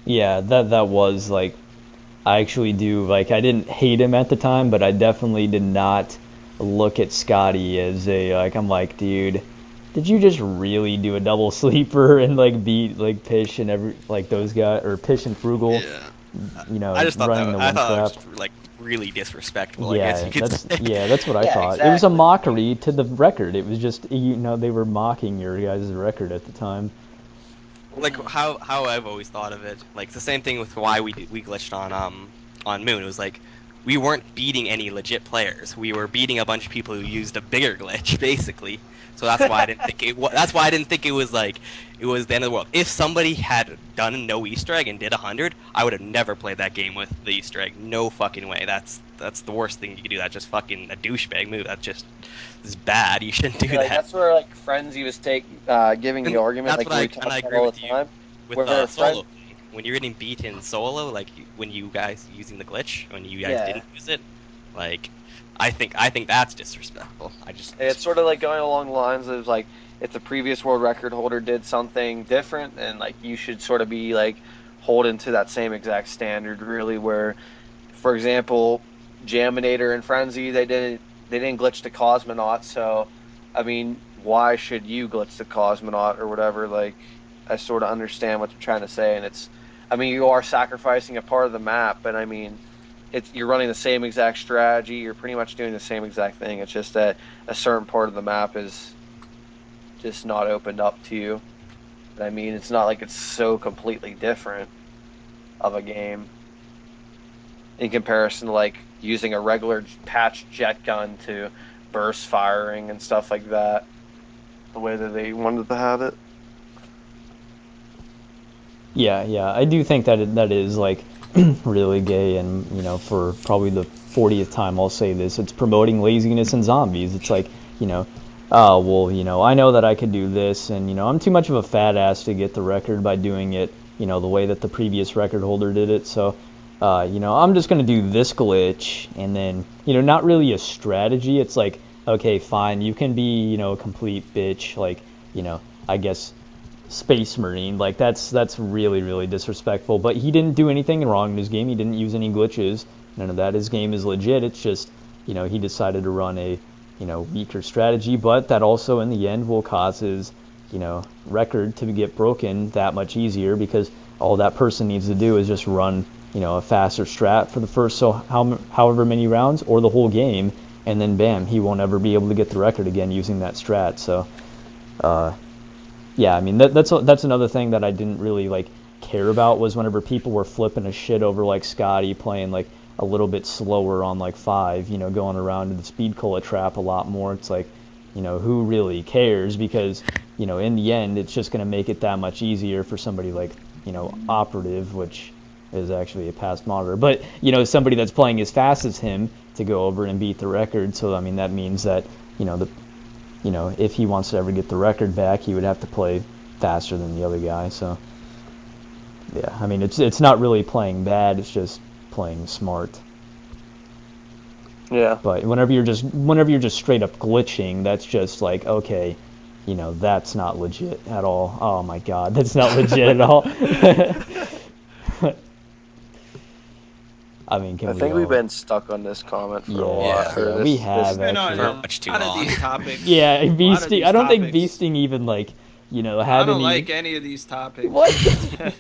Yeah, that was like, I actually do, like, I didn't hate him at the time, but I definitely did not look at Scotty as I'm like, dude, did you just really do a double sleeper and like beat like Pish and those guys, or Pish and Frugal, I just thought running the I one thought that trap? was just, like really disrespectful. I guess Yeah, you could say. that's what I Yeah, thought. It was a exactly. mockery to the record. It was just, they were mocking your guys' record at the time. Like how I've always thought of it. Like it's the same thing with why we glitched on Moon. It was like we weren't beating any legit players. We were beating a bunch of people who used a bigger glitch, basically. So that's why I didn't think that's why I didn't think it was like it was the end of the world. If somebody had done no Easter egg and did 100, I would have never played that game with the Easter egg. No fucking way. That's the worst thing you could do. That's just fucking a douchebag move. That's just is bad. You shouldn't do Like, that. that's where like Frenzy was giving the And argument that's like we what talk I about agree all with the you. time. With Where solo, when you're getting beaten solo, like when you guys using the glitch, when you guys Yeah. didn't use it, like I think that's disrespectful. It's sort of like going along the lines of like if the previous world record holder did something different, and like you should sort of be like holding to that same exact standard, really. Where, for example, Jaminator and Frenzy, they didn't glitch the Cosmonaut, so I mean, why should you glitch the Cosmonaut or whatever? Like, I sort of understand what they're trying to say, and it's, I mean, you are sacrificing a part of the map, but I mean, you're running the same exact strategy. You're pretty much doing the same exact thing. It's just that a certain part of the map is just not opened up to you. But I mean, it's not like it's so completely different of a game in comparison to like using a regular patched jet gun to burst firing and stuff like that. The way that they wanted to have it. Yeah, I do think that is like really gay, and for probably the 40th time I'll say this: it's promoting laziness in zombies. It's like, oh well, I know that I could do this, and I'm too much of a fat ass to get the record by doing it, the way that the previous record holder did it. So, I'm just gonna do this glitch, and then not really a strategy. It's like, okay, fine, you can be a complete bitch, like I guess. Space Marine, like that's really, really disrespectful. But he didn't do anything wrong in his game. He didn't use any glitches. None of that. His game is legit. It's just, he decided to run a, weaker strategy. But that also in the end will cause his, record to get broken that much easier, because all that person needs to do is just run, a faster strat for the first however many rounds or the whole game, and then bam, he won't ever be able to get the record again using that strat. So, yeah, I mean that's another thing that I didn't really like care about, was whenever people were flipping a shit over like Scotty playing like a little bit slower on like 5, going around to the speed cola trap a lot more. It's like, who really cares? Because in the end it's just gonna make it that much easier for somebody like Operative, which is actually a past monitor, but somebody that's playing as fast as him to go over and beat the record. So I mean that means that if he wants to ever get the record back, he would have to play faster than the other guy. So, yeah, I mean, it's not really playing bad. It's just playing smart. Yeah. But whenever you're just straight up glitching, that's just like, okay, that's not legit at all. Oh my god, that's not legit at all. I mean, I think we've been stuck on this comment for a while. Yeah, we have It's been on actually. a Much too lot of long. these topics. Yeah, A lot of Beasting. these I don't think topics. Beasting even like, had I don't any. like any of these topics. What? I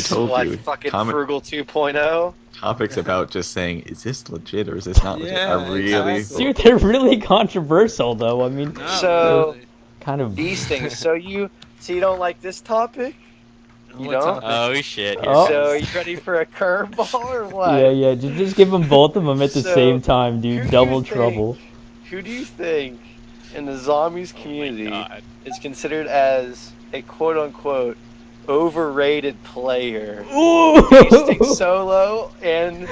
told What, you. fucking Comment Frugal 2.0? topics about just saying, is this legit or is this not legit? Yeah, Are really exactly. Dude, they're really controversial, though. I mean, Not So- really. kind of. Beasting. So you don't like this topic? You What don't? topic? Oh shit! Here Oh. it So goes. you ready for a curveball or what? Yeah. Just give them both of them at the So, same time, who dude. do Double you think- trouble. Who do you think in the zombies community God. is considered as a quote-unquote overrated player? Ooh. Beasting solo and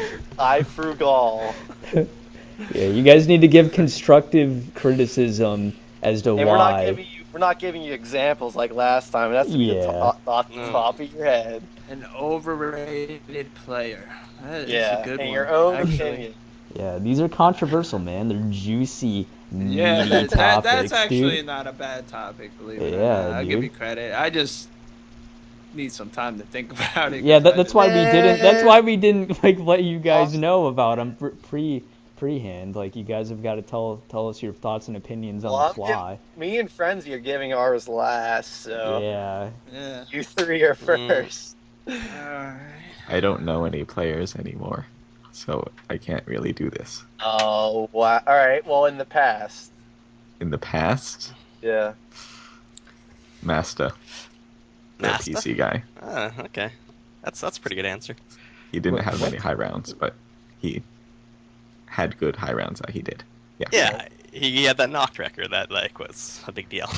Frugal. Yeah, you guys need to give constructive criticism as to And why. we're not giving you examples like last time. That's to be Yeah. off the top of your head. An overrated player. That is Yeah, a good in one. your own actually. opinion. Yeah, these are controversial, man. They're juicy, Yeah, meaty topics, that's actually dude. not a bad topic, believe it or Yeah, not. I'll give dude. you credit. I just need some time to think about it. Yeah, 'cause I that's why we didn't. That's Man. why we didn't like let you guys Awesome. know about them prehand. Like, you guys have got to tell us your thoughts and opinions on Well, the I'm fly. Me and Frenzy are giving ours last, so Yeah. Yeah. you three are first. I don't know any players anymore, so I can't really do this. Oh, wow. All right. Well, in the past, In the past, yeah. Masta, the Masta? PC guy, Ah, okay. That's a pretty good answer. he didn't What- have what? many high rounds, but he had good high rounds that he did. Yeah. Yeah, he had that knocked record that like was a big deal.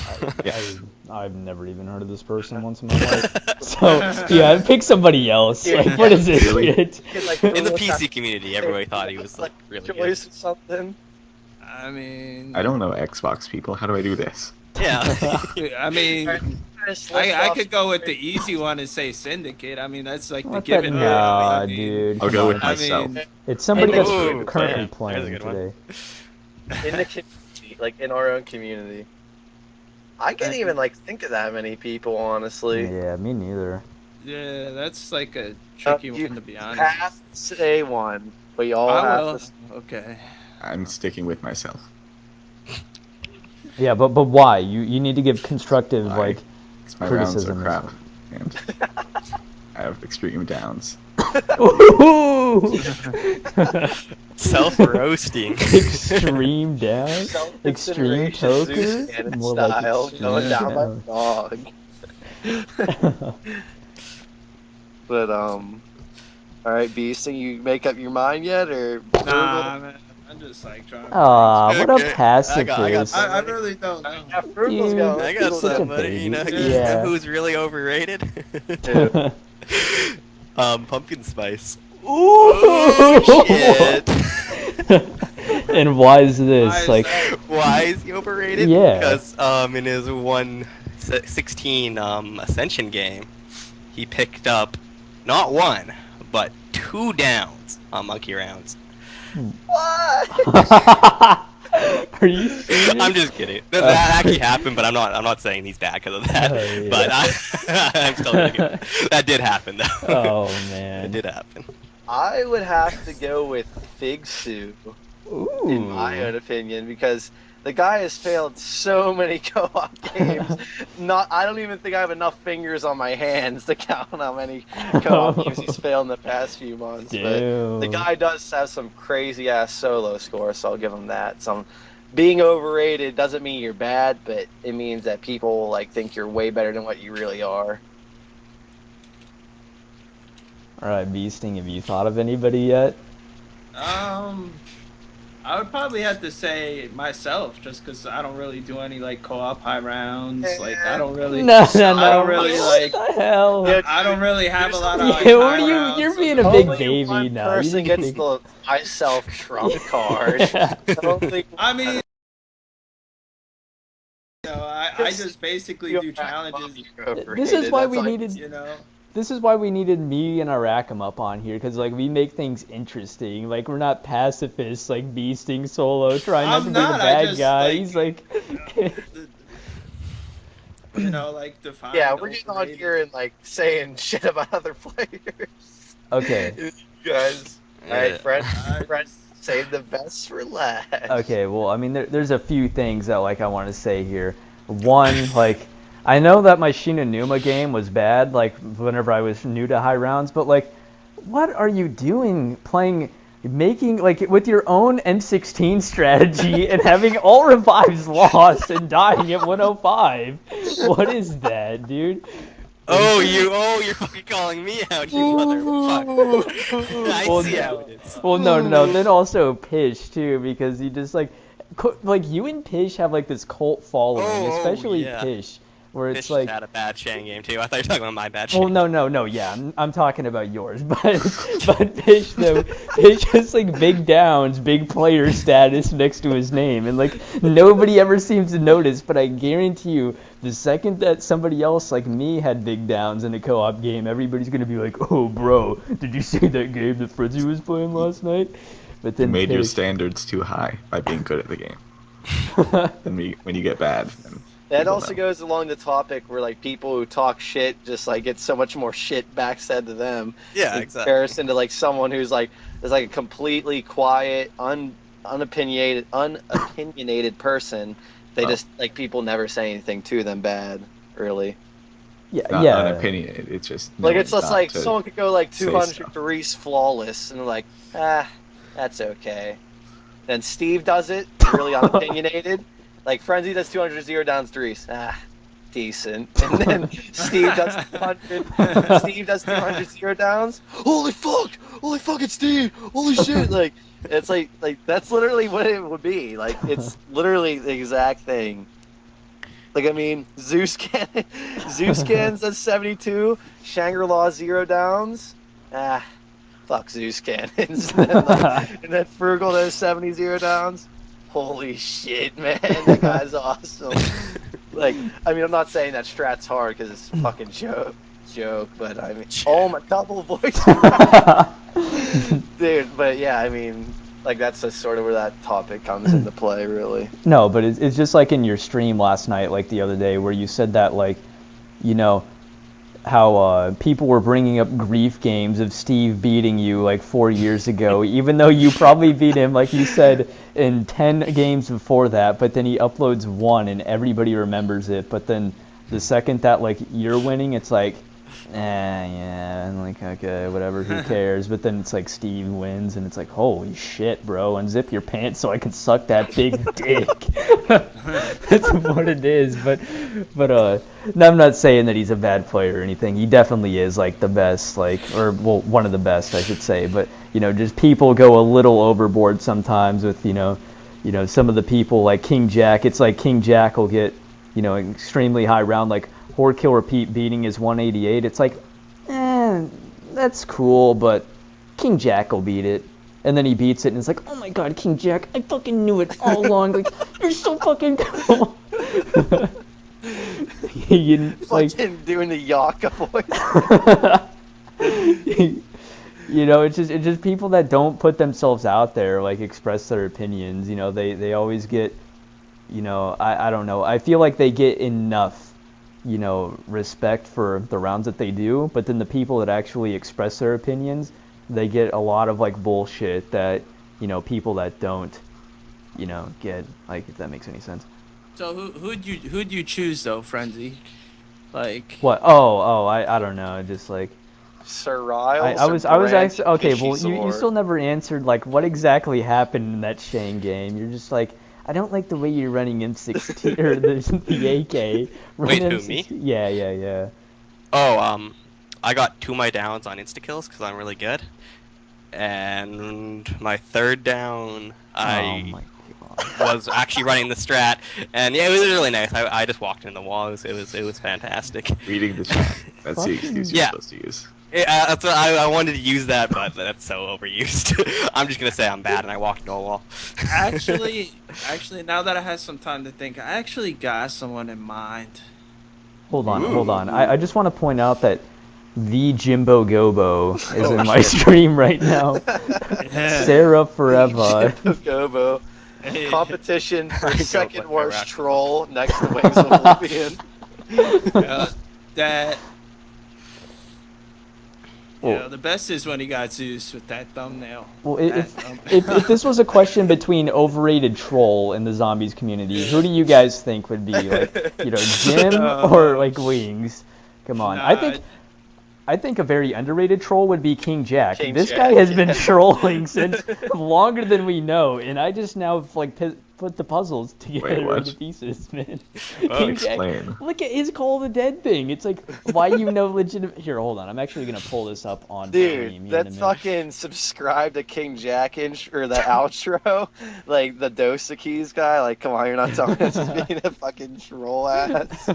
I've never even heard of this person once in my life. So yeah, pick somebody else. Yeah, Like, what is this really? shit? You could, like, In the Google PC community, everybody thought he was like really good. choice or something. I mean, I don't know Xbox people. How do I do this? Yeah. I mean, Just list I off could go some with the players. easy one and say Syndicate. I mean, that's like the What the given. one. nah, I mean, dude. I'll come go on. with myself. It's somebody that's Ooh, currently yeah. playing There's a good one. today. In the community, like in our own community. I can't even like think of that many people, honestly. Yeah, me neither. Yeah, that's like a tricky You one to be honest. have to say one, but you all I have will. to. Okay. I'm sticking with myself. Yeah, but why? You need to give constructive Why? like 'Cause my rounds are criticism. crap, and I have extreme downs. Ooh! Self roasting. Extreme down. Extreme Self-consideration, Zeus poker. Cannon More like style, extreme going down down. my dog. But alright, Beasting, you make up your mind yet, or Nah, man. I'm just like trying. Aw, what Okay. a pacifist. I got I really don't know. Yeah, Frugal's You- going. I got Frugal's such a somebody. baby. You know Yeah. who's really overrated? Dude. Pumpkin spice. Ooh! Shit. And why is this? Why is Like, that? Why is he overrated? Yeah. Because in his 116 Ascension game, he picked up not one but 2 downs on monkey rounds. are you serious? I'm just kidding. That actually happened, but I'm not saying he's bad because of that. Oh, yeah. But I'm still gonna give it. That did happen though. Oh It man. did happen. I would have to go with Fig Sue, Ooh. in my own opinion, because the guy has failed so many co-op games. I don't even think I have enough fingers on my hands to count how many co-op games he's failed in the past few months. But the Damn. guy does have some crazy ass solo scores, so I'll give him that. Being overrated doesn't mean you're bad, but it means that people like think you're way better than what you really are. All right, Beasting, have you thought of anybody yet? I would probably have to say myself, just because I don't really do any like co-op high rounds. Like I don't really. No. I don't really What like. the hell? Yeah, I don't really have a lot of. Yeah, Like, what high are you- rounds, you're so- being a big Only baby one now. You person need to gets think- the myself trump card. Only I mean, I just basically do challenges. This is why we That's needed. You know. this is why we needed me and Aracum up on here, because like we make things interesting. Like we're not pacifists, like beasting solo, trying not to be the bad guy. He's like, you know, like define. Yeah, we're getting on here and like saying shit about other players. okay, You guys. All right, Yeah. friend, save the best for last. okay. Well, I mean, there's a few things that like I want to say here. One, like, I know that my Shinonuma game was bad, like whenever I was new to high rounds, but like, what are you doing making like with your own N16 strategy and having all revives lost and dying at 105? What is that, dude? You're fucking calling me out, you motherfucker. I Well, see no. how it is. Well, no. Then also Pish too, because you just like you and Pish have like this cult following, especially yeah. Pish, where it's Fish like. had a bad Shang game too. I thought you were talking about my bad Shang. Well, no, yeah, I'm talking about yours, but Pish though, Pish has like big downs, big player status next to his name, and like nobody ever seems to notice. But I guarantee you, the second that somebody else like me had big downs in a co-op game, everybody's gonna be like, "Oh, bro, did you see that game that Fritzy was playing last night?" But then You made your Pish- standards too high by being good at the game. And when you get bad, then That people also know. goes along the topic where like people who talk shit just like get so much more shit back said to them. Yeah, in exactly. comparison to like someone who's like is like a completely quiet, unopinionated person. They Oh. just like people never say anything to them bad, really. yeah, Not yeah. unopinionated. It's just Like knowing it's just not like to someone could go like say 200 stuff. threes flawless, and they're like, that's okay. Then Steve does it, really unopinionated. Like Frenzy does 200 zero downs threes, decent. And then Steve does 200. Steve does 200 zero downs. Holy fuck! It's Steve! Holy shit! Like it's like that's literally what it would be. Like it's literally the exact thing. Like I mean, Zeus Cans does 72. Shangri-La 0 downs. Fuck Zeus Cannons. And then Frugal does 70 0 downs. Holy shit, man, that guy's awesome. Like, I mean, I'm not saying that strat's hard because it's a fucking joke, but I mean, oh my double voice, dude. But yeah, I mean, like that's just sort of where that topic comes into play, really. No, but it's just like in your stream last night, like the other day, where you said that, like, you know, how people were bringing up grief games of Steve beating you like 4 years ago, even though you probably beat him, like you said, in 10 games before that, but then he uploads one and everybody remembers it. But then the second that, like, you're winning, it's like, yeah, and like, okay, whatever, who cares? But then it's like Steve wins, and it's like, holy shit, bro, unzip your pants so I can suck that big dick. That's what it is. But no, I'm not saying that he's a bad player or anything. He definitely is like the best, like, or well, one of the best, I should say. But you know, just people go a little overboard sometimes with you know, some of the people like King Jack. It's like King Jack will get, you know, extremely high round, like Horde Kill Repeat beating his 188. It's like, that's cool, but King Jack will beat it. And then he beats it, and it's like, oh my god, King Jack, I fucking knew it all along. Like, you're so fucking cool. like, Fucking doing the Yaka voice. you know, it's just people that don't put themselves out there, like express their opinions. You know, they always get, you know, I don't know. I feel like they get enough, you know, respect for the rounds that they do, but then the people that actually express their opinions, they get a lot of like bullshit that, you know, people that don't, you know, get, like, if that makes any sense. So who'd you choose though, Frenzy? Like What? Oh, I don't know. Just like Sir Riles. I was actually okay. Fishy Well, you Sword? still never answered like what exactly happened in that Shang game. You're just like, I don't like the way you're running M16 or the AK. Wait, Run who, M16. me? Yeah. Oh, I got 2 of my downs on insta kills because I'm really good, and my third down Oh I my god. was actually running the strat, and yeah, it was really nice. I just walked in the wall. It was fantastic. Reading the chat. That's the excuse you're Yeah. supposed to use. Yeah, that's what I wanted to use that, but that's so overused. I'm just gonna say I'm bad, and I walked into a wall. actually, now that I have some time to think, I actually got someone in mind. Hold on. I just want to point out that The Jimbo Gobo is in my stream right now. Sarah Forever. Gobo. Hey. Competition for Go second play worst Iraq. troll next to Wings of Oblivion. That. Well- The best is when he got Zeus with that thumbnail. Well, That if, thumbnail. if this was a question between overrated troll in the zombies community, who do you guys think would be, like, Jim or, like, Wings? Come on. Nah, I think a very underrated troll would be King Jack. King This Jack, guy has been yeah. trolling since longer than we know, and I just now put the puzzles together what? into pieces, man. Oh, King Jack, explain. look at his Call of the Dead thing. It's like, why legitimate... Here, hold on. I'm actually gonna pull this up on stream Dude, in a that minute. fucking subscribe to King Jack or the outro, like the Dosa Keys guy. Like, come on, you're not telling us he's being a fucking troll ass.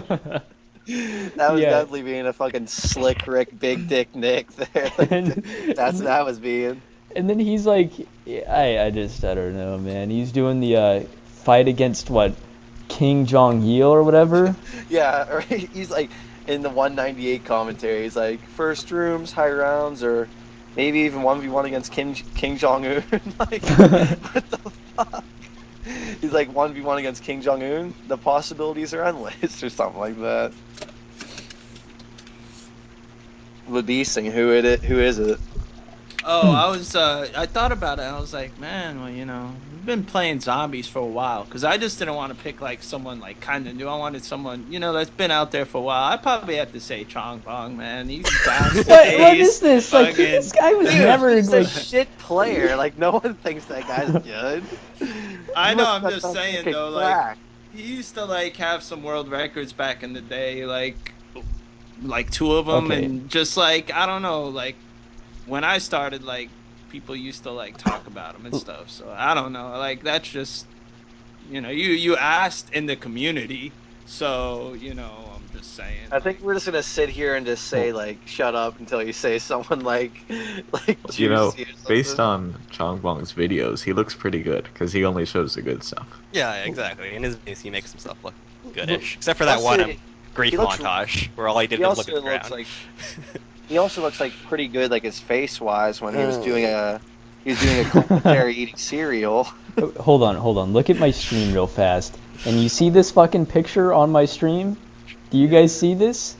That was Yeah. definitely being a fucking slick Rick, big dick Nick there. And- That's what that was being. And then he's like, I don't know, man. He's doing the fight against what, King Jong-il or whatever. Yeah, or he's like in the 198 commentary. He's like first rooms, high rounds, or maybe even 1v1 against King Jong Un. Like, what the fuck? He's like 1v1 against King Jong Un. The possibilities are endless, or something like that. The beast thing. Who is it? Oh, I thought about it. I was like, man, well, we've been playing zombies for a while. Because I just didn't want to pick, like, someone, like, kind of new. I wanted someone, that's been out there for a while. I probably have to say Chong Bong, man. He's down What is this? Like, fucking- this guy was Dude, never, he's a like... shit player. Like, no one thinks that guy's good. I He know, must I'm have just some saying, fucking though, like, crack. he used to, like, have some world records back in the day, like 2 of them, Okay. and just, like, I don't know, like, when I started, like, people used to, like, talk about him and stuff, so I don't know, like, that's just, you asked in the community, so, I'm just saying. I think we're just gonna sit here and just say like, "Shut up" until you say someone like You know, Juicy or something. based on Chong Bong's videos, he looks pretty good because he only shows the good stuff. Yeah, exactly. In his videos, he makes himself look goodish, except for that Also, one grief he looks- montage where all he did he was also look at the looks ground. like he also looks like pretty good, like his face wise when he was doing a commentary eating cereal. Hold on. Look at my stream real fast. And you see this fucking picture on my stream? Do you guys see this?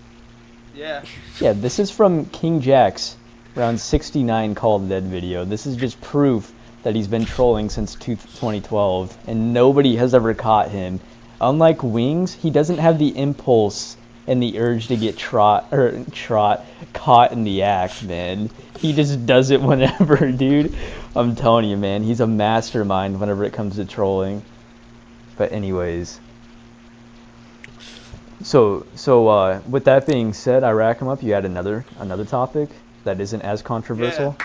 Yeah. Yeah, this is from King Jack's round 69 Call of the Dead video. This is just proof that he's been trolling since 2012, and nobody has ever caught him. Unlike Wings, he doesn't have the impulse and the urge to get caught in the act, man. He just does it whenever, dude. I'm telling you, man, he's a mastermind whenever it comes to trolling. But anyways, so with that being said, I rack him up. You had another topic that isn't as controversial.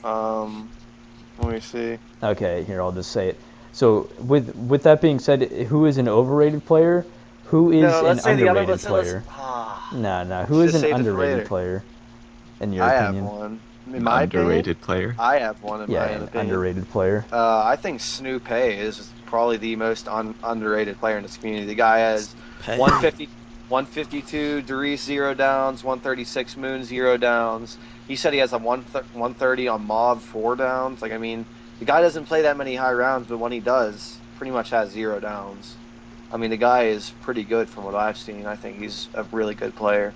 Let me see. Okay, here I'll just say it. So with that being said, who is an overrated player? Who is No, an let's say the other. underrated player? Ah, Nah. Who is Just an save it for underrated later. player? In your I have opinion? one. In my Underrated player. opinion, I have one in Yeah, my an opinion. underrated player. I think Snoop Hay is probably the most underrated player in this community. The guy has 150, 152 Darius 0 downs, 136 Moon 0 downs. He said he has a 130 on Mob 4 downs. Like, I mean, the guy doesn't play that many high rounds, but when he does, pretty much has 0 downs. I mean, the guy is pretty good from what I've seen. I think he's a really good player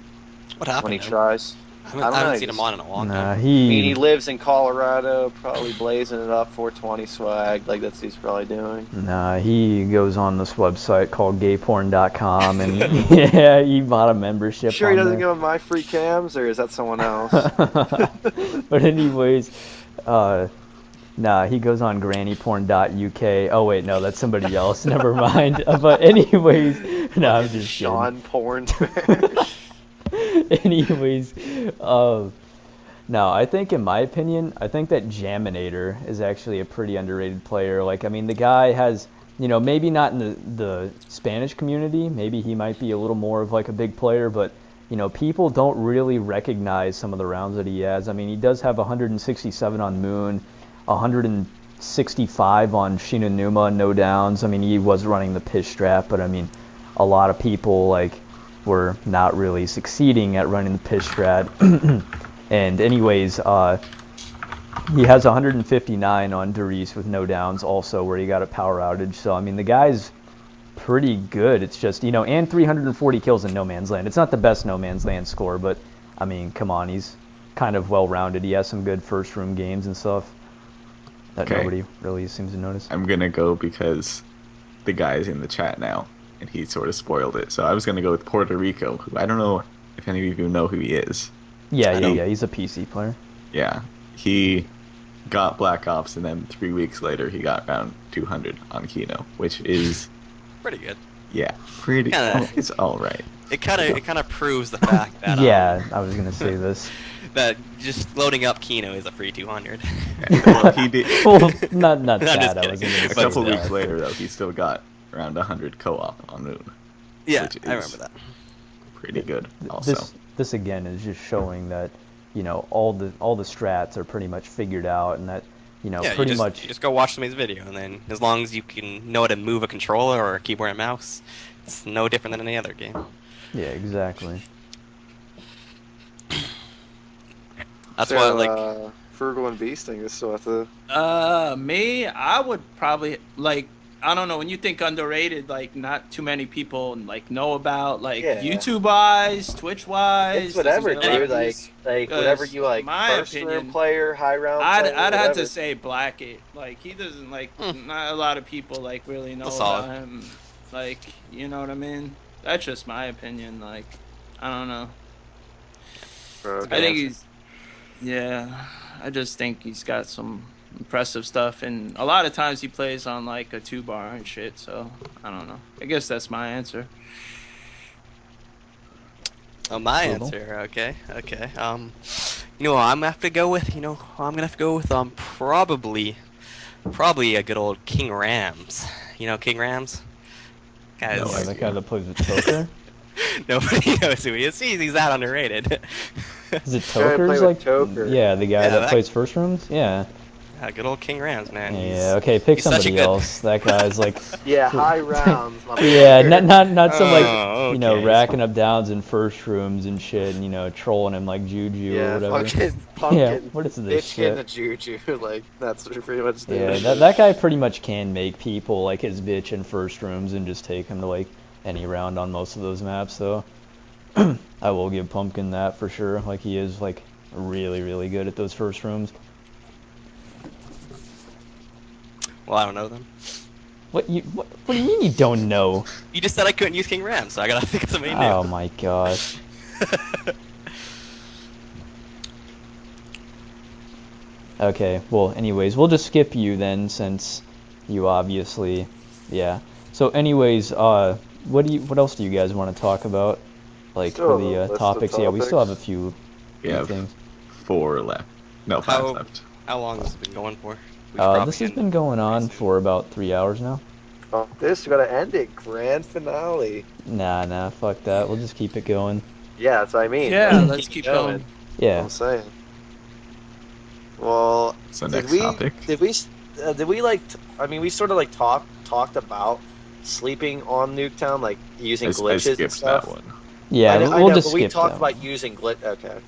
What happened? when he to him? tries. I don't haven't know, seen him he's- on in a long Nah, time. I mean, he he. lives in Colorado, probably blazing it up, 420 swag. Like, that's what he's probably doing. Nah, he goes on this website called gayporn.com and yeah, he bought a membership. Sure, he on doesn't there. go on My Free Cams, or is that someone else? But anyways, nah, he goes on grannyporn.uk. Oh wait, no, that's somebody else. Never mind. But anyways, no, I'm just kidding. Sean Porn. Anyways, no, I think in my opinion, I think that Jaminator is actually a pretty underrated player. Like, I mean, the guy has, maybe not in the Spanish community, maybe he might be a little more of like a big player, but people don't really recognize some of the rounds that he has. I mean, he does have 167 on Moon, 165 on Shinonuma, no downs. I mean, he was running the piss strap, but I mean, a lot of people like were not really succeeding at running the piss strat. And anyways, he has 159 on Darius with no downs also, where he got a power outage. So, I mean, the guy's pretty good. It's just, and 340 kills in No Man's Land. It's not the best No Man's Land score, but, I mean, come on, he's kind of well-rounded. He has some good first-room games and stuff that nobody really seems to notice. I'm going to go because the guy's in the chat now, and he sort of spoiled it. So I was going to go with Puerto Rico, who I don't know if any of you know who he is. Yeah, he's a PC player. Yeah, he got Black Ops, and then 3 weeks later he got around 200 on Kino, which is pretty good. Yeah, pretty. It's all right. It kind of proves the fact that yeah, I was gonna say this. That just loading up Kino is a free 200. Well, he did. Well, not that. I was a couple weeks later, though, he still got around 100 co-op on Moon. Yeah, I remember that. Pretty good. Also, this again is just showing that all the strats are pretty much figured out, and that pretty much you just go watch somebody's video, and then as long as you can know how to move a controller or a keyboard and mouse, it's no different than any other game. Yeah, exactly. That's why, like, Frugal and Beasting is still at the. Me, I would probably I don't know, when you think underrated, like not too many people know about, YouTube wise, Twitch wise. It's whatever, dude. Like whatever you like. First room player, high round. I'd have to say Blackett. Like he doesn't not a lot of people really know about him. You know what I mean? That's just my opinion. I don't know. I think he's. Yeah, I just think he's got some impressive stuff, and a lot of times he plays on a 2-bar and shit, so I don't know. I guess that's my answer. Oh, my answer. Okay. I'm gonna have to go with probably a good old King Rams. King Rams? Guys. No, the guy that plays with Toker? Nobody knows who he is. He's that underrated. Is it Toker's Toker. Yeah, the guy that plays first rooms? Yeah. Good old King Rams, man. Yeah, okay, pick somebody else. That guy's yeah, high rounds. Yeah, not some racking up downs in first rooms and shit, and trolling him like Juju or whatever. Yeah, what is this shit? The Juju, that's what you're pretty much doing. Yeah, that guy pretty much can make people his bitch in first rooms and just take him to any round on most of those maps. So I will give Pumpkin that for sure. He is really, really good at those first rooms. Well, I don't know them. What do you mean you don't know? You just said I couldn't use King Ram, so I gotta think of somebody new. Oh my gosh. Okay, well, anyways, we'll just skip you then, since you obviously, yeah. So, anyways, what else do you guys want to talk about, for the topics? Yeah, we still have a few things. 4 left. No, 5 left. How long has it been going for? This has been going on for about 3 hours now. Oh, we gotta end it. Grand finale. Nah, fuck that. We'll just keep it going. Yeah, that's what I mean. Yeah, let's keep going. Yeah. I'm saying. Well, so next topic. Did we we sort of talked about sleeping on Nuketown, using glitches and stuff. That one. Yeah, we'll just skip we talked that. about using glitch. Okay.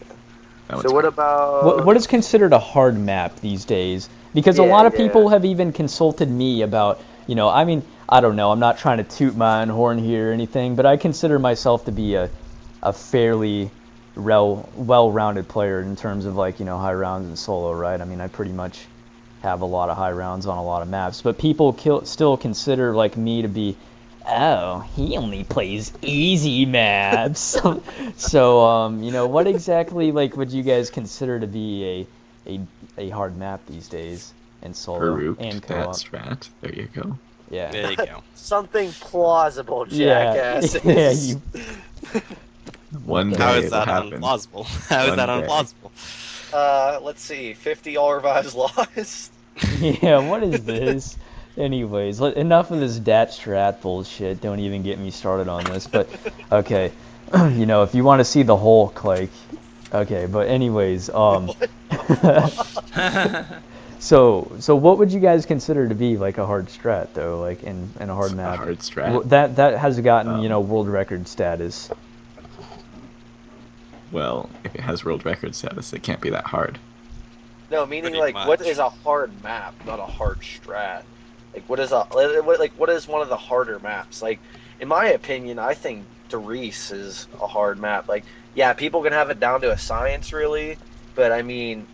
So what about what is considered a hard map these days? Because a lot of people have even consulted me about, I don't know, I'm not trying to toot my own horn here or anything, but I consider myself to be a fairly well-rounded player in terms of high rounds and solo, right? I mean, I pretty much have a lot of high rounds on a lot of maps, but people still consider me to be, oh, he only plays easy maps. So, what exactly would you guys consider to be a hard map these days in solo and co-op? Strat. There you go. Yeah. There you go. Something plausible, jackass. Yeah, you. One day How is that happen. unplausible? How is that unplausible? Let's see. 50 all revives lost. Yeah, what is this? Anyways, enough of this dat strat bullshit. Don't even get me started on this. But okay, if you want to see the Hulk, okay. But anyways, So what would you guys consider to be a hard strat though, in a hard map? A hard strat. That has gotten world record status. Well, if it has world record status, it can't be that hard. No, meaning Pretty like, what much. is a hard map, not a hard strat? Like, what is one of the harder maps? Like, in my opinion, I think Derice is a hard map. Like, yeah, people can have it down to a science, really, but I mean,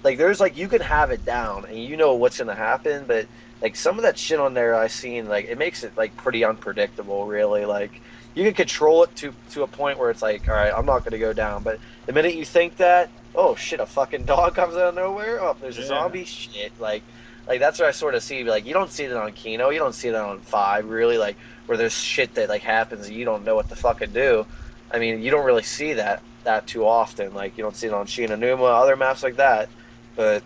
like, there's like you can have it down and you know what's gonna happen, but like some of that shit on there I've seen, like, it makes it like pretty unpredictable, really. Like, you can control it to a point where it's like, all right, I'm not gonna go down, but the minute you think that, oh shit, a fucking dog comes out of nowhere. Oh, there's a zombie. Shit, like that's what I sort of see. Like, you don't see it on Kino, you don't see it on 5, really. Like, where there's shit that like happens and you don't know what to fucking do. I mean, you don't really see that too often. Like, you don't see it on Shinonuma, other maps like that. But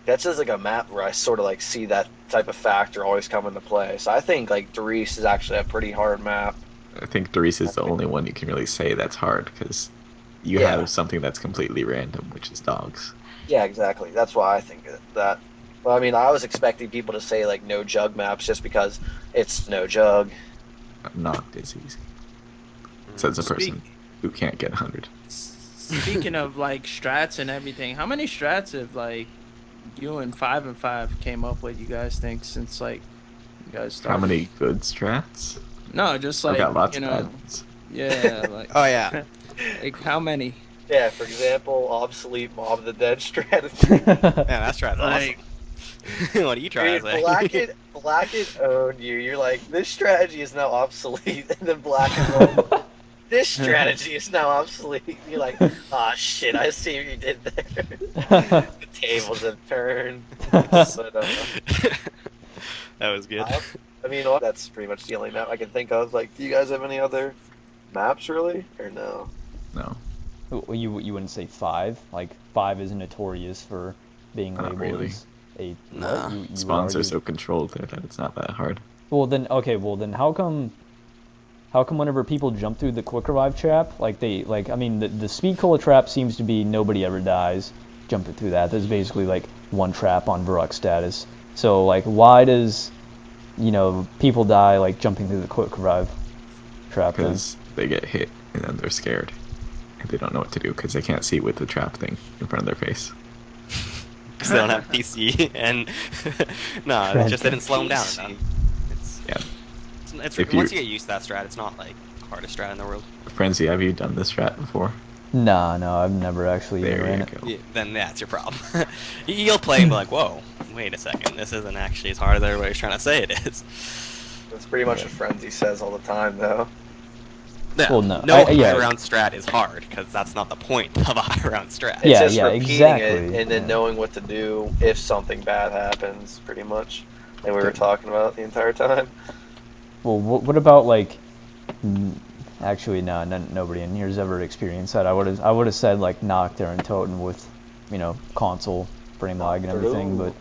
that's just like a map where I sort of like see that type of factor always come into play. So I think like Derice is actually a pretty hard map. I think Derice is the only one you can really say that's hard, because you Yeah. have something that's completely random, which is dogs. Yeah, exactly. That's why I think that. Well, I mean, I was expecting people to say like no jug maps just because it's no jug. Knocked is easy. Says a person who can't get 100. Speaking of like strats and everything, how many strats have like you and 5 and 5 came up with? You guys think since like you guys started? How many good strats? No, just I've like got lots you of know, bad ones. yeah, like Oh yeah. like how many? Yeah, for example, obsolete Mob of the Dead strategy. Yeah, that's right. Like, Awesome. What are you trying to say? Blackett owned you. You're like, this strategy is now obsolete, and then Blackett owned this strategy is now obsolete. You're like, ah, shit, I see what you did there. The tables have turned. But, That was good. I mean, that's pretty much the only map I can think of. Like, do you guys have any other maps, really? Or no? No. Well, you wouldn't say 5? Like, 5 is notorious for being Not labeled really. as a Nah. what? You would Spawns are argue- so controlled there that it's not that hard. Well then, okay. Well then, how come whenever people jump through the quick revive trap, like I mean, the speed cola trap seems to be nobody ever dies jumping through that. There's basically like one trap on Varrock status. So like, why does people die like jumping through the quick revive trap? Then? Because they get hit and then they're scared. And they don't know what to do because they can't see with the trap thing in front of their face. Because they don't have PC and no, it's just they didn't slow them down enough. It's, Yeah. it's If once you- you get used to that strat, it's not like the hardest strat in the world. Frenzy, have you done this strat before? No, I've never actually There ran you it. go. Yeah, then that's your problem. You'll play and be like, whoa, wait a second, this isn't actually as hard as everybody's trying to say it is. That's pretty much what Frenzy says all the time, though. Yeah, Well, no, no yeah. high round strat is hard because that's not the point of a high round strat. It's Yeah, just yeah, repeating exactly, it and then yeah. knowing what to do if something bad happens, pretty much. And we were talking about it the entire time. Well, what about like? Actually, no, nobody in here's ever experienced that. I would have said like Nocturne and Totem with, console frame lag and everything, but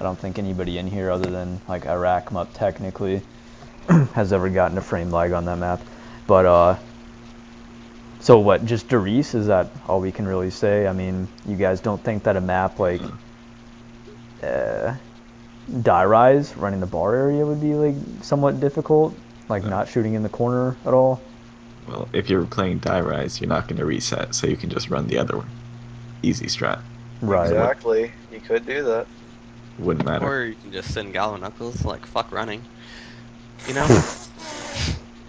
I don't think anybody in here other than like Iraqmup technically has ever gotten a frame lag on that map. But so what? Just Derice? Is that all we can really say? I mean, you guys don't think that a map like Die Rise running the bar area would be like somewhat difficult? Like not shooting in the corner at all? Well, if you're playing Die Rise, you're not going to reset, so you can just run the other one. Easy strat. Right. Exactly. You could do that. Wouldn't matter. Or you can just send Gallo Knuckles, like, fuck running. You know?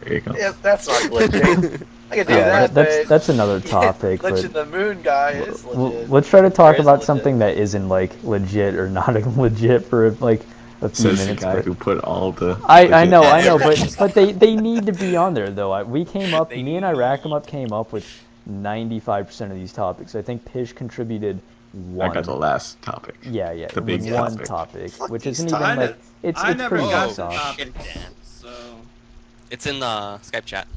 There you go. Yeah, that's not legit. I could do Yeah, that, that's but that's another topic. Glitching But the Moon guy is legit. let's try to talk Or is about legit. something that isn't like legit or not legit for like a few Says the minutes. guy But who put all the. I legit- know, but they need to be on there though. Me and Iraqmup came up with 95% of these topics. I think Pish contributed I one. got the last topic. Yeah, the big one topic. Fuck which these isn't even like it's I never pretty got the soft. topic, Shit. so It's in the Skype chat.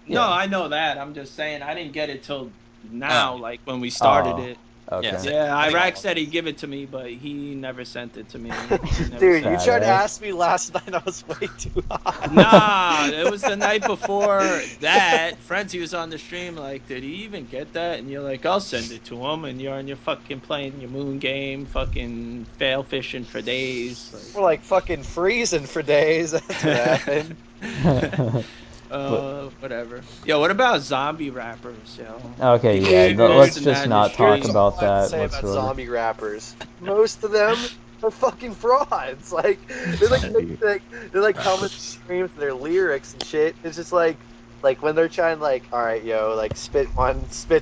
no, Yeah. I know that. I'm just saying I didn't get it till now, Oh. like when we started Oh. it. Okay. Yeah, Yeah, I think Iraq all said of he'd give it to me, but he never sent it to me. He never Dude, sent you Sad, tried to eh? ask me last night. I was way too hot. Nah, it was the night before that. Frenzy was on the stream, like, did he even get that? And you're like, I'll send it to him. And you're on your fucking playing your moon game, fucking fail fishing for days. We're like fucking freezing for days. That's what happened. Whatever. Yo, what about zombie rappers, yo? Okay, Yeah, yeah. most Let's in just that not talk industry. about What I have to that say about whatsoever. zombie rappers. Most of them are fucking frauds. Like they're like coming streams their lyrics and shit. It's just like when they're trying like, all right, yo, like spit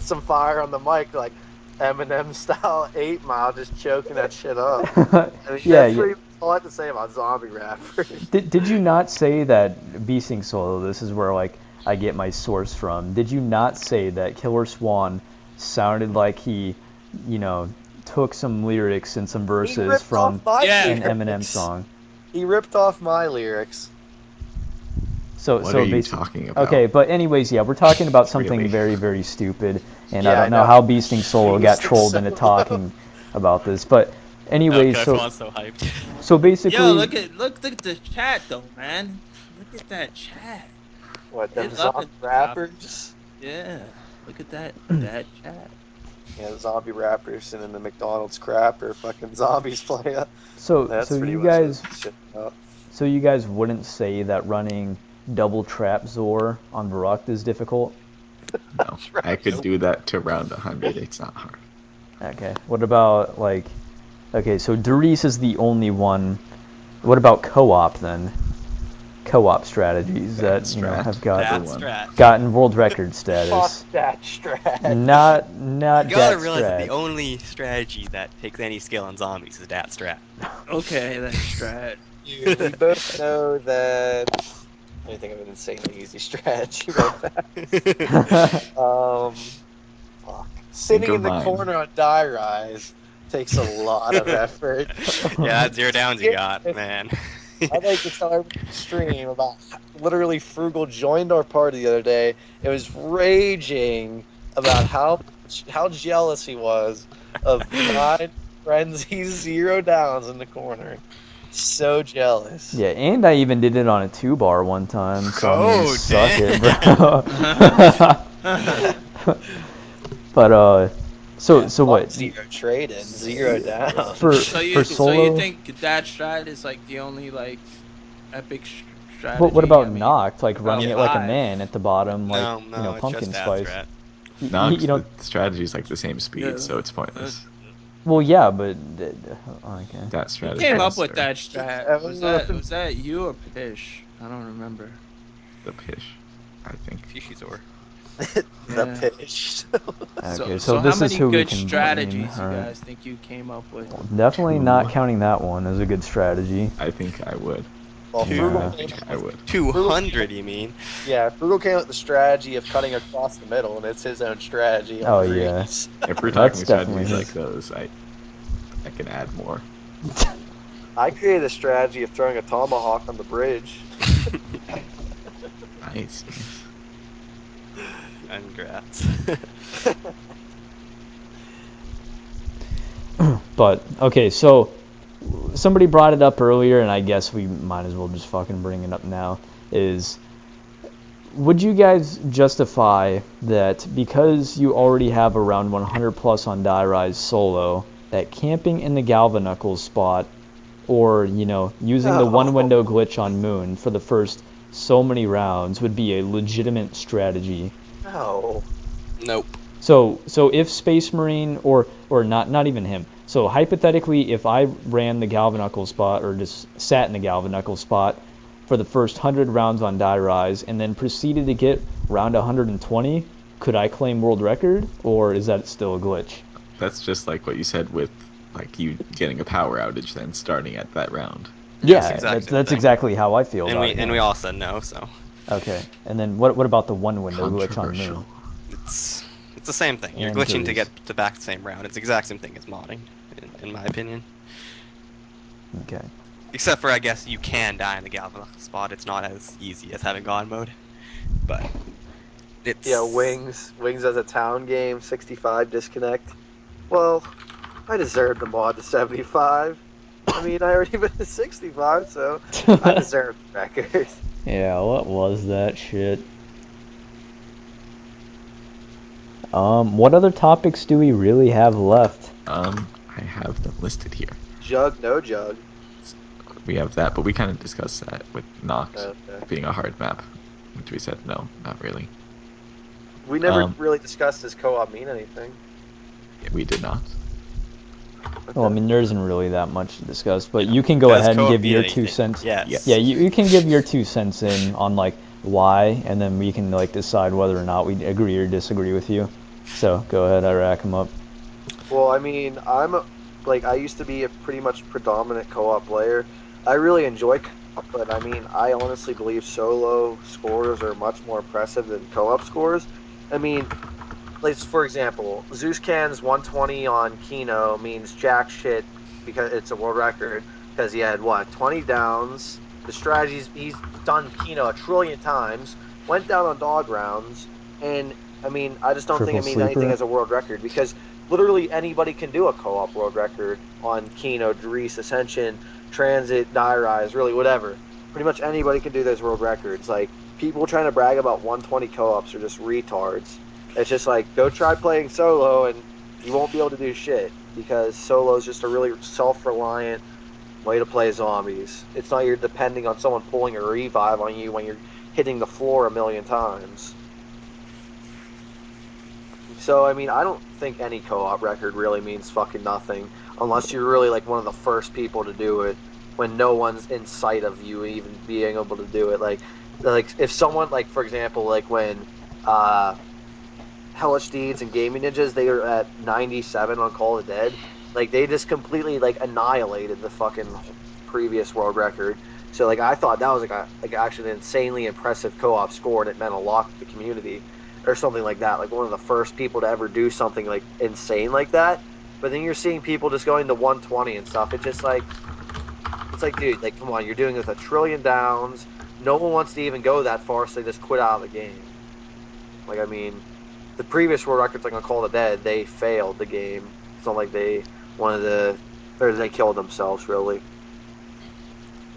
some fire on the mic, like Eminem style 8 Mile, just choking that shit up. I mean, Yeah, that's yeah. pretty much all I have to say about zombie rappers. Did you not say that Beasting Solo? This is where like I get my source from. Did you not say that Killer Swan sounded like he, took some lyrics and some verses ripped from off my an lyrics. Eminem song? He ripped off my lyrics. What are you talking about? Okay, but anyways, yeah, we're talking about something Really? very, very stupid, and Yeah, I I don't know know. how Beasting Solo got Beasting trolled into Solo. talking about this. But anyways, That's so why I'm so hyped. so basically, Yo, look at the chat though, man. Look at that chat. What, They them love zombie it. rappers? Yeah. Look at that chat. Yeah, zombie rappers sitting in the McDonald's crap or fucking zombies playing. so That's so pretty you much guys, what shit about. so you guys wouldn't say that running double trap Zor on Varuk is difficult? No, I could do that to around 100. It's not hard. Okay. What about like? Okay, so Darius is the only one. What about co-op then? Co-op strategies that strat. have That's one. strat. gotten world record status. Fuck that strat. Not You gotta that realize that strat. the only strategy that takes any skill on zombies is dat strat. Okay, that's strat. Dude, we both know that. Let me think of an insanely easy strategy right back. Fuck. Sitting of in the mine. corner on die rise takes a lot of effort. Yeah, that's 0 downs you got, man. I'd like to tell everyone stream about literally Frugal joined our party the other day. It was raging about how jealous he was of my frenzy 0 downs in the corner. So jealous. Yeah, and I even did it on a 2-bar one time. So I mean, Oh, suck damn. it, bro. But so what? 0 trade in, 0 down. For So you solo. think that strat is like the only like epic strategy? What about I mean, Noct? Like running it like a five. man at the bottom, like No, it's pumpkin just dat spice. strat. No, You know, the strategy is like the same speed, Yeah. so it's pointless. well, yeah, but okay. That Who strategy. came up is with fair. that strat? Was that you or Pish? I don't remember. The Pish, I think. Fushizor. The pitch. Okay, so how this is many who we good can strategies blame. you Alright. guys think you came up with? Definitely not Two. counting that one as a good strategy. I think I would. Well, Yeah. Frugal I came, think I would. 200, you mean? yeah, Frugal came up with the strategy of cutting across the middle, and it's his own strategy. Oh, on the yeah. greens. If we're That's talking strategies definitely like those, I can add more. I created a strategy of throwing a tomahawk on the bridge. Nice. Congrats. But okay, so somebody brought it up earlier, and I guess we might as well just fucking bring it up now. Would you guys justify that because you already have around 100 plus on die rise solo, that camping in the Galvanuckles spot, or using the one window glitch on Moon for the first so many rounds would be a legitimate strategy? No. Nope. So if Space Marine or not even him. So hypothetically, if I ran the Galvanuckle spot or just sat in the Galvanuckle spot for the first 100 rounds on die rise and then proceeded to get round 120, could I claim world record, or is that still a glitch? That's just like what you said with like you getting a power outage then starting at that round. Yeah, exact same that's thing. exactly how I feel And about it. we all said no, so Okay, and then what about the one window glitch on Controversial. Moon? it's the same thing. You're And glitching to threes. get to back the same round. It's the exact same thing as modding, in my opinion. Okay. Except for, I guess, you can die in the Galvanic spot. It's not as easy as having God mode. But it's... Yeah, Wings as a town game, 65 disconnect. Well, I deserve the mod to 75. I mean, I already been to 65, so I deserve the record. Yeah, what was that shit? What other topics do we really have left? I have them listed here. Jug, no jug. We have that, but we kind of discussed that with Nox Okay. being a hard map. which we said no, not really. We never really discussed does co-op mean anything. Yeah, we did not. Well, I mean, there isn't really that much to discuss, but you can go ahead and give your 2 cents. Yes. Yeah, you can give your 2 cents in on like why, and then we can like decide whether or not we agree or disagree with you. So go ahead, I rack them up. Well, I mean, I used to be a pretty much predominant co-op player. I really enjoy co-op, but I mean, I honestly believe solo scores are much more impressive than co-op scores. I mean, like, for example, Zeus Can's 120 on Kino means jack shit because it's a world record because he had, 20 downs. The strategies, he's done Kino a trillion times, went down on dog rounds, and, I mean, I just don't think it means anything as a world record because literally anybody can do a co-op world record on Kino, Dries, Ascension, Transit, Diarize, really whatever. Pretty much anybody can do those world records. Like, people trying to brag about 120 co-ops are just retards. It's just like, go try playing solo and you won't be able to do shit because solo is just a really self-reliant way to play zombies. It's not you're depending on someone pulling a revive on you when you're hitting the floor a million times. So, I mean, I don't think any co-op record really means fucking nothing unless you're really like one of the first people to do it when no one's in sight of you even being able to do it. Like if someone, like, for example, like when Hellish Deeds and Gaming Ninjas, they were at 97 on Call of the Dead. Like, they just completely, like, annihilated the fucking previous world record. So, like, I thought that was, like actually an insanely impressive co-op score, and it meant a lot to the community. Or something like that. Like, one of the first people to ever do something, like, insane like that. But then you're seeing people just going to 120 and stuff. It's just, like... It's like, dude, like, come on, you're doing this a trillion downs. No one wants to even go that far, so they just quit out of the game. Like, I mean... The previous world records, like on Call of the Dead, they failed the game. It's not like they wanted to, or they killed themselves, really.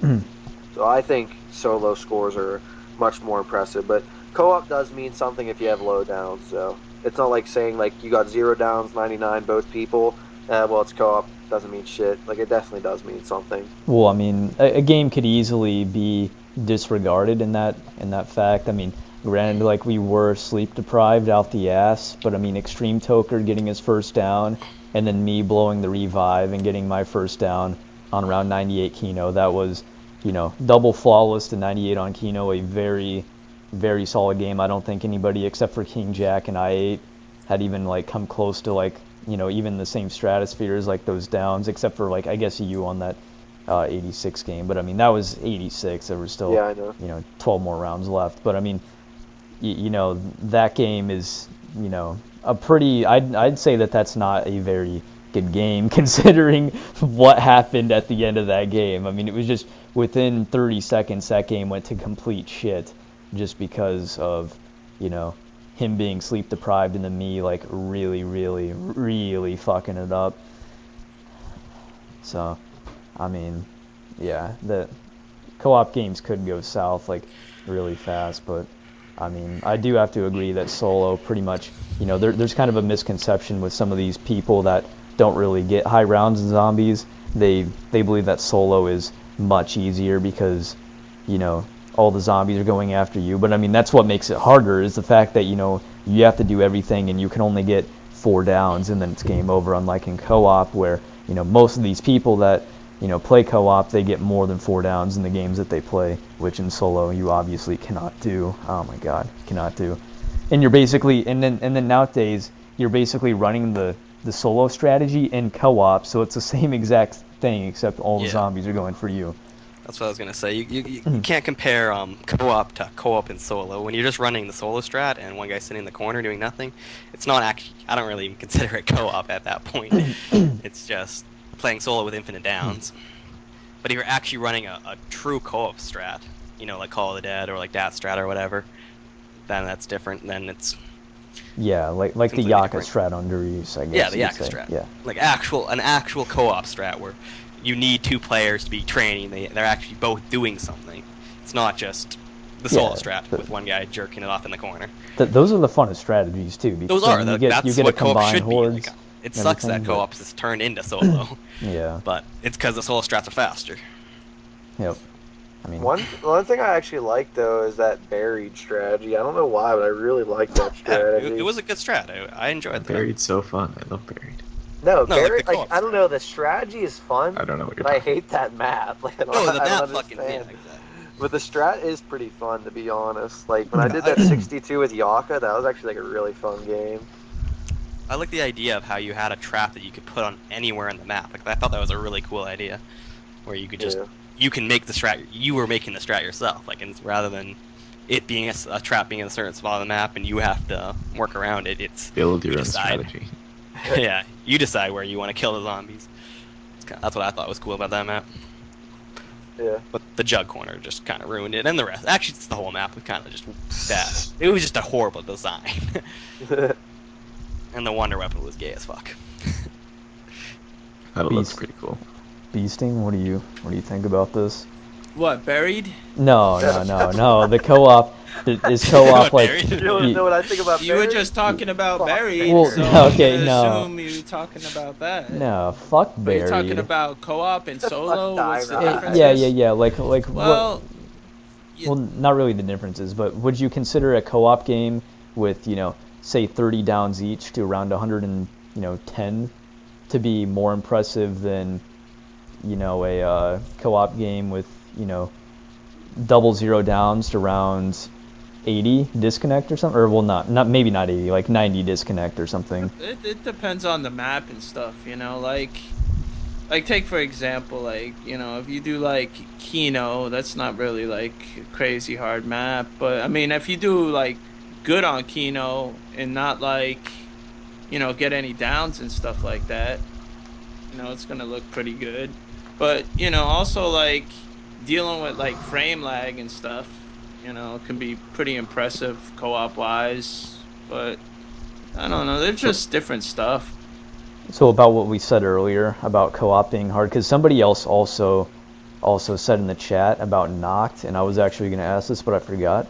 So I think solo scores are much more impressive. But co-op does mean something if you have low downs, so it's not like saying like you got 0 downs, 99 both people. Well, it's co-op, doesn't mean shit. Like, it definitely does mean something. Well, I mean, a game could easily be disregarded in that fact. I mean, granted, like, we were sleep deprived out the ass, but I mean, Extreme Toker getting his first down, and then me blowing the revive and getting my first down on around 98 Kino. That was, double flawless to 98 on Kino, a very, very solid game. I don't think anybody except for King Jack and I8 had even like come close to like, even the same stratosphere as like those downs, except for like, I guess you on that 86 game. But I mean, that was 86. There were still, yeah, I know. 12 more rounds left. But I mean, that game is, a pretty, I'd say that's not a very good game considering what happened at the end of that game. I mean, it was just within 30 seconds that game went to complete shit just because of, him being sleep deprived and then me like really, really, really fucking it up. So, I mean, yeah, the co-op games could go south like really fast, but I mean, I do have to agree that solo pretty much, there's kind of a misconception with some of these people that don't really get high rounds in zombies. They believe that solo is much easier because, all the zombies are going after you. But I mean, that's what makes it harder is the fact that, you have to do everything and you can only get 4 downs and then it's game over, unlike in co-op where, most of these people that, play co-op, they get more than 4 downs in the games that they play, which in solo you obviously cannot do. Oh my god, cannot do. And you're basically, and then nowadays, you're basically running the solo strategy in co-op, so it's the same exact thing except all the zombies are going for you. That's what I was gonna say. You can't compare co-op to co-op and solo. When you're just running the solo strat and one guy's sitting in the corner doing nothing, it's not actually. I don't really even consider it co-op at that point. It's just playing solo with infinite downs. But if you're actually running a true co-op strat, like Call of the Dead or like Dat strat or whatever, then that's different. Then it's like the Yaka strat on Darius, I guess. Yeah, the Yaka strat. Yeah, like an actual co-op strat where you need 2 players to be training. They're actually both doing something. It's not just the solo strat with one guy jerking it off in the corner. Those are the funnest strategies too. Those are. That's what co-op should hordes, be. Like, it sucks that co-op is turned into solo. Yeah. But it's because the solo strats are faster. Yep. I mean, One thing I actually like though is that buried strategy. I don't know why, but I really like that Yeah, strategy. it was a good strat. I enjoyed that. Buried's so fun. I love Buried. No, No, like buried. the Like, co-op I don't know. The strategy is fun. I don't know what you're But I talking hate that map. Like, I don't, No, the I map don't fucking, yeah, understand. exactly. But the strat is pretty fun, to be honest. Like when I did I- that 62 with Yaka, that was actually like a really fun game. I like the idea of how you had a trap that you could put on anywhere in the map. Like I thought that was a really cool idea, where you could just Yeah. you can make the strat. You were making the strat yourself, like and rather than it being a trap being in a certain spot on the map and you have to work around it. It's Build your you own decide. strategy. Yeah, you decide where you want to kill the zombies. That's what I thought was cool about that map. Yeah. But the jug corner just kind of ruined it, and the rest. Actually, it's the whole map was kind of just bad. It was just a horrible design. And the wonder weapon was gay as fuck. That looks Beast. pretty cool. Beasting, what do you think about this? What, buried? No. The co-op is co-op like. Buried? You don't know what I think about You were buried? just talking about Fuck. buried, Well, so I'm okay, gonna no. assume you were talking about that. No, fuck But you're buried. talking about co-op and Fuck solo? What's the Dyrod. difference? Yeah. Like Well, well, not really the differences, but would you consider a co-op game with, say 30 downs each to around 110 to be more impressive than, a co-op game with, double zero downs to around 80 disconnect or something? Or, well, not maybe not 80, like 90 disconnect or something. it depends on the map and stuff, like take for example, like, if you do like Kino, that's not really like a crazy hard map, but I mean, if you do like good on Kino and not like, get any downs and stuff like that, it's gonna look pretty good. But, also like dealing with like frame lag and stuff, can be pretty impressive co-op wise, but I don't know, they're just different stuff. So about what we said earlier about co-op being hard, because somebody else also said in the chat about Noct, and I was actually going to ask this, but I forgot.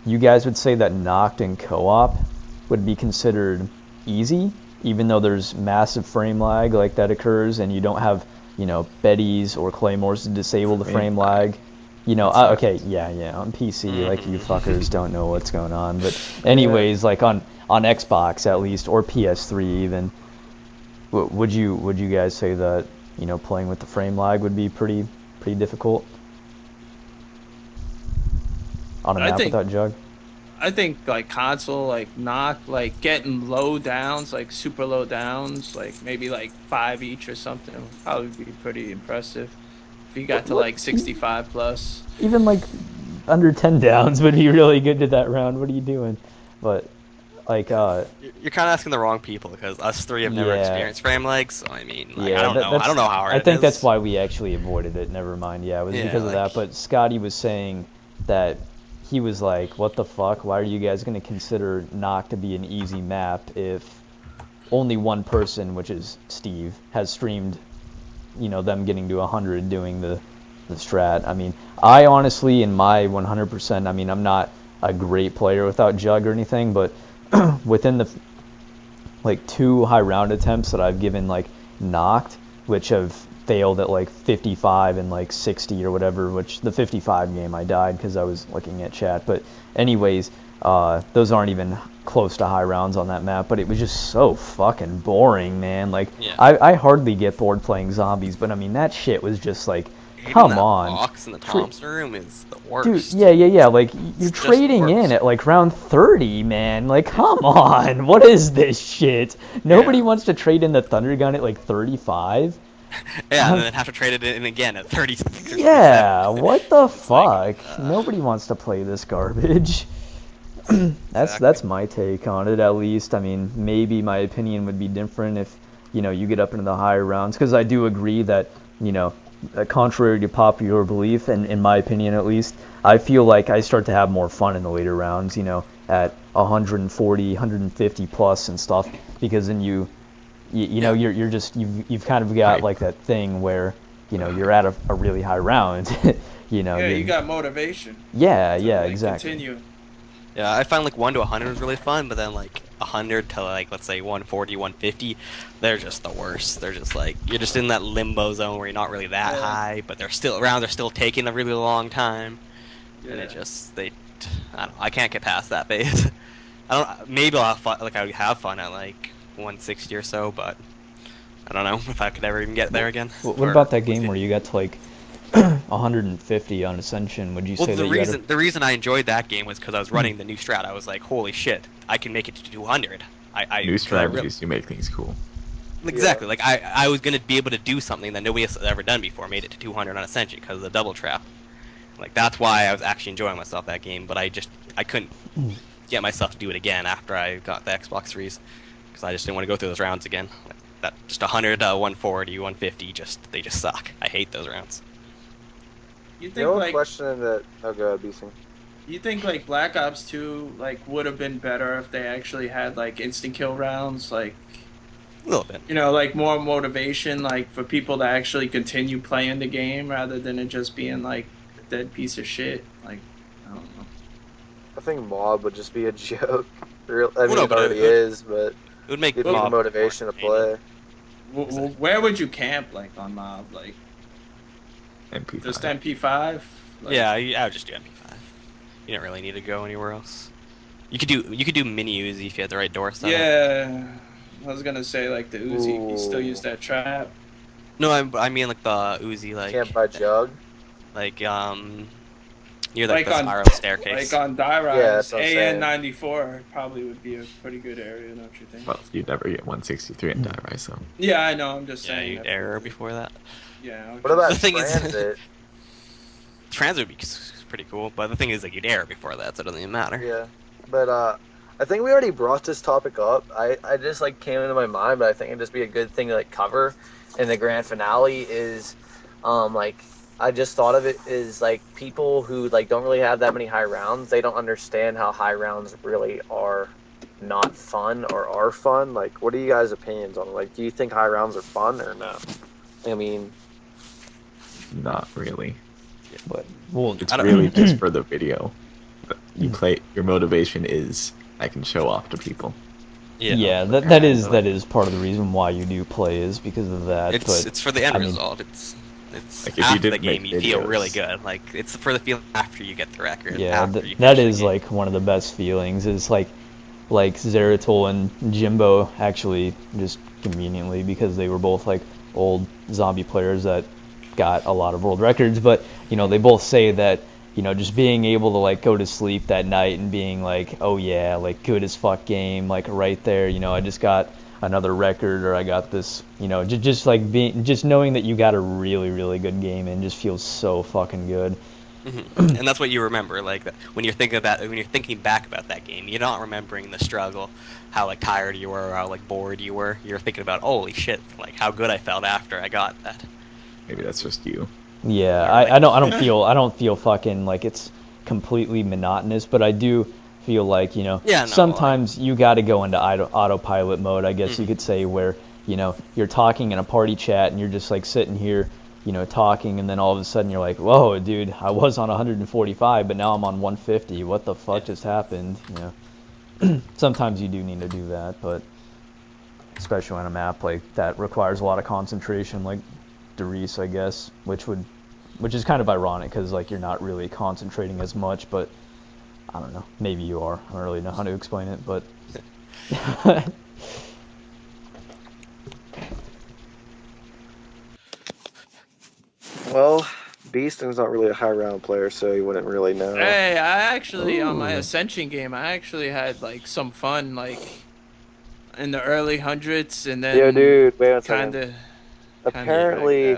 You guys would say that Noct and co-op would be considered easy, even though there's massive frame lag like that occurs, and you don't have, Betties or Claymores to disable the frame lag. Okay, yeah, on PC, like you fuckers don't know what's going on. But anyways, like on Xbox at least, or PS3 even, would you guys say that, playing with the frame lag would be pretty difficult on a map without jug? I think like console, like Noct, like getting low downs, like super low downs, like maybe like 5 each or something, would probably be pretty impressive. If you got to like 65 plus. Even like under 10 downs would be really good to that round. What are you doing? But like You're kind of asking the wrong people, because us three have never Yeah. experienced frame lag, so I mean, like, yeah, I don't know. I don't know how hard I think it is. that's why we actually avoided it. Never mind. Yeah, it was Yeah, because of like- that. But Scotty was saying that he was like, "What the fuck? Why are you guys going to consider Noct to be an easy map if only one person, which is Steve, has streamed, them getting to 100 doing the strat?" I mean, I honestly, in my 100%, I mean, I'm not a great player without jug or anything, but within the like 2 high round attempts that I've given like Noct, which have failed at like 55 and like 60 or whatever, which the 55 game I died because I was looking at chat. But anyways, those aren't even close to high rounds on that map, but it was just so fucking boring, man. Like, Yeah. I hardly get bored playing zombies, but I mean, that shit was just like, Even come that on. box in the Thompson room is the worst. Dude, yeah. Like, you're It's just trading worse. in at, like, round 30, man. Like, come on. What is this shit? Nobody wants to trade in the Thunder Gun at, like, 35? Yeah, and then have to trade it in again at 36. Yeah, what the It's like, fuck? Nobody wants to play this garbage. That's my take on it, at least. I mean, maybe my opinion would be different if, you get up into the higher rounds, because I do agree that, contrary to popular belief, and in my opinion at least, I feel like I start to have more fun in the later rounds, at 140, 150 plus and stuff, because then you're just you've kind of got Right. like that thing where you're at a really high round. Yeah, you got motivation. Yeah, to, yeah, like, exactly. Continue. Yeah, I find like 1 to 100 was really fun, but then like 100 to like let's say 140, 150, they're just the worst. They're just like you're just in that limbo zone where you're not really that high, but they're still around. They're still taking a really long time, and it just I don't know, I can't get past that phase. I don't. Maybe I'll have fun, like I would have fun at like 160 or so, but I don't know if I could ever even get there again. What about that game where you got to like 150 on Ascension? Would you say that the reason I enjoyed that game was because I was running the new strat. I was like, holy shit, I can make it to 200. New strategies to make things cool. Exactly. Like I was gonna be able to do something that nobody has ever done before. Made it to 200 on Ascension because of the double trap. Like that's why I was actually enjoying myself that game. But I couldn't get myself to do it again after I got the Xbox 3s because I just didn't want to go through those rounds again. Like, that just 100, 140, 150, they just suck. I hate those rounds. You think The only like question that go ahead, Beasting. you think like Black Ops 2 like would have been better if they actually had like instant kill rounds, like A little bit. you know, like more motivation, like for people to actually continue playing the game rather than it just being like a dead piece of shit. Like I don't know. I think mob would just be a joke. I mean, no, it but already it- is, but It would make give people mob motivation to more play. Where would you camp like on mob? Like MP5. just MP5? Like, Yeah, I would just do MP5. You don't really need to go anywhere else. You could do mini Uzi if you had the right door set. Yeah. I was gonna say like the Uzi, you still Ooh. use that trap. No, I mean like the Uzi, like Camp by Jug. like near like Like the on- spiral staircase. Like on Die Rise, Yeah, that's what I'm saying. AN94 probably would be a pretty good area, don't you think? Well, you'd never get 163 in Die Rise, so. Yeah, I know. I'm just yeah, saying. you'd that- error before that. Yeah. What about The thing is- transit? Transit would be pretty cool, but the thing is like you'd error before that, so it doesn't even matter. Yeah, but I think we already brought this topic up. I just like came into my mind, but I think it'd just be a good thing to like cover in the grand finale is, like I just thought of it is like people who like don't really have that many high rounds. They don't understand how high rounds really are not fun or are fun. Like, what are you guys' opinions on it? Like, do you think high rounds are fun or no? I mean, Not really. But well, It's I don't- really just for the video. You play. Your motivation is I can show off to people. yeah, that is part of the reason why you do play is because of that. But It's for the end I mean- result. It's Like, if you after the didn't game make you feel videos- really good. Like it's for the feeling after you get the record. yeah, after you that finish the is game. like one of the best feelings. Is like Zeratul and Jimbo actually just conveniently because they were both like old zombie players that got a lot of world records. But you know, they both say that just being able to like go to sleep that night and being like, oh yeah, like good as fuck game, like right there. I just got another record or I got this. Just like just knowing that you got a really really good game and just feels so fucking good. Mhm. And that's what you remember, like when you're thinking back about that game, you're not remembering the struggle, how like tired you were, or how like bored you were. You're thinking about, holy shit, like how good I felt after I got that. Maybe that's just you. Yeah, I don't feel fucking like it's completely monotonous, but I do feel like, Yeah, no, sometimes you got to go into autopilot mode, I guess you could say, where, you're talking in a party chat and you're just like sitting here, talking, and then all of a sudden you're like, whoa, dude, I was on 145, but now I'm on 150. What the fuck just happened? Sometimes you do need to do that, but especially on a map like that requires a lot of concentration, like Derice, I guess, which is kind of ironic because like you're not really concentrating as much, but I don't know, maybe you are. I don't really know how to explain it, but well, Beasting's not really a high round player, so he wouldn't really know. Hey, I actually on my Ooh. Ascension game, I actually had like some fun, like in the early hundreds, and then Yo, dude, wait a second. kind of. Apparently,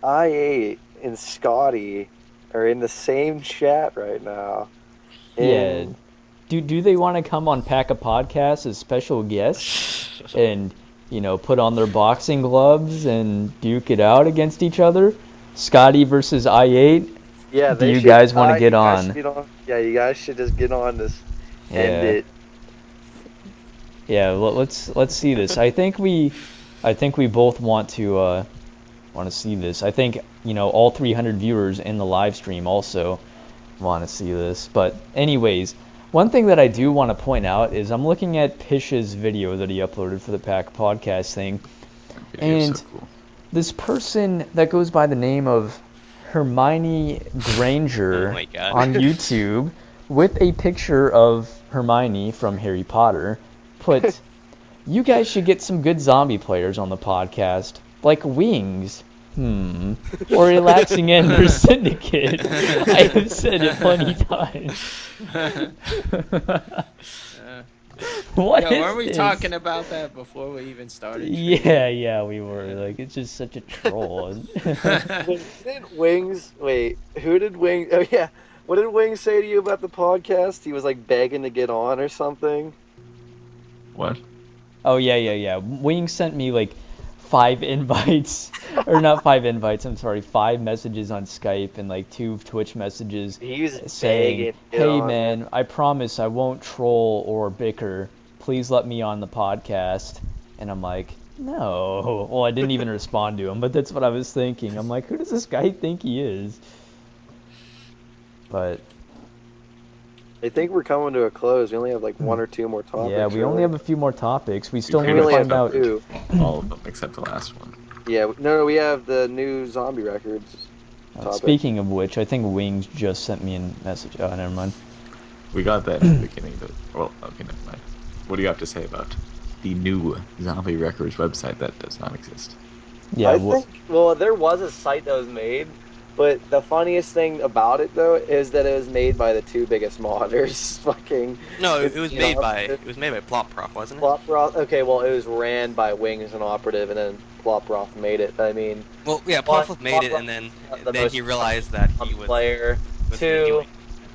I8 and Scotty are in the same chat right now. yeah. And Do they want to come on Pack a Podcast as special guests and put on their boxing gloves and duke it out against each other? Scotty versus I8. yeah, Do you guys wanna get on? Yeah, you guys should just get on this. End Yeah. it. Yeah, let's see this. I think we both want to see this. I think all 300 viewers in the live stream also want to see this. But anyways, One thing that I do want to point out is I'm looking at Pish's video that he uploaded for the Pack podcast thing, Video's and so cool. this person that goes by the name of Hermione Granger Oh my God. on YouTube with a picture of Hermione from Harry Potter put, "You guys should get some good zombie players on the podcast, like Wings. Or Relaxing End or Syndicate." I have said it plenty times. What Yeah, is weren't we this? talking about that before we even started? Yeah, we were. Like, it's just such a troll. Did Wings? Wait, who did Wings? Oh yeah, what did Wings say to you about the podcast? He was like begging to get on or something. What? Oh, yeah. Wing sent me like 5 invites, or not 5 invites, I'm sorry, 5 messages on Skype and like 2 Twitch messages He was saying, begging. to get "Hey on. man, I promise I won't troll or bicker. Please let me on the podcast." And I'm like, no. Well, I didn't even respond to him, but that's what I was thinking. I'm like, who does this guy think he is? But I think we're coming to a close. We only have like 1 or 2 more topics. yeah, we only have a few more topics. We still We need We to only find have out. 2. All of them except the last one. Yeah, no, we have the new zombie records. Topic. Speaking of which, I think Wings just sent me a message. Oh, never mind. We got that in the beginning. Well, okay, never mind. What do you have to say about the new Zombie Records website that does not exist? Yeah, I think, well, there was a site that was made, but the funniest thing about it though is that it was made by the 2 biggest modders. Fucking. No, it was you made know, by Plop Prof, wasn't it? Plop. Okay, well, it was ran by Wings and Operative, and then Plop made it. I mean, Well, yeah, Plop- Plop made it, Plop- and then the then most he realized that he was player. was 2, doing-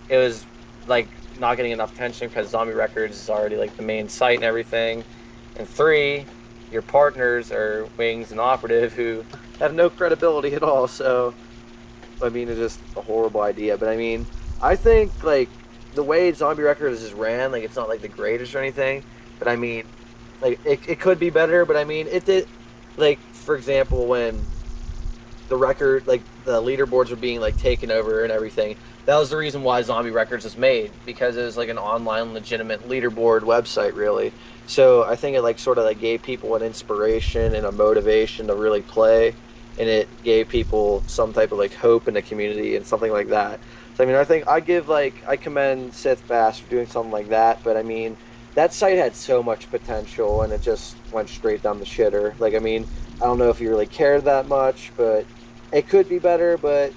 it was like not getting enough attention because Zombie Records is already like the main site and everything. And 3, your partners are Wings and Operative, who have no credibility at all. So, I mean, it's just a horrible idea. But I mean, I think like the way Zombie Records is ran, like it's not like the greatest or anything. But I mean, like it could be better. But I mean, it did. Like for example, when the record, like the leaderboards were being like taken over and everything. That was the reason why Zombie Records was made, because it was like an online legitimate leaderboard website, really. So I think it like sort of like gave people an inspiration and a motivation to really play, and it gave people some type of like hope in the community and something like that. So I mean, I think I commend Sith Bass for doing something like that, but I mean, that site had so much potential and it just went straight down the shitter. Like I mean, I don't know if you really cared that much, but it could be better. But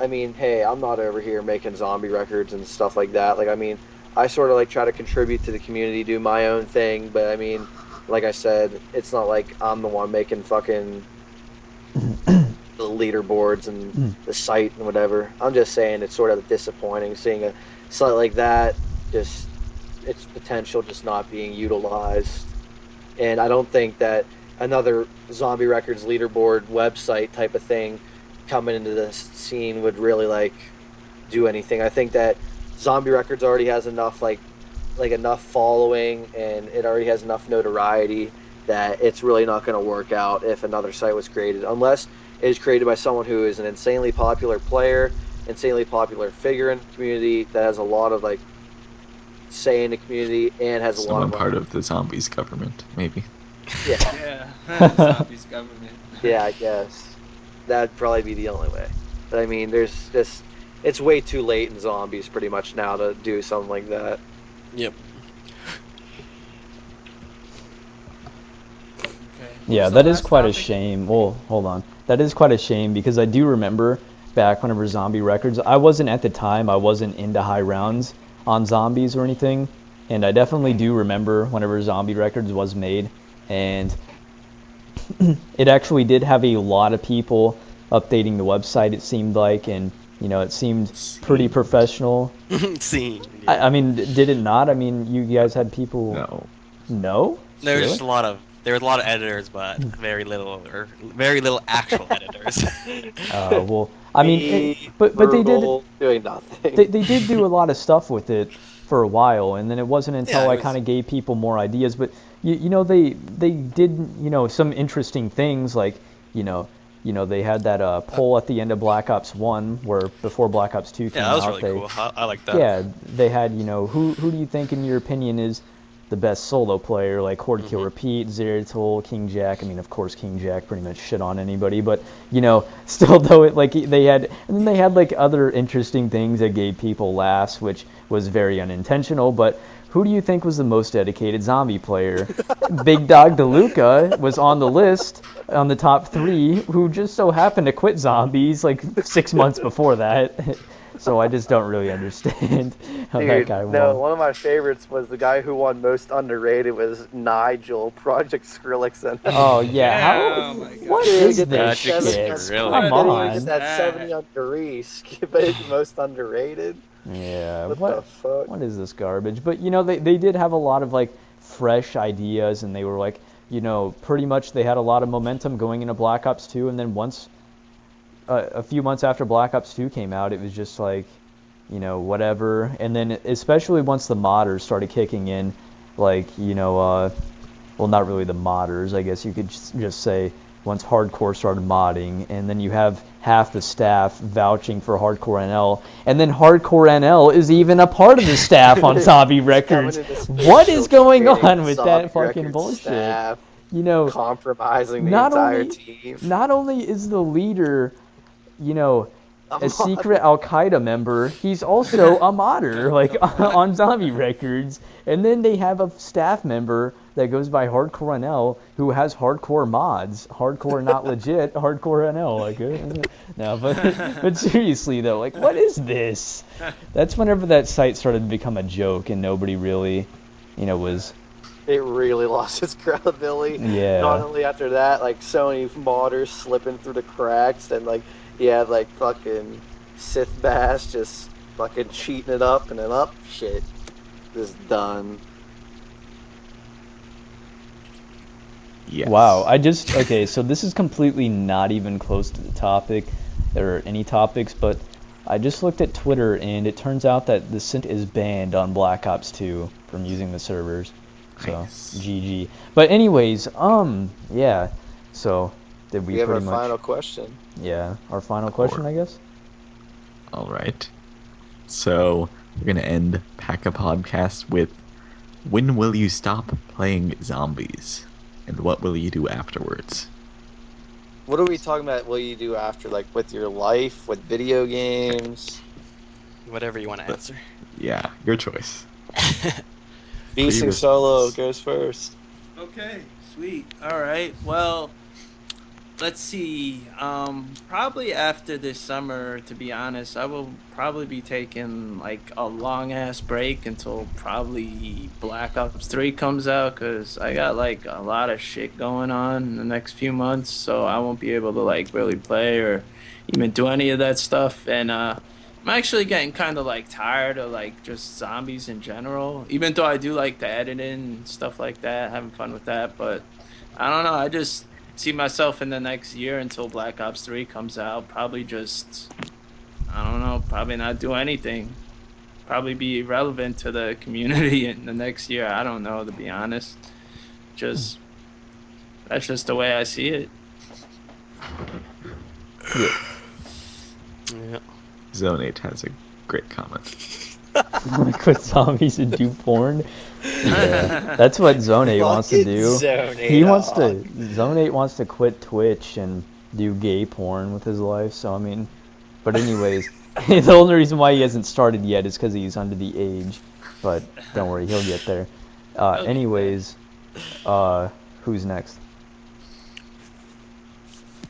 I mean, hey, I'm not over here making zombie records and stuff like that. Like, I mean, I sort of like try to contribute to the community, do my own thing. But I mean, like I said, it's not like I'm the one making fucking the leaderboards and the site and whatever. I'm just saying it's sort of disappointing seeing a site like that, just its potential just not being utilized. And I don't think that another Zombie Records leaderboard website type of thing coming into this scene would really like do anything. I think that Zombie Records already has enough like enough following, and it already has enough notoriety that it's really not going to work out if another site was created, unless it is created by someone who is an insanely popular player, insanely popular figure in the community that has a lot of like say in the community and has a lot Someone of part of the zombies government, maybe. yeah. Zombies government. Yeah, I guess that'd probably be the only way. But I mean, there's just it's way too late in zombies pretty much now to do something like that. Yep. Okay. Yeah, What's that the is last quite a topic? shame. Well, hold on. That is quite a shame because I do remember back whenever Zombie Records, I wasn't at the time, I wasn't into high rounds on zombies or anything. And I definitely do remember whenever Zombie Records was made. And it actually did have a lot of people updating the website, it seemed like. And, you know, it seemed pretty professional. Scene. I mean, did it not? I mean, you guys had people... No. No? There was Really? just there was a lot of editors, but very little actual editors. Well, I mean, but they did Verbal, doing nothing. they did do a lot of stuff with it for a while, and then it wasn't until Yeah, it I was- kind of gave people more ideas. But you know, they did some interesting things, like you know, they had that poll at the end of Black Ops 1 where before Black Ops 2 came Yeah, that was out. really cool. I like that. Yeah, they had, you know, who do you think, in your opinion, is the best solo player? Like Horde Kill Repeat, Zeratul, King Jack. I mean, of course, King Jack pretty much shit on anybody, but, you know, still though, it like they had, and then they had like other interesting things that gave people laughs, which was very unintentional. But who do you think was the most dedicated zombie player? Big Dog DeLuca was on the list, on the top 3, who just so happened to quit zombies like 6 months before that. So I just don't really understand how that guy won. No, one of my favorites was the guy who won most underrated was Nigel, Project Skrillex. And Oh yeah, Oh my God. what Dude, is get that this Project shit? Skrillex. Really? Come Didn't even on. get that 70 on Reese, but it's most underrated. Yeah, What the fuck? what is this garbage? But you know, they did have a lot of like fresh ideas, and they were like, you know, pretty much they had a lot of momentum going into Black Ops 2, and then once a few months after Black Ops 2 came out, it was just like, you know, whatever. And then especially once the modders started kicking in, like, you know, well, not really the modders, I guess you could just say, once Hardcore started modding, and then you have half the staff vouching for Hardcore NL, and then Hardcore NL is even a part of the staff on Zombie Records. What is going on with that fucking bullshit? Staff, You know, compromising the not entire only team. not only is the leader, you know, a secret Al Qaeda member, he's also a modder, like on Zombie Records. And then they have a staff member that goes by Hardcore NL who has hardcore mods, hardcore not legit, Hardcore NL. Like, no, but seriously though, like, what is this? That's whenever that site started to become a joke and nobody really, you know, was. It really lost its credibility. Yeah. Not only after that, like Sony modders slipping through the cracks, and like you had like fucking Sith Bass just fucking cheating it up, and then shit, just done. Yes. Wow, okay, so this is completely not even close to the topic or any topics, but I just looked at Twitter and it turns out that the Sint is banned on Black Ops 2 from using the servers. So, Nice. GG. But anyways, yeah, so did we We have our pretty much... final question. Yeah, our final question, I guess? All right. So we're gonna end Pack a Podcast with, when will you stop playing zombies, and what will you do afterwards? What are we talking about? Will you do after, like with your life, with video games? Whatever you want to answer. Yeah, your choice. Beasting was- Solo goes first. Okay, sweet. All right. Well, let's see. Probably after this summer, to be honest, I will probably be taking like a long ass break until probably Black Ops 3 comes out, because I got like a lot of shit going on in the next few months, so I won't be able to like really play or even do any of that stuff. And I'm actually getting kind of like tired of like just zombies in general, even though I do like the editing and stuff like that, having fun with that. But I don't know, I just see myself in the next year until Black Ops 3 comes out, probably just, I don't know, probably not do anything. Probably be irrelevant to the community in the next year. I don't know, to be honest. Just, that's just the way I see it. Yeah. Zone 8 has a great comment. Quit zombies and do porn? Yeah, that's what Zone 8 wants to do. Zone 8 wants to quit Twitch and do gay porn with his life, so I mean, but anyways, the only reason why he hasn't started yet is because he's under the age, but don't worry, he'll get there. Anyways, who's next?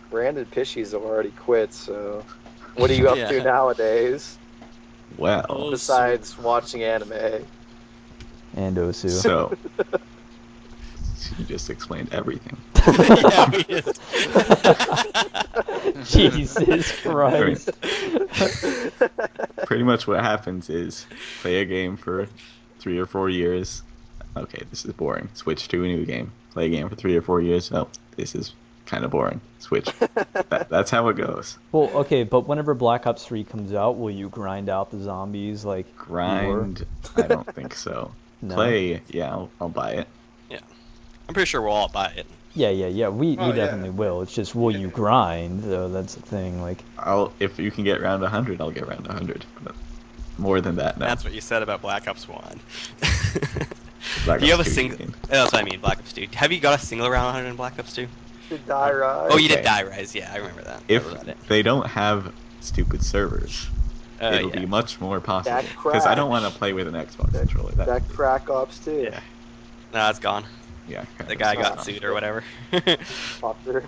Brandon Pishy's already quit, so what are you up to nowadays Well, besides watching anime? And Osu. so you just explained everything. Yeah, we just- Jesus Christ. Pretty much what happens is play a game for 3 or 4 years. Okay, this is boring. Switch to a new game. Play a game for 3 or 4 years. Oh, this is kind of boring. Switch. That's how it goes. Well, okay, but whenever Black Ops 3 comes out, will you grind out the zombies like Grind? I don't think so. No. Play? Yeah, I'll buy it. I'm pretty sure we'll all buy it. Yeah. We Oh, definitely yeah. will. It's just, will you grind? Though that's the thing. Like, If you can get round 100, I'll get round 100. But more than that, no. That's what you said about Black Ops 1. Black Do you have a Ops 2, single? mean. That's what I mean, Black Ops 2. Have you got a single round 100 in Black Ops 2? Did die rise. Oh, you did Okay. die rise. Yeah, I remember that. If That was it. they don't have stupid servers, it'll Yeah. be much more possible. That Because I don't crash. want to play with an Xbox controller. That crack ops too. Yeah. No, it's gone. Yeah. The guy got sued. sued or whatever. Popper.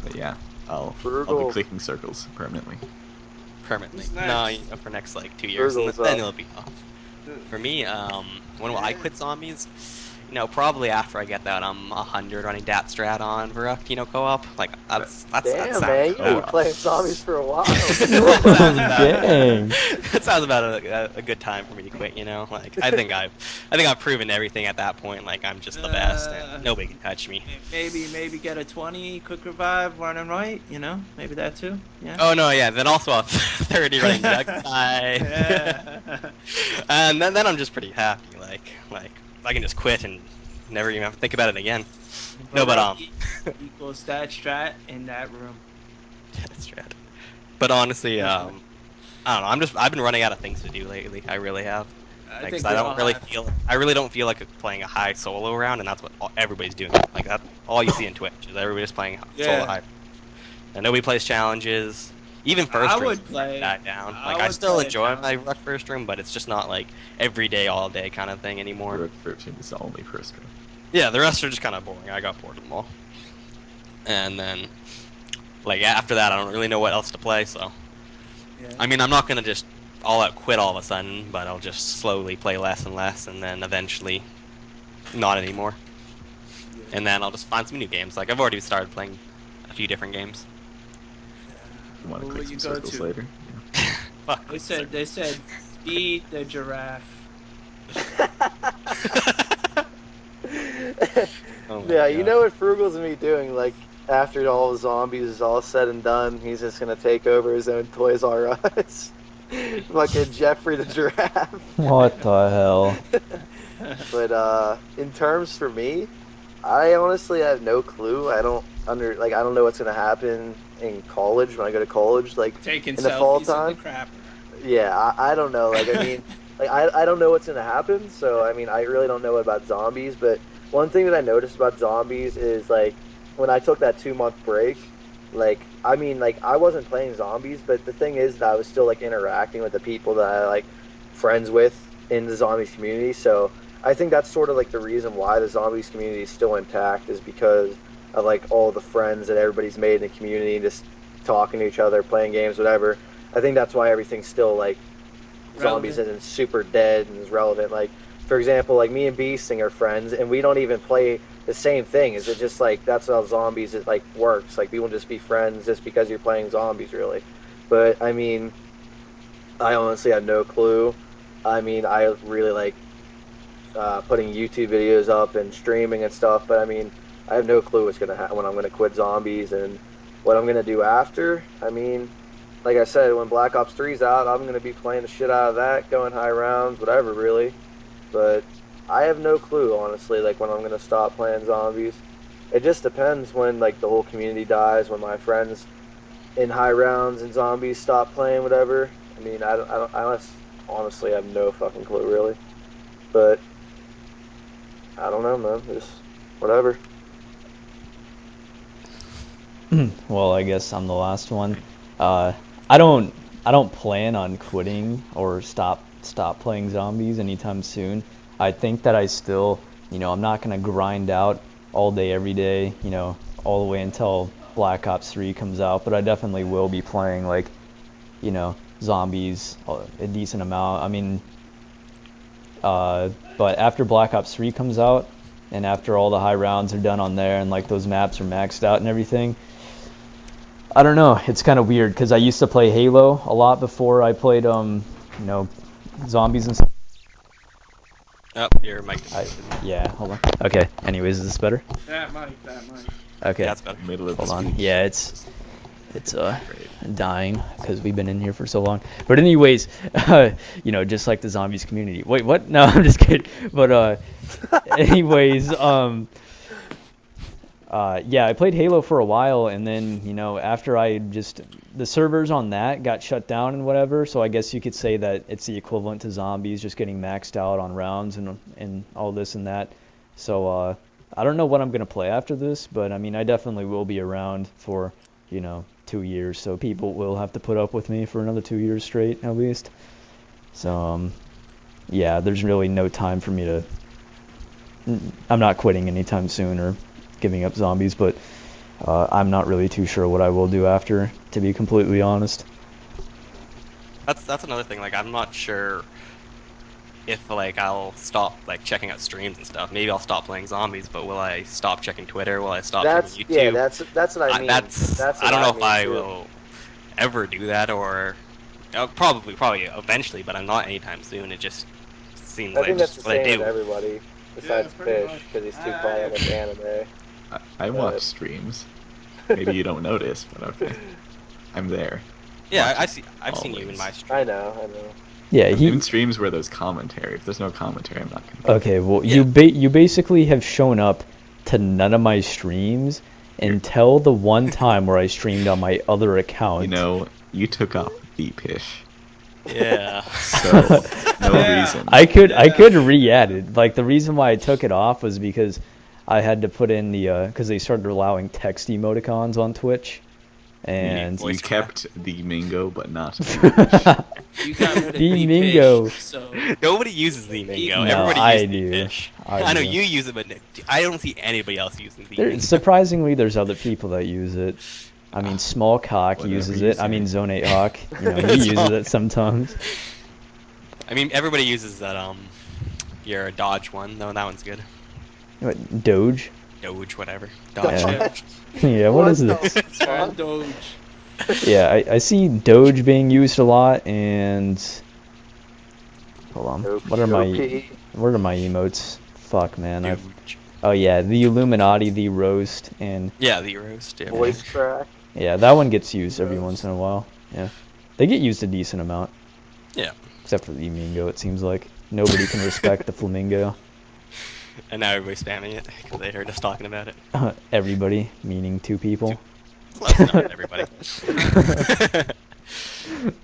But yeah, I'll Frugal. be clicking circles permanently. Permanently. Who's No, next? for next like 2 years, and Virgil's then up. it'll be off. For me, when will I quit zombies? Probably after I get that 100 running dat strat on Verruct, co-op. Like that's that Damn, sounds man, you've been about- playing zombies for a while. dang. That sounds about a good time for me to quit. Like I think I've proven everything at that point. Like I'm just the best, and nobody can touch me. Maybe get a 20 quick revive running right. Maybe that too. Yeah. Oh no, yeah. Then also a 30 running duck die. Yeah. And then I'm just pretty happy. Like I can just quit and never even have to think about it again. No, but equals stat strat in that room. that's right. But honestly, I don't know. I've been running out of things to do lately. I really have. I Because think I we don't all really have. feel. I really don't feel like playing a high solo round, and that's what everybody's doing. Like that, all you see in Twitch is everybody's playing solo Yeah. high. And nobody plays challenges. Even first I room would play- that down. I Like I would still play enjoy challenge. my ruck first room, but it's just not like every day, all day kind of thing anymore. Rook 13 is the only first room. Yeah, the rest are just kind of boring. I got bored of them all. And then, like after that, I don't really know what else to play. So, Yeah. I mean, I'm not gonna just all out quit all of a sudden, but I'll just slowly play less and less, and then eventually, not anymore. And then I'll just find some new games. Like I've already started playing a few different games. You want to Who click will some you go circles to? later? Fuck. They said feed the giraffe. Oh my Yeah, you God. know what Frugal's gonna be doing, like, after all the zombies is all said and done, he's just gonna take over his own Toys R Us. Fucking Jeffrey the Giraffe. What the hell? But, in terms for me, I honestly have no clue. I don't know what's gonna happen in college, when I go to college, like, Taking in the fall selfies time. in the crapper. Yeah, I don't know. Like, I mean, like, I don't know what's going to happen, so, I mean, I really don't know about zombies, but one thing that I noticed about zombies is, like, when I took that 2-month break, like, I mean, like, I wasn't playing zombies, but the thing is that I was still, like, interacting with the people that I, like, friends with in the zombies community, so I think that's sort of, like, the reason why the zombies community is still intact is because of, like, all the friends that everybody's made in the community, just talking to each other, playing games, whatever. I think that's why everything's still, like, zombies Relevant. isn't super dead and is relevant. Like, for example, like, me and Beasting are friends, and we don't even play the same thing. Is it just, like, that's how zombies, it, like, works. Like, people just be friends just because you're playing zombies, really. But, I mean, I honestly have no clue. I mean, I really like putting YouTube videos up and streaming and stuff, but, I mean, I have no clue what's going to happen when I'm going to quit zombies and what I'm going to do after. I mean, like I said, when Black Ops 3's out, I'm going to be playing the shit out of that, going high rounds, whatever, really. But I have no clue, honestly, like, when I'm going to stop playing zombies. It just depends when, like, the whole community dies, when my friends in high rounds and zombies stop playing, whatever. I mean, I honestly have no fucking clue, really. But, I don't know, man. Just whatever. Well, I guess I'm the last one. I don't plan on quitting or stop playing zombies anytime soon. I think that I still, I'm not gonna grind out all day every day, all the way until Black Ops 3 comes out, but I definitely will be playing, like, zombies a decent amount. I mean, but after Black Ops 3 comes out and after all the high rounds are done on there and, like, those maps are maxed out and everything, I don't know. It's kind of weird because I used to play Halo a lot before I played, zombies and stuff. Oh, your mic. Yeah, hold on. Okay. Anyways, is this better? That mic. Okay. Yeah, that's better. Middle of Hold the on. speech. Yeah, It's dying because we've been in here for so long. But anyways, you know, just like the zombies community. Wait, what? No, I'm just kidding. But anyways, yeah, I played Halo for a while, and then, you know, after the servers on that got shut down and whatever, so I guess you could say that it's the equivalent to zombies, just getting maxed out on rounds and all this and that. So, I don't know what I'm going to play after this, but I mean, I definitely will be around for, you know, 2 years, so people will have to put up with me for another 2 years straight, at least. So, yeah, there's really no time for me to... I'm not quitting anytime soon or giving up zombies, but I'm not really too sure what I will do after, to be completely honest. That's another thing. Like, I'm not sure if like I'll stop like checking out streams and stuff. Maybe I'll stop playing zombies, but will I stop checking Twitter? Will I stop checking YouTube? Yeah, that's what I mean. That's what I don't know if I too. will ever do that, or probably eventually, but I'm not anytime soon. It just seems I like think that's the just what I same do. with everybody besides pretty Fish, much. because he's too quiet with anime. I watch streams. Maybe you don't notice, but okay. I'm there. Yeah, Watch I've seen you in always. my stream. I know. Yeah, Even streams where there's commentary. If there's no commentary, I'm not gonna. Okay, well, Yeah. you basically have shown up to none of my streams until the one time where I streamed on my other account. You know, you took off the pish, Yeah. so no Yeah. reason. I could re-add it. Like, the reason why I took it off was because I had to put in because they started allowing text emoticons on Twitch, and You Voice kept the Mingo, but not. You got rid of The the Mingo. Fish, so Nobody uses the Mingo. No, Everybody I uses do. the fish. I I know do. you use it, but I don't see anybody else using the Mingo. Surprisingly, there's other people that use it. I mean, Small Cock Whatever uses you it. I say. mean, Zone 8 Hawk, you know, he uses Small- it sometimes. I mean, everybody uses that your Dodge one. No, that one's good. What, Doge? Doge, whatever. Yeah. Dodge. Yeah, what is this? Turn Doge. Yeah, I see Doge being used a lot, and hold on, what are my emotes? Fuck, man. Doge. Oh yeah, the Illuminati, the roast, and Yeah, the roast. Yeah. Voice crack. yeah, that one gets used every once in a while. Yeah, they get used a decent amount, Yeah. except for the Mingo. It seems like nobody can respect the Flamingo. And now everybody's spamming it because they heard us talking about it. Everybody, meaning two people. Well, it's not everybody.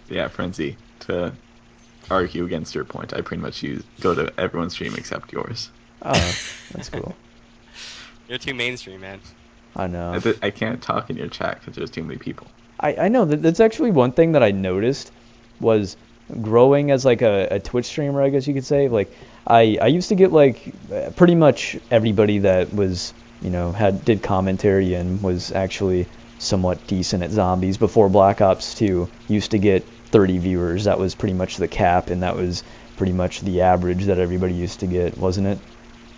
Yeah, Frenzy. To argue against your point, I pretty much go to everyone's stream except yours. Oh, that's cool. You're too mainstream, man. I know. I can't talk in your chat because there's too many people. I know that's actually one thing that I noticed was growing as like a Twitch streamer, I guess you could say. Like I used to get like pretty much everybody that was, you know, did commentary and was actually somewhat decent at zombies before Black Ops 2 used to get 30 viewers. That was pretty much the cap, and that was pretty much the average that everybody used to get, wasn't it?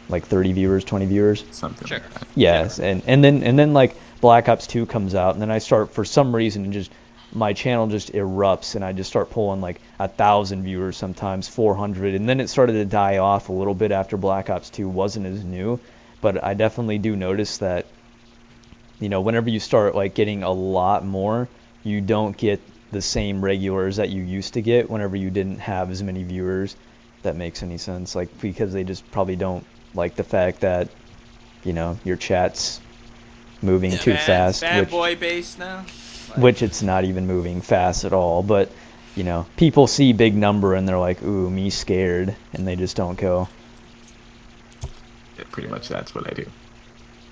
Like 30 viewers, 20 viewers. Something Sure. like that. Yes, and then like Black Ops 2 comes out, and then I start, for some reason, just my channel just erupts, and I just start pulling like 1,000 viewers, sometimes 400, and then it started to die off a little bit after Black Ops 2 wasn't as new. But I definitely do notice that, you know, whenever you start like getting a lot more, you don't get the same regulars that you used to get whenever you didn't have as many viewers. If that makes any sense, like, because they just probably don't like the fact that, you know, your chat's moving too fast, Bad boy base now. which it's not even moving fast at all. But, you know, people see big number and they're like, ooh, me scared, and they just don't go. Yeah, pretty much that's what I do.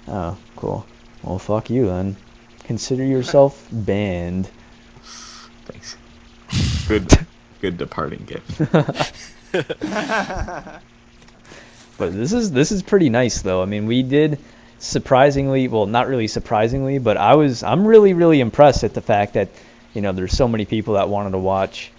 Oh, cool. Well, fuck you then. Consider yourself banned. Thanks. Good departing gift. But this is pretty nice though. I mean, we did surprisingly, well, not really surprisingly, but I'm really impressed at the fact that, you know, there's so many people that wanted to watch,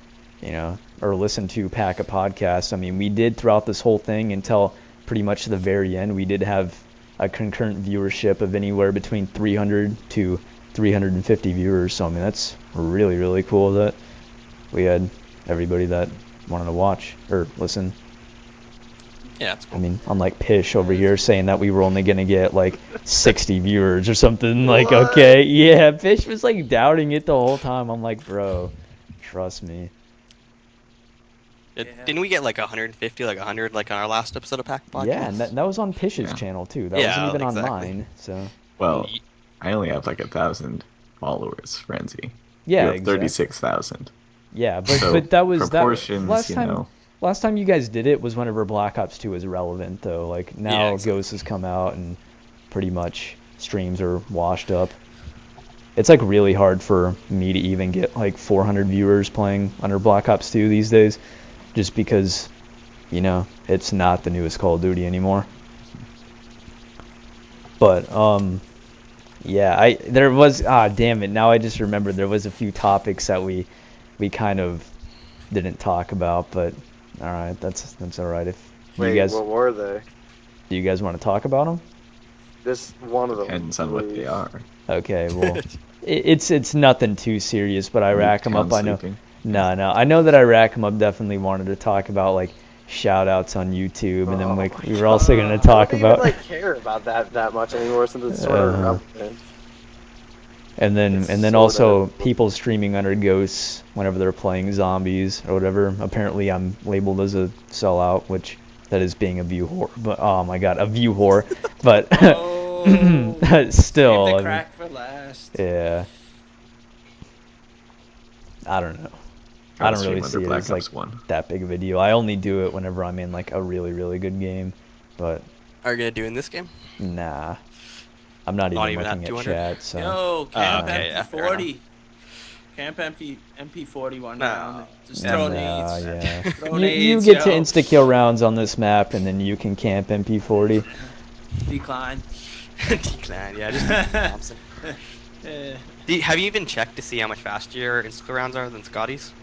you know, or listen to Pack a Podcast. I mean, we did throughout this whole thing until pretty much the very end, we did have a concurrent viewership of anywhere between 300 to 350 viewers. So I mean, that's really cool that we had everybody that wanted to watch or listen. Yeah, it's I cool. mean, unlike Pish over here saying that we were only gonna get like 60 viewers or something. Like, okay, yeah, Pish was like doubting it the whole time. I'm like, bro, trust me. Didn't we get like 150, like 100, like on our last episode of Pack Podcast? Yeah, and that was on Pish's Yeah. channel too. That Yeah, wasn't even on exactly. mine. So Well, Ye- I only have like 1,000 followers, Frenzy. yeah, You have exactly. 36,000. Yeah, but So, but that was proportions, last you time. know. Last time you guys did it was whenever Black Ops 2 was relevant, though. Like now, Yeah, exactly. Ghost has come out and pretty much streams are washed up. It's like really hard for me to even get like 400 viewers playing under Black Ops 2 these days, just because, you know, it's not the newest Call of Duty anymore. But yeah, there was damn it, now I just remembered there was a few topics that we kind of didn't talk about, but all right, that's all right. If Wait, you guys what were they? do you guys want to talk about them? Just one of them. Depends on what they please. are. Okay, well, it's nothing too serious, but I rack them up. I know. Sleeping. No, I know that I rack them up. Definitely wanted to talk about like shout outs on YouTube, and then like we were also gonna talk I don't about. even, like care about that much anymore since it's sort of irrelevant. And then It's also sorta- people streaming under ghosts whenever they're playing zombies or whatever. Apparently I'm labeled as a sellout, which that is being a view whore. But oh my god, a view whore. But Oh, still, save I the mean, crack for last. yeah. I don't know. Gotta I don't stream really under see it Black as like Ops 1. that big of a deal. I only do it whenever I'm in like a really, really good game. But Are you gonna do in this game? nah. I'm not Not even even at looking at 200? chat, so Yo, Camp okay, yeah, fair MP40. Camp MP40 one No. round. Just Yeah, throw nah, nades. yeah. Throw You nades, get to yo. insta kill rounds on this map, and then you can camp MP40. Decline. Declan, yeah, just Thompson. Have you even checked to see how much faster your insta rounds are than Scotty's?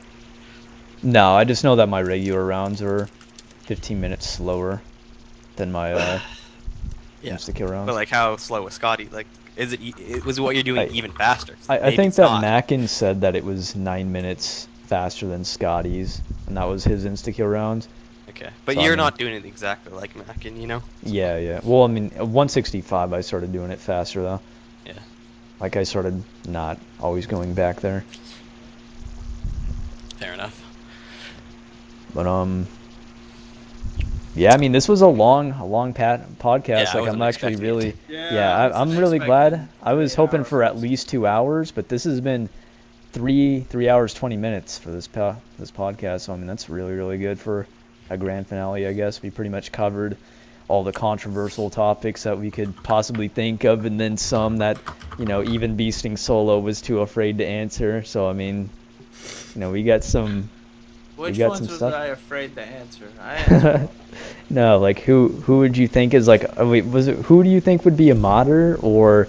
No, I just know that my regular rounds are 15 minutes slower than my Yeah. insta kill rounds. But like, how slow was Scotty? Like, was what you're doing I- even faster? I Maybe think it's that not. Mackin said that it was 9 minutes faster than Scotty's, and that was his insta kill rounds. Okay, but So, I you're mean- not doing it exactly like Mackin, you know? Yeah. Well, I mean, 165, I started doing it faster though. Yeah. Like I started not always going back there. Fair enough. But yeah, I mean, this was a long podcast. Yeah, I like I'm wasn't actually expecting it really, Yeah, yeah, I wasn't I'm really expecting glad. I was 3 hoping for hours. at least 2 hours, but this has been 3 hours 20 minutes for this podcast. So I mean, that's really, really good for a grand finale. I guess we pretty much covered all the controversial topics that we could possibly think of, and then some that, you know, even Beasting Solo was too afraid to answer. So I mean, you know, we got some. Which got ones some was stuff. I afraid to answer? I answered. No, like who would you think is like? Oh, wait, was it who do you think would be a modder, or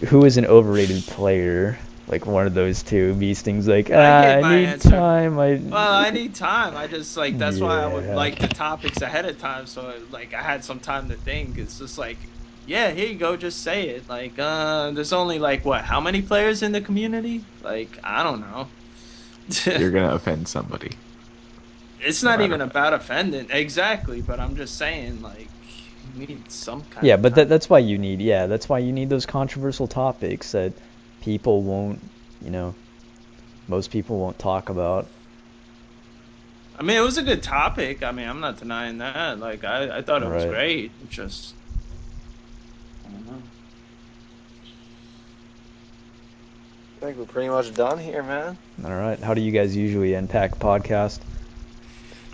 who is an overrated player? Like one of those two. Beasting's like, I gave I my need answer. time. Well, I need time. I just like that's why I would Yeah. like the topics ahead of time, so like I had some time to think. It's just like, yeah, here you go, just say it. Like, there's only like what? How many players in the community? Like, I don't know. You're gonna offend somebody. It's not no even matter. about offending, exactly. But I'm just saying, like, you need some kind. Yeah, of but time. that's why you need. Yeah, that's why you need those controversial topics that people won't. You know, most people won't talk about. I mean, it was a good topic. I mean, I'm not denying that. Like, I thought it was Right. great. It just, I don't know. I think we're pretty much done here, man. All right, how do you guys usually end pack podcast?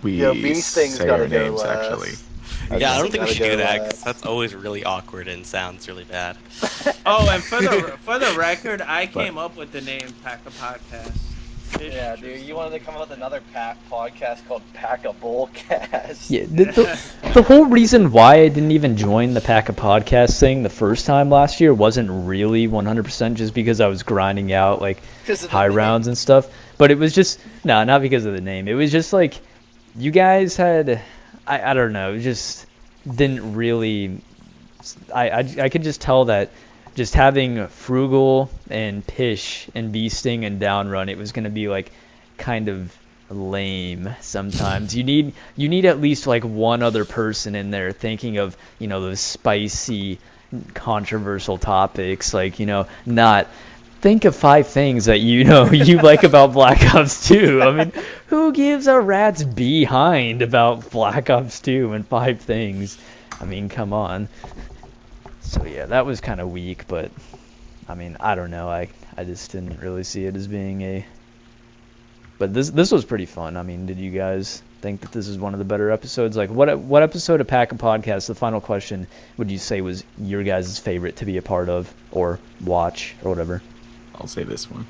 We Yo, Beasting's say gotta our go names last. actually. Yeah, I don't Beasting's think we gotta should do go that, last. 'cause that's always really awkward and sounds really bad. Oh, and for the record, I came up with the name Pack a Podcast. Yeah, dude, you wanted to come up with another podcast called Pack a Bullcast. Yeah, the whole reason why I didn't even join the Pack a Podcast thing the first time last year wasn't really 100% just because I was grinding out like 'Cause of the high name. rounds and stuff, but it was just not because of the name. It was just like you guys had I don't know, it just didn't really I could just tell that just having Frugal and Pish and Beasting and Downrun, it was going to be like kind of lame sometimes. You need at least like one other person in there thinking of, those spicy, controversial topics, like, not think of 5 things that you like about Black Ops 2. I mean, who gives a rat's behind about Black Ops 2 and 5 things? I mean, come on. So yeah, that was kind of weak, but I mean, I don't know. I just didn't really see it as being a. But this was pretty fun. I mean, did you guys think that this is one of the better episodes? Like, what episode of Pack a Podcast, the final question, would you say was your guys' favorite to be a part of or watch or whatever? I'll say this one.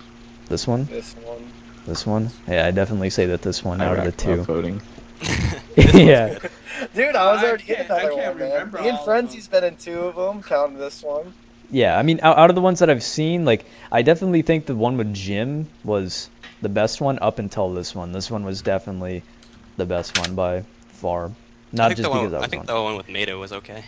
This one? This one. This one? Yeah, I definitely say that this one out of the 2. Voting. Yeah. Dude, I was already in I another can't one, man. remember Me and all of Frenzy's been in 2 of them, counting this one. Yeah, I mean, out of the ones that I've seen, like, I definitely think the one with Jim was the best one up until this one. This one was definitely the best one by far. Not just because I was I think the one with Mato was okay.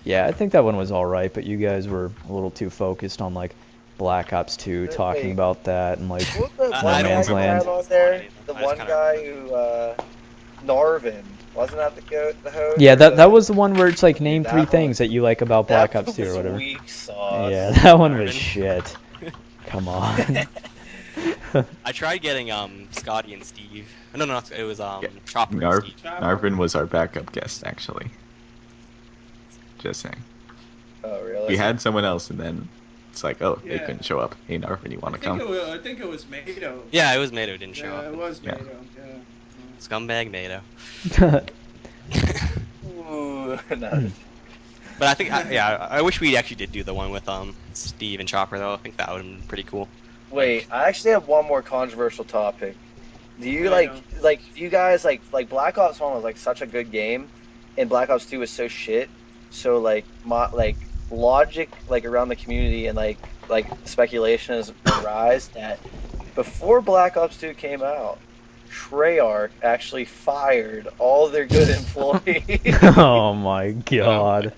Yeah, I think that one was alright, but you guys were a little too focused on, like, Black Ops 2, talking Wait. about that, and, like, What was the I one don't guy Man's you Land. had on there? The I just one kinda guy who, Narvin. Wasn't that the host? Yeah, that was the one where it's like, name That 3 one- things that you like about Black that Ops 2 or was whatever. weak sauce. Yeah, that one was Marvin. shit. Come on. I tried getting Scotty and Steve. No, it was Chopper and Steve. Narvin was our backup guest, actually. Just saying. Oh, really? We had someone else, and then it's like, oh, they Yeah. couldn't show up. Hey, Narvin, you want to come? I think it was Mato. Yeah, it was Mato didn't show Yeah, it up. was Yeah. Mato. Yeah. Scumbag Mato. Ooh, no. But I think, I wish we actually did do the one with Steve and Chopper though. I think that would have been pretty cool. Wait, I actually have one more controversial topic. Do you Yeah, like you guys like Black Ops 1 was like such a good game, and Black Ops 2 was so shit. So like logic like around the community and like speculation has arisen that before Black Ops 2 came out, Treyarch actually fired all their good employees. Oh my god.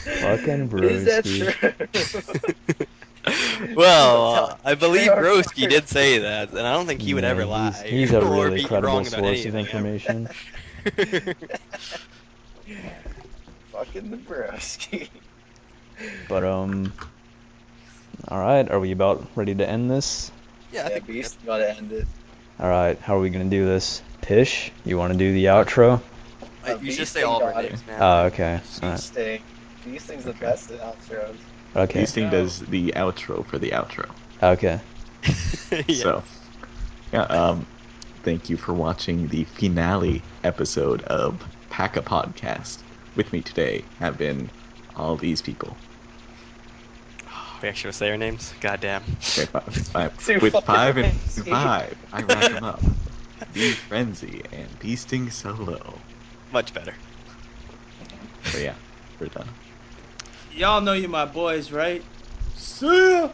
Fucking Is that broski. true? Well, I believe They are Broski fired. did say that, and I don't think he would ever Yeah, lie. He's a or really be credible wrong about source of anything. information. Fucking the broski. But alright, are we about ready to end this? Yeah, I Yeah, think Beast gotta end it. Alright, how are we gonna do this? Pish, you wanna do the outro? you Beast just say thing all of our got it. names, man. Oh, okay. Beast Alright. thing. Beast thing's the best at outros. Okay. Beasting does the outro for the outro. Okay. Yes. So, yeah, thank you for watching the finale episode of Pack a Podcast. With me today have been all these people. We actually will say our names. Goddamn. Okay, five. Too With fucking 5 and fancy. 5, I rack them up. Be Frenzy and Beasting Solo. Much better. So yeah, we're done. Y'all know you my boys, right? See ya!